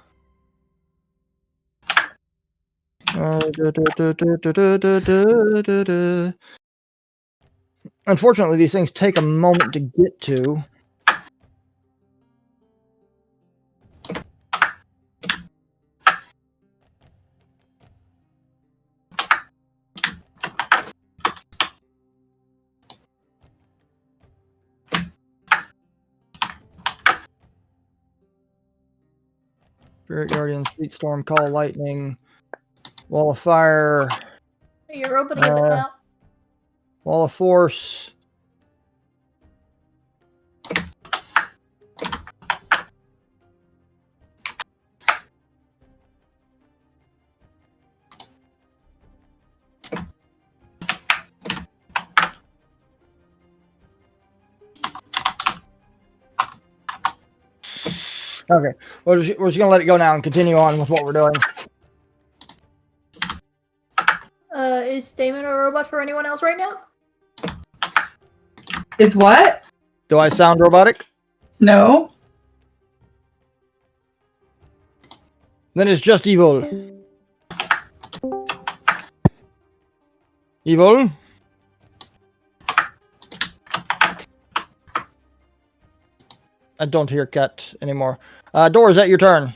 Unfortunately, these things take a moment to get to. Spirit Guardian, Sleet Storm, Call Lightning, Wall of Fire, You're opening a bit now. Wall of Force. Okay, we're just going to let it go now and continue on with what we're doing. Is Damon a robot for anyone else right now? Is what? Do I sound robotic? No. Then it's just evil. Evil? I don't hear cat anymore. Door, is that your turn?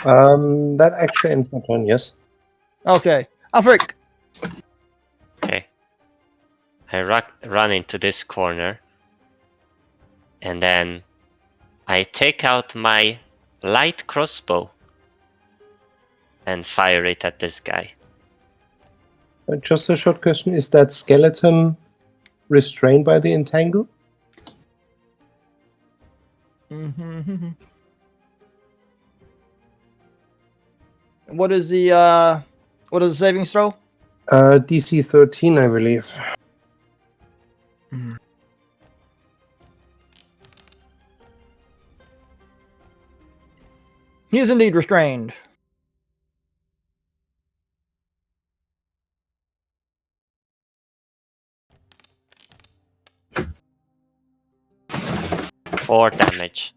That actually ends my turn, yes. Okay. Alfric. Okay. I run into this corner. And then I take out my light crossbow and fire it at this guy. Just a short question. Is that skeleton restrained by the entangle? Mm-hmm. What is the saving throw? DC 13, I believe. He is indeed restrained. Four damage.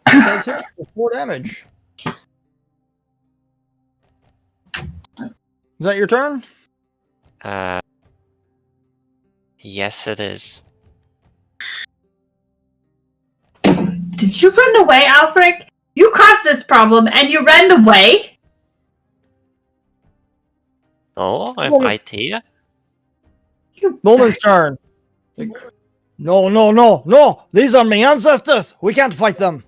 Does hit for 4 damage. Is that your turn? Yes, it is. Did you run away, Alfred? You caused this problem and you ran away? No, I'm Well, right here. Bowman's turn. No. These are my ancestors. We can't fight them.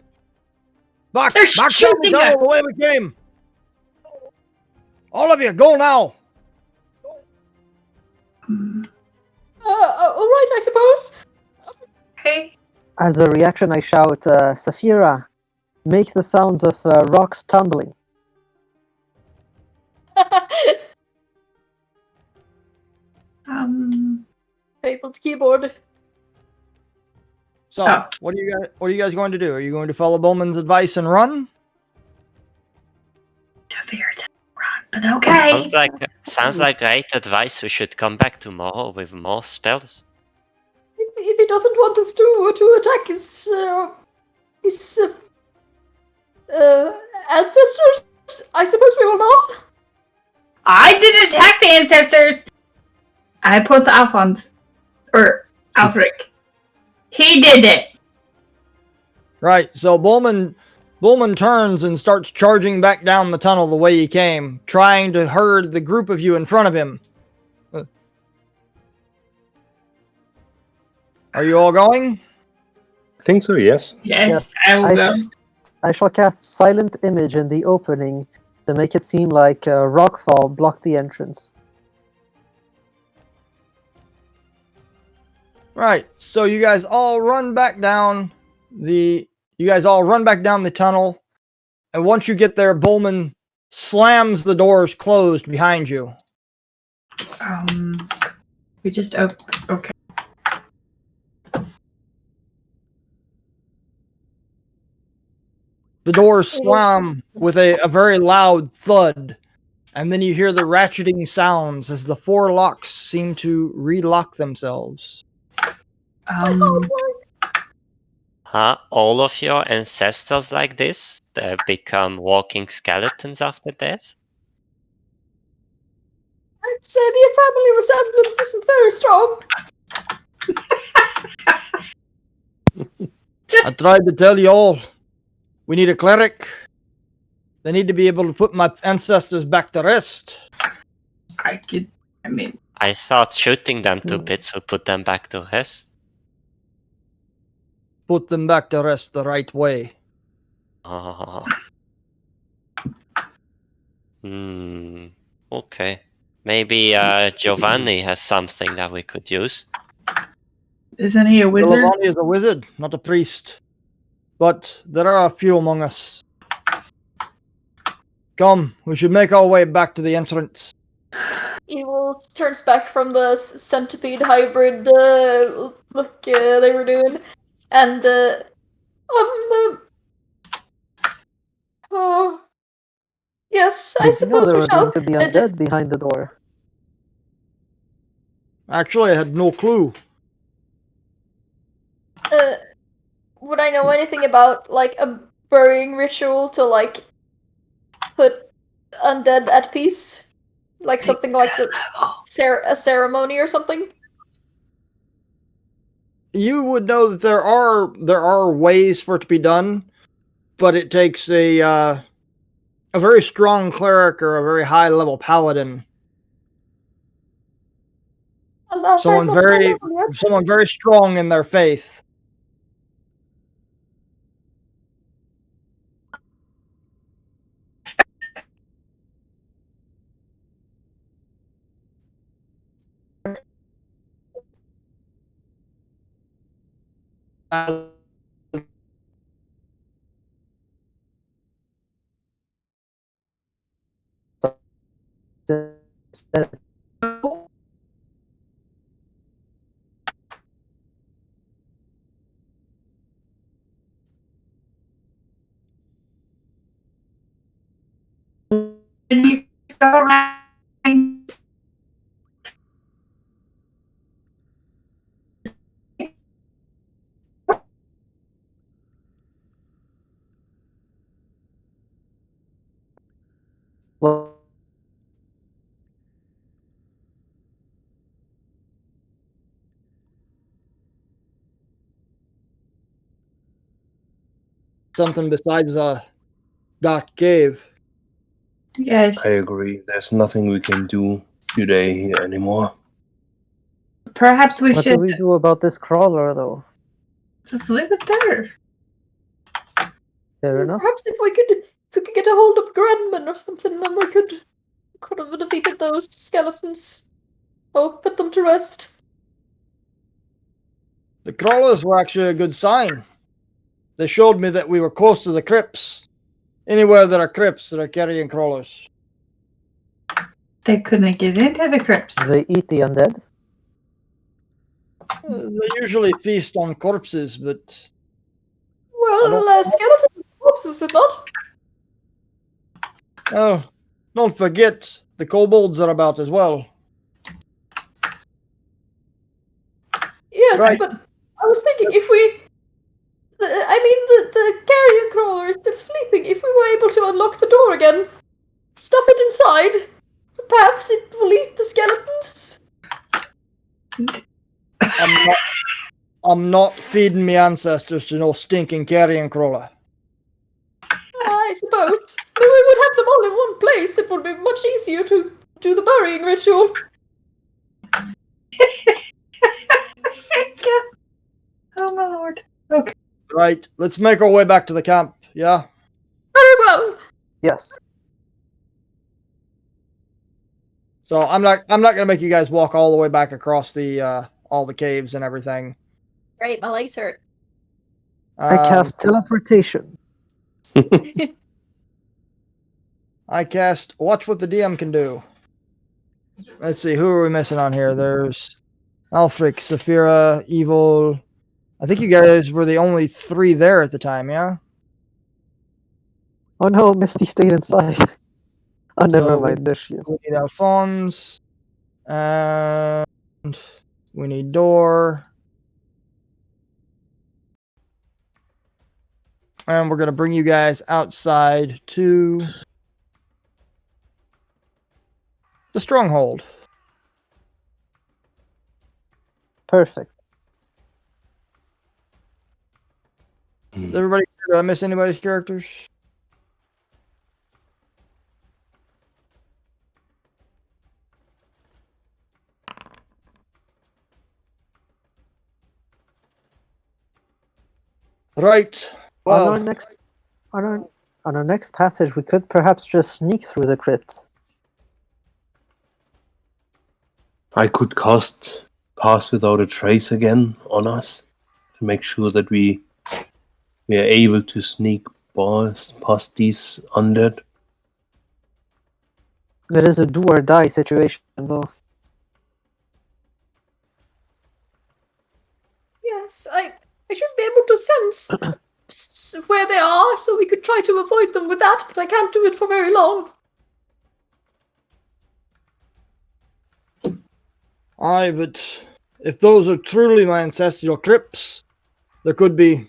Back They're down the shooting tunnel us. the way we came. All of you, go now. All right, I suppose. Okay. As a reaction, I shout, Saphira, make the sounds of rocks tumbling. Fabled keyboard. So, Oh. what are you guys going to do? Are you going to follow Bowman's advice and run? Severe to run, but okay. Sounds like great advice. We should come back tomorrow with more spells. If he doesn't want us to attack his ancestors, I suppose we will not. I didn't attack the ancestors. I put Alphonse. Or Alfric. He did it. Right. So Bowman turns and starts charging back down the tunnel the way he came, trying to herd the group of you in front of him. Are you all going? I think so, yes. Yes, I will go. I shall cast Silent Image in the opening to make it seem like rockfall blocked the entrance. Right. So you guys all run back down the tunnel, and once you get there, Bowman slams the doors closed behind you. We just okay. The doors slam with a very loud thud, and then you hear the ratcheting sounds as the four locks seem to relock themselves. All of your ancestors like this? They become walking skeletons after death? I'd say the family resemblance isn't very strong. I tried to tell you all, we need a cleric. They need to be able to put my ancestors back to rest. I thought shooting them to bits would put them back to rest. Put them back to rest the right way. Oh. Okay. Maybe Giovanni has something that we could use. Isn't he a wizard? Giovanni is a wizard, not a priest. But there are a few among us. Come, we should make our way back to the entrance. Evil turns back from the centipede hybrid look they were doing, and oh, yes, I Did you know suppose there we were shall. going to be undead behind the door? Actually, I had no clue. Would I know anything about like a burying ritual to like put undead at peace, like something like a ceremony or something? You would know that there are ways for it to be done, but it takes a very strong cleric or a very high level paladin. Alas, I'm not that level yet. Someone very strong in their faith. Did you go around? Well, something besides a dark cave. Yes. I agree. There's nothing we can do today here anymore. Perhaps we What do should we do about this crawler, though? just leave it there. Fair enough. Perhaps if we could get a hold of Grenman or something, then we could have defeated those skeletons. Or put them to rest. The crawlers were actually a good sign. They showed me that we were close to the crypts. Anywhere there are crypts, there are carrion crawlers. They couldn't get into the crypts. Do they eat the undead? They usually feast on corpses, but Well, skeletons corpses, is it not? oh, don't forget the kobolds are about as well. Yes, Right. but I was thinking if we... the carrion crawler is still sleeping. If we were able to unlock the door again, stuff it inside, perhaps it will eat the skeletons. I'm not feeding me ancestors to no stinking carrion crawler. I suppose. If we would have them all in one place, it would be much easier to do the burying ritual. Oh my lord. Okay. Right, let's make our way back to the camp, yeah? Very well. Yes. So I'm not gonna make you guys walk all the way back across the all the caves and everything. Great, my legs hurt. I cast teleportation. I cast watch what the DM can do. Let's see, who are we missing on here? There's Alfric, Saphira, Evil. I think you guys were the only 3 there at the time, yeah? Oh no, Misty stayed inside. Oh, never So- mind. There she is. We need Alphonse. And we need Door. And we're going to bring you guys outside to the stronghold. Perfect. Is everybody, did I miss anybody's characters? Right. On our Well, next, on our next passage, we could perhaps just sneak through the crypts. I could cast Pass Without a Trace again on us to make sure that we are able to sneak past these undead. It is a do or die situation, though. Yes, I should be able to sense where they are, so we could try to avoid them with that, but I can't do it for very long. aye, but if those are truly my ancestral crypts, there could be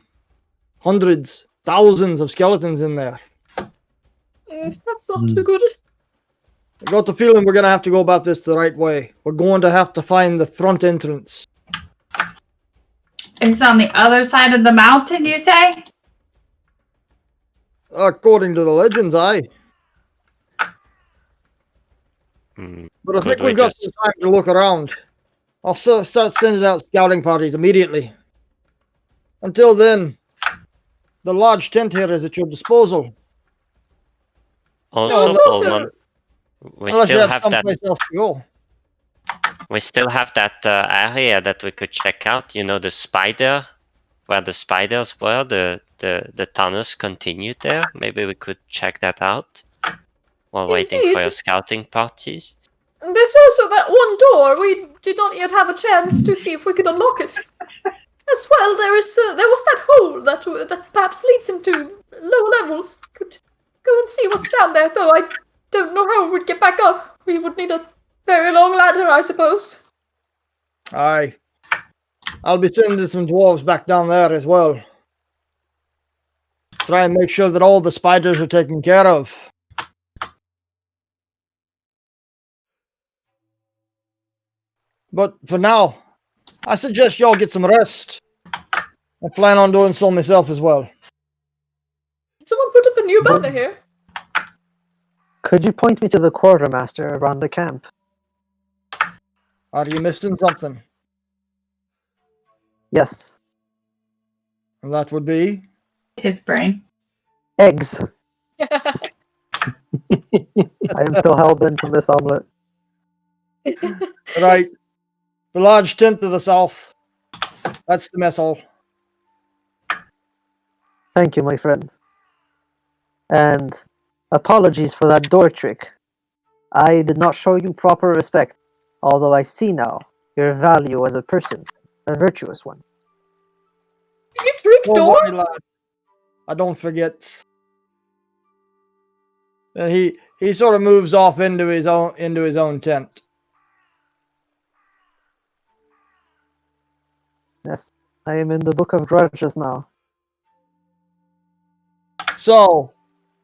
hundreds, thousands of skeletons in there. That's not too good. I got the feeling we're going to have to go about this the right way. We're going to have to find the front entrance. It's on the other side of the mountain, you say? According to the legends, aye. Hmm. But I Could think we we've got just- some time to look around. I'll start sending out scouting parties immediately. Until then, the large tent here is at your disposal. Also, also- Pullman, we Unless you still have have that. someplace else to go. We still have that area that we could check out. You know, the spider, where the spiders were. The tunnels continued there. Maybe we could check that out while waiting for Indeed. your scouting parties. And there's also that one door. We did not yet have a chance to see if we could unlock it. As well, there was that hole that perhaps leads into lower levels. Could go and see what's down there, though I don't know how we would get back up. We would need a very long ladder, I suppose. Aye. I'll be sending some dwarves back down there as well. Try and make sure that all the spiders are taken care of. But for now, I suggest y'all get some rest. I plan on doing so myself as well. a new banner here. Could you point me to the quartermaster around the camp? Are you missing something? Yes. And that would be? His brain. Eggs. I am still hell-bent on this omelet. Right. The large tent to the south. That's the mess hall. Thank you, my friend. And apologies for that door trick. I did not show you proper respect, although I see now your value as a person, a virtuous one. You trick Don't door? worry, lad. I don't forget. And he sort of moves off into his own tent. Yes, I am in the Book of Grudges now. So,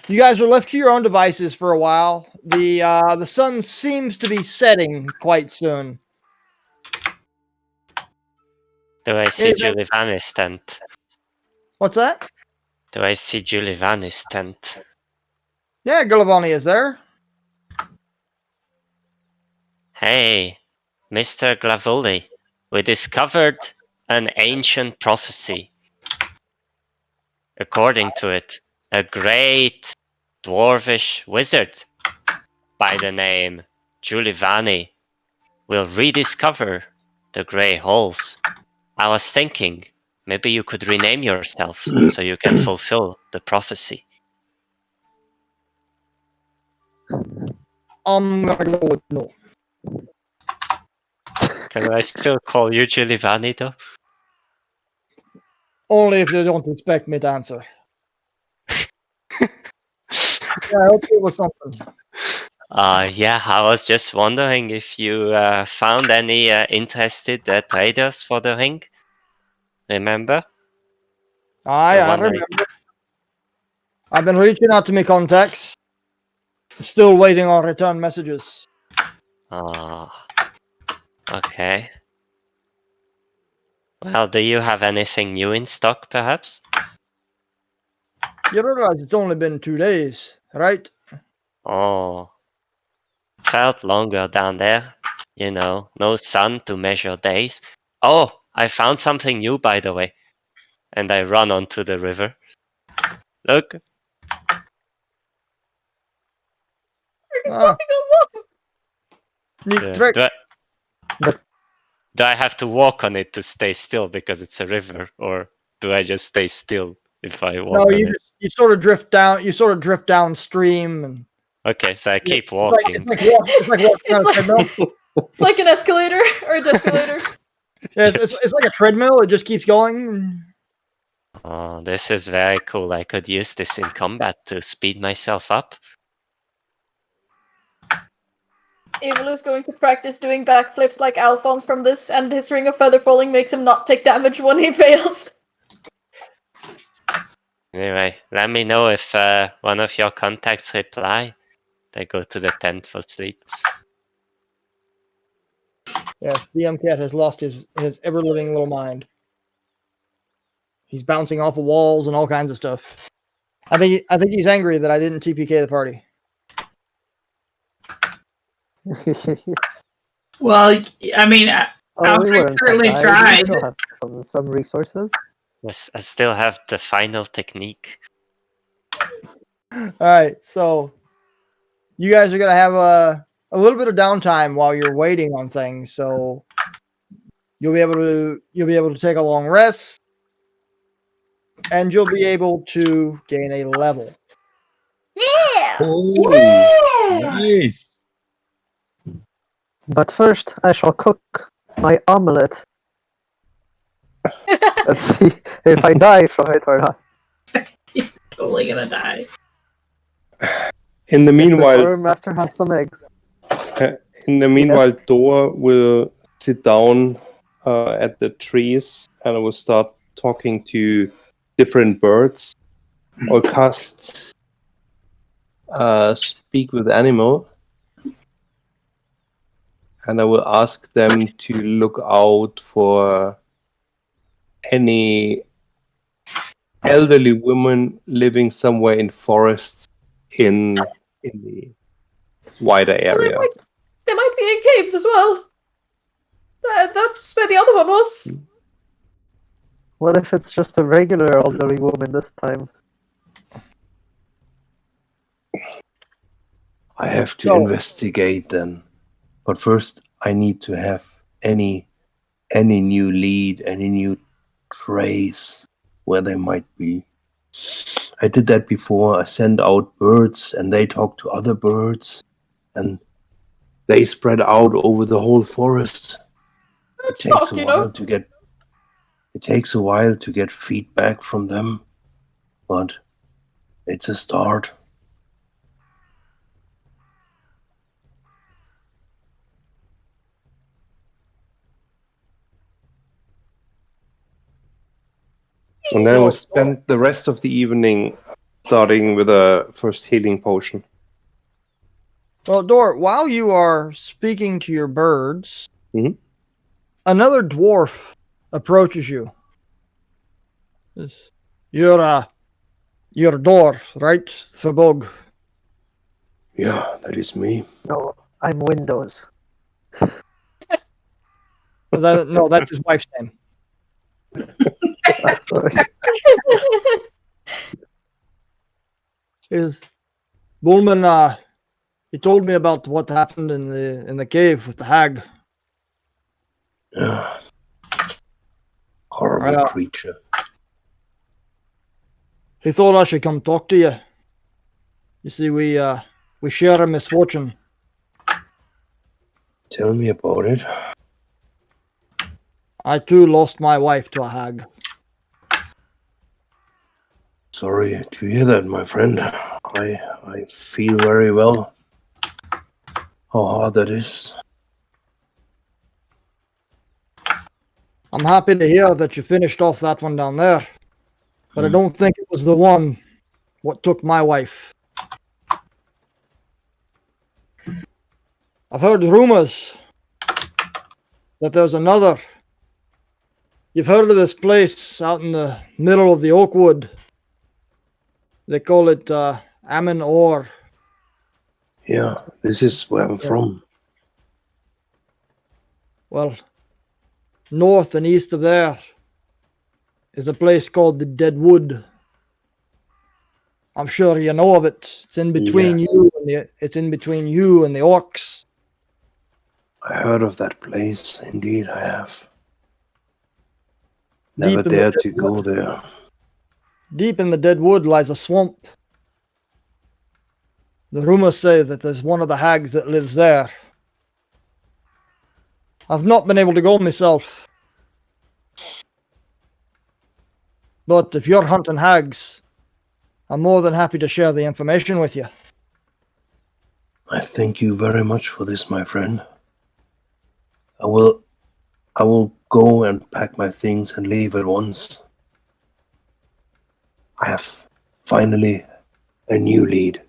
you guys are left to your own devices for a while. The sun seems to be setting quite soon. Do I see Anything- Giuliani's tent? What's that? Do I see Giuliani's tent? Yeah, Gulavani is there. Hey, Mr. Glavulli, we discovered an ancient prophecy. According to it, a great dwarvish wizard by the name Giuliani will rediscover the Grey Halls. I was thinking, maybe you could rename yourself so you can fulfill the prophecy. I'm gonna go with no. Can I still call you Giuliani though? Only if you don't expect me to answer. Yeah, I hope it was something. Yeah, I was just wondering if you found any interested traders for the ring. Remember? I The one I- remember. I've been reaching out to my contacts. Still waiting on return messages. Ah, okay. Well, do you have anything new in stock, perhaps? You realize it's only been 2 days, right? Oh, felt longer down there. You know, no sun to measure days. Oh, I found something new, by the way. And I run onto the river. Look, He's Ah. walking on water. Neat uh, trick. do, I, But- do I have to walk on it to stay still because it's a river, or do I just stay still if I walk No, on you it? just, you sort of drift down. You sort of drift downstream, and Okay, so I keep it's walking. like walking It's on a like- treadmill. Like an escalator or a descalator. Yeah, it's like a treadmill. It just keeps going. Oh, this is very cool. I could use this in combat to speed myself up. Abel is going to practice doing backflips like Alphonse from this, and his ring of feather falling makes him not take damage when he fails. Anyway, let me know if one of your contacts reply. They go to the tent for sleep. Yeah, DM Cat has lost his ever living little mind. He's bouncing off of walls and all kinds of stuff. I think he's angry that I didn't TPK the party. Well, I mean, Oh, we Alfred wouldn't certainly have died. tried. We still have some resources. Yes, I still have the final technique. All right, so you guys are gonna have a little bit of downtime while you're waiting on things. So you'll be able to take a long rest, and you'll be able to gain a level. Yeah! Oh, yes. But first, I shall cook my omelette. Let's see if I die from it or not. Totally gonna die. In the If the meanwhile, quartermaster has some eggs. In the meanwhile, Dor will sit down at the trees and will start talking to different birds or cast speak with animal. And I will ask them to look out for any elderly women living somewhere in forests in the wider Well, area. they might be in caves as well. That's where the other one was. What if it's just a regular elderly woman this time? I have to So- investigate then. But first, I need to have any new lead, any new trace where they might be. I did that before. I sent out birds, and they talk to other birds, and they spread out over the whole forest. It takes a while to get. It takes a while to get feedback from them, but it's a start. And then we spent the rest of the evening starting with a first healing potion. Well, Dor, while you are speaking to your birds, Mhm. another dwarf approaches you. You're Dor, right, Fabog? Yeah, that is me. No, I'm Windows. No, that's his wife's name. Sorry. Is Bullman? He told me about what happened in the cave with the hag. Yeah. Horrible creature. He thought I should come talk to you. You see, we share a misfortune. Tell me about it. I too lost my wife to a hag. Sorry to hear that, my friend. I feel very well how hard that is. I'm happy to hear that you finished off that one down there, but I don't think it was the one what took my wife. I've heard rumors that there's another. You've heard of this place out in the middle of the Oakwood. They call it Ammon Or. Yeah, this is where I'm from. Well, north and east of there is a place called the Dead Wood. I'm sure you know of it. It's in between Yes. it's in between you and the orcs. I heard of that place. Indeed, I have. Never Deep in the dared Dead to go Wood. there. Deep in the Dead Wood lies a swamp. The rumors say that there's one of the hags that lives there. I've not been able to go myself. But if you're hunting hags, I'm more than happy to share the information with you. I thank you very much for this, my friend. I will go and pack my things and leave at once. I have finally a new lead.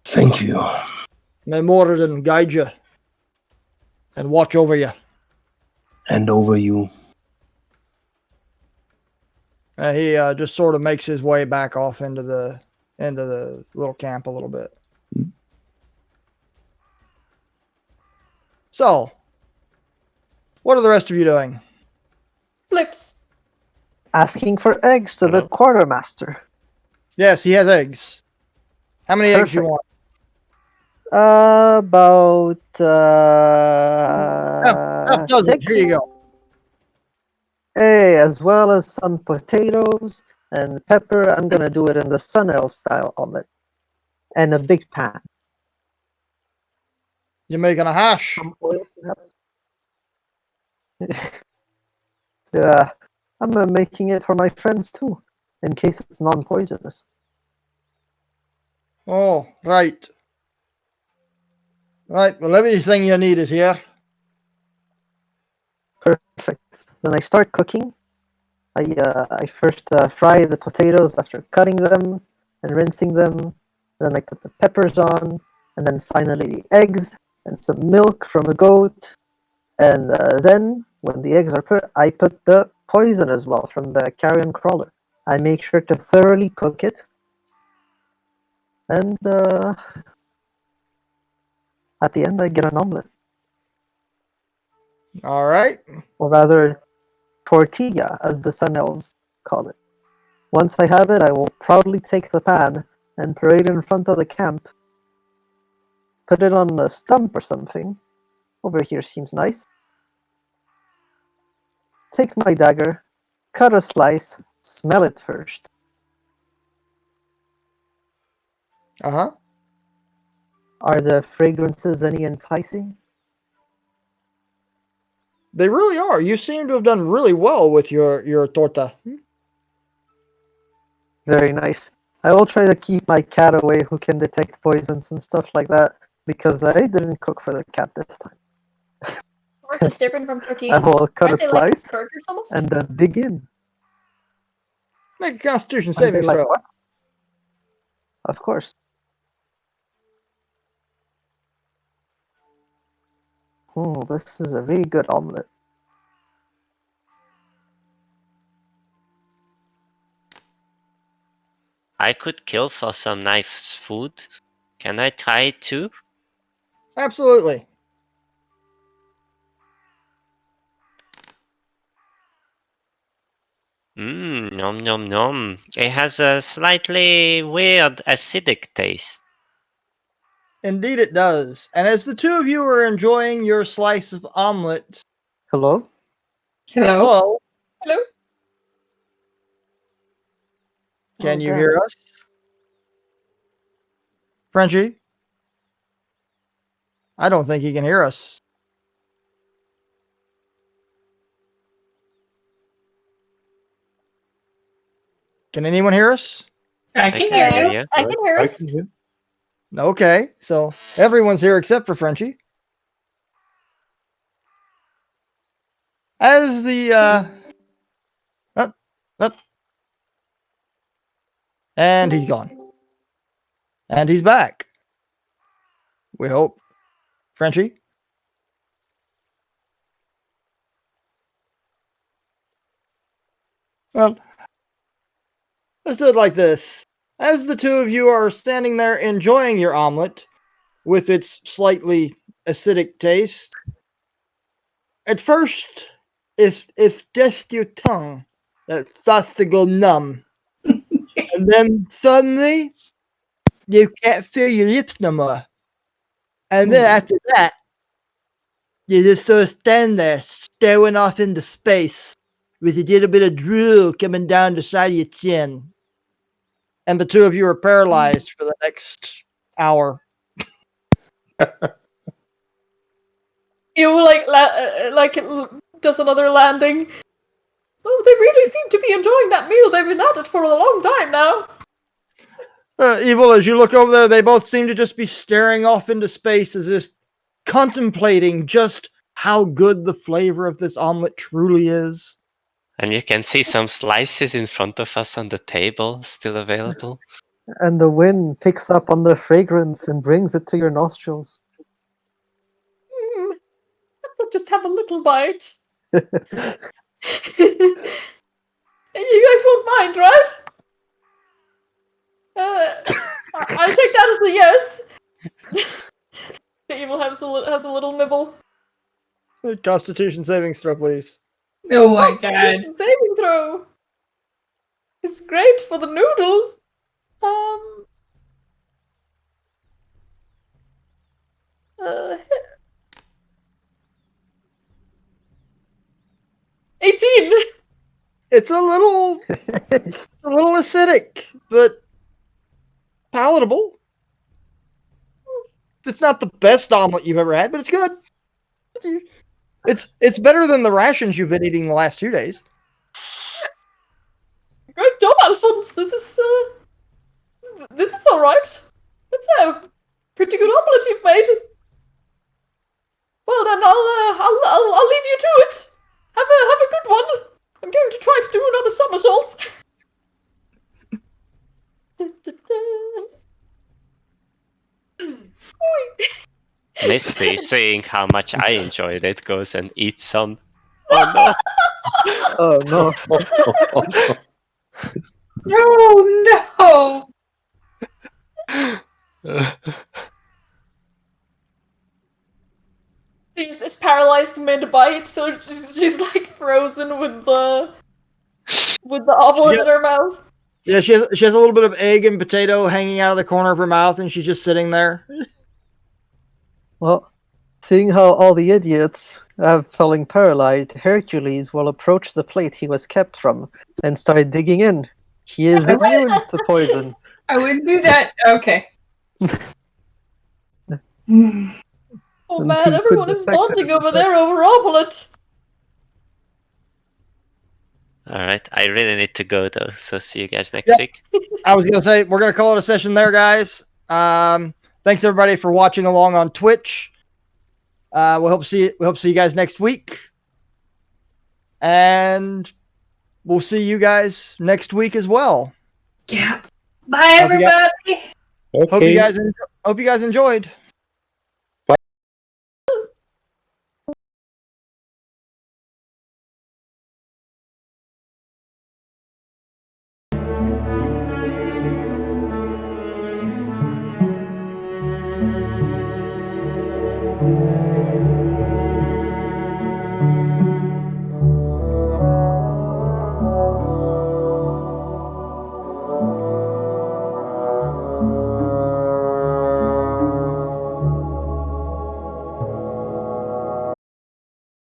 Thank you. May Moradin guide you and watch over you. And over you. He just sort of makes his way back off into the little camp a little bit. So, what are the rest of you doing? Flips. Asking for eggs to the quartermaster. Yes, he has eggs. How many eggs you Perfect. want? About Half dozen. 6. Here you go. Hey, as well as some potatoes and pepper. I'm gonna do it in the Sun Elf style omelet. And a big pan. You're making a hash. Some oil, perhaps. Yeah, I'm making it for my friends too, in case it's non-poisonous. Oh, right. Right, well, everything you need is here. Perfect. Then I start cooking. I first fry the potatoes after cutting them and rinsing them. Then I put the peppers on, and then finally the eggs and some milk from a goat, And then, when the eggs are put, I put the poison as well from the Carrion crawler. I make sure to thoroughly cook it. And at the end, I get an omelet. All right. Or rather, tortilla, as the Sun Elves call it. Once I have it, I will proudly take the pan and parade it in front of the camp. Put it on a stump or something. Over here seems nice. Take my dagger, cut a slice, smell it first. Uh-huh. Are the fragrances any enticing? They really are. You seem to have done really well with your torta. Very nice. I will try to keep my cat away who can detect poisons and stuff like that, because I didn't cook for the cat this time. Aren't this different from tortillas? I will cut Aren't a they like slice burgers almost? and dig in. Make a Constitution Are they saving like throw. what? Of course. This is a really good omelet. I could kill for some nice food. Can I try it too? Absolutely. Nom nom nom. It has a slightly weird acidic taste. Indeed it does. And as the two of you are enjoying your slice of omelet, Hello? Hello. hello, Hello? can Oh, you damn. hear us? Frenchie? I don't think he can hear us. Can anyone hear us? I can hear you. you. I can hear I us. can hear. Okay, so everyone's here except for Frenchie. As the up, and he's gone. And he's back. We hope. Frenchie? Well, let's do it like this. As the two of you are standing there enjoying your omelet with its slightly acidic taste, at first, it's just your tongue that starts to go numb. And then suddenly, you can't feel your lips no more. And then after that, you just sort of stand there staring off into space with a little bit of drool coming down the side of your chin. And the two of you are paralyzed for the next hour. You does another landing. Oh, they really seem to be enjoying that meal. They've been at it for a long time now. Evil, as you look over there, they both seem to just be staring off into space as if contemplating just how good the flavor of this omelet truly is. And you can see some slices in front of us on the table still available. And the wind picks up on the fragrance and brings it to your nostrils. Let's just have a little bite. You guys won't mind, right? I take that as a yes. The evil has a little nibble. Constitution saving throw, please. Oh my god. Constitution saving throw. It's great for the noodle. 18. It's a little acidic, but palatable. It's not the best omelet you've ever had, but it's good. It's better than the rations you've been eating the last 2 days. Great job, Alphonse. This is all right. That's a pretty good omelet you've made. Well then, I'll leave you to it. Have a good one. I'm going to try to do another somersault. Misty, seeing how much I enjoyed it, goes and eats some. Oh Oh no. No, no! She's is paralyzed mid-bite, so she's like frozen with the omelet in her mouth. Yeah, she has a little bit of egg and potato hanging out of the corner of her mouth, and she's just sitting there. Well, seeing how all the idiots have fallen paralyzed, Hercules will approach the plate he was kept from and start digging in. He is immune to poison. I wouldn't do that. Okay. Oh And man, he could everyone is detect bonding it. over there over omelet. Alright, I really need to go though, so see you guys next Yep. week. I was gonna say we're gonna call it a session there, guys. Thanks everybody for watching along on Twitch. We hope to see you guys next week, and we'll see you guys next week as well. Yeah. Bye, everybody. Okay. Hope you guys enjoyed.